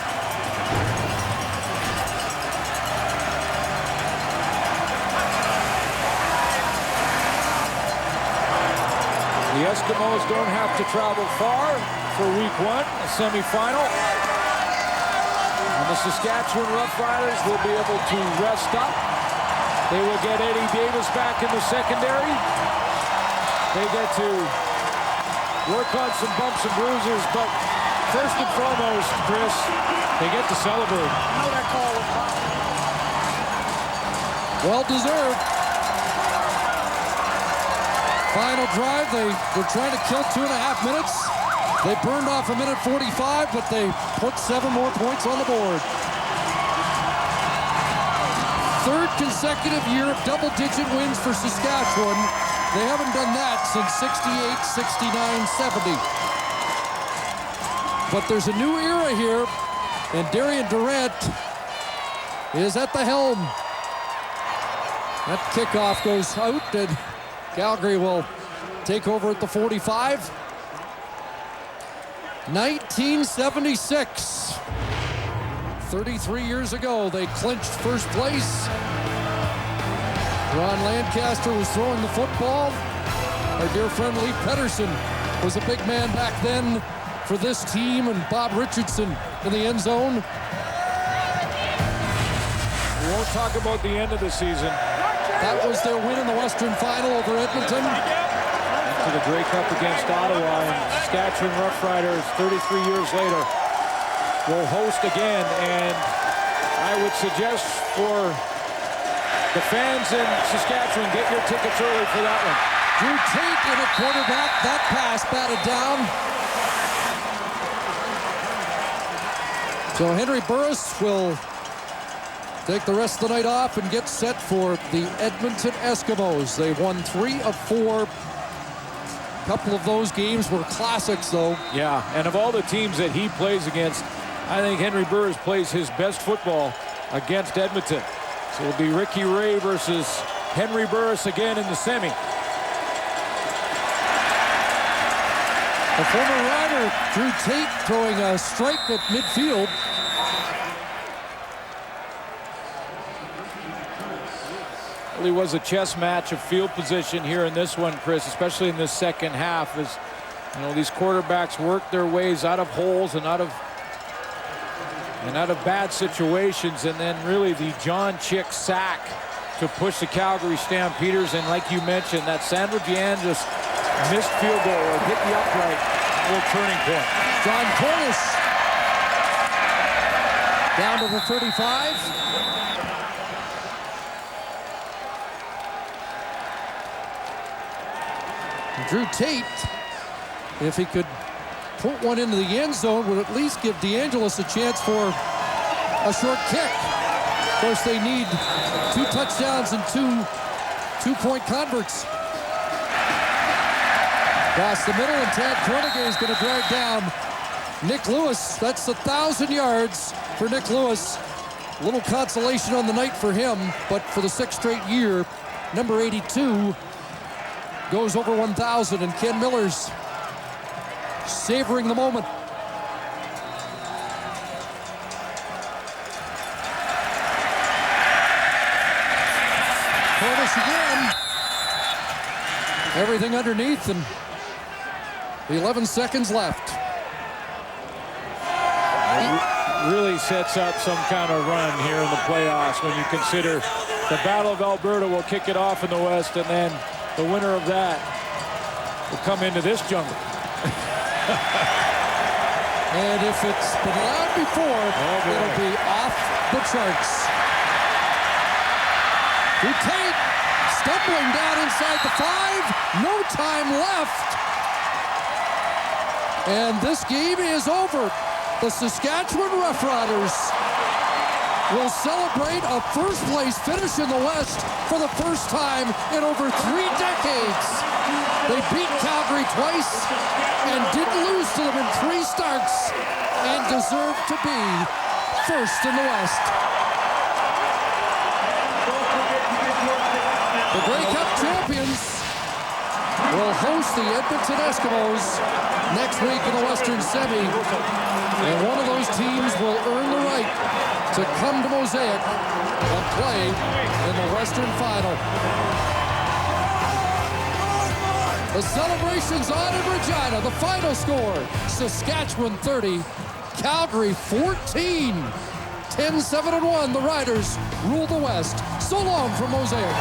The Eskimos don't have to travel far for week 1, a semifinal. And the Saskatchewan Roughriders will be able to rest up. They will get Eddie Davis back in the secondary. They get to work on some bumps and bruises, but first and foremost, Chris, they get to celebrate. Well deserved. Final drive, they were trying to kill 2.5 minutes. They burned off 1:45, but they put 7 more points on the board. 3rd consecutive year of double-digit wins for Saskatchewan. They haven't done that since 68, 69, 70. but there's a new era here, and Darian Durant is at the helm. That kickoff goes out, and Calgary will take over at the 45. 1976. 33 years ago, they clinched first place. Ron Lancaster was throwing the football. Our dear friend Lee Pedersen was a big man back then for this team, and Bob Richardson in the end zone. We won't talk about the end of the season. That was their win in the Western Final over Edmonton. To the Grey Cup against Ottawa, and Saskatchewan Roughriders 33 years later will host again, and I would suggest for the fans in Saskatchewan, get your tickets early for that one. Drew Tate in at quarterback. That pass batted down. So Henry Burris will take the rest of the night off and get set for the Edmonton Eskimos. They've won 3 of 4. A couple of those games were classics, though. Yeah, and of all the teams that he plays against, I think Henry Burris plays his best football against Edmonton. So it'll be Ricky Ray versus Henry Burris again in the semi. The former Rider, Drew Tate, throwing a strike at midfield. Really was a chess match of field position here in this one, Chris, especially in this second half, as you know, these quarterbacks work their ways out of holes and out of bad situations, and then really the John Chick sack to push the Calgary Stampeders, and like you mentioned, that Sandro Giannis missed field goal or hit the upright, little turning point. John Cornish down to the 35. Drew Tate, if he could put one into the end zone, would at least give DeAngelis a chance for a short kick. Of course, they need 2 touchdowns and 2 two-point converts. Across the middle, and Tad Kornegay is going to drag down Nick Lewis. That's 1,000 yards for Nick Lewis. A little consolation on the night for him, but for the 6th straight year, number 82 goes over 1,000, and Ken Miller's savoring the moment. Cornish again. Everything underneath, and 11 seconds left. It really sets up some kind of run here in the playoffs when you consider the Battle of Alberta will kick it off in the West, and then the winner of that will come into this jungle. And if it's been allowed before, it'll be off the charts. Drew Tate stumbling down inside the 5. No time left. And this game is over. The Saskatchewan Roughriders will celebrate a first-place finish in the West for the first time in over 3 decades. They beat Calgary twice and didn't lose to them in 3 starts and deserve to be first in the West. The Grey Cup champions will host the Edmonton Eskimos next week in the Western Semi, and one of those teams will earn the right to come to Mosaic and play in the Western Final. The celebrations on in Regina. The final score, Saskatchewan 30, Calgary 14. 10-7-1, the Riders rule the West. So long from Mosaic.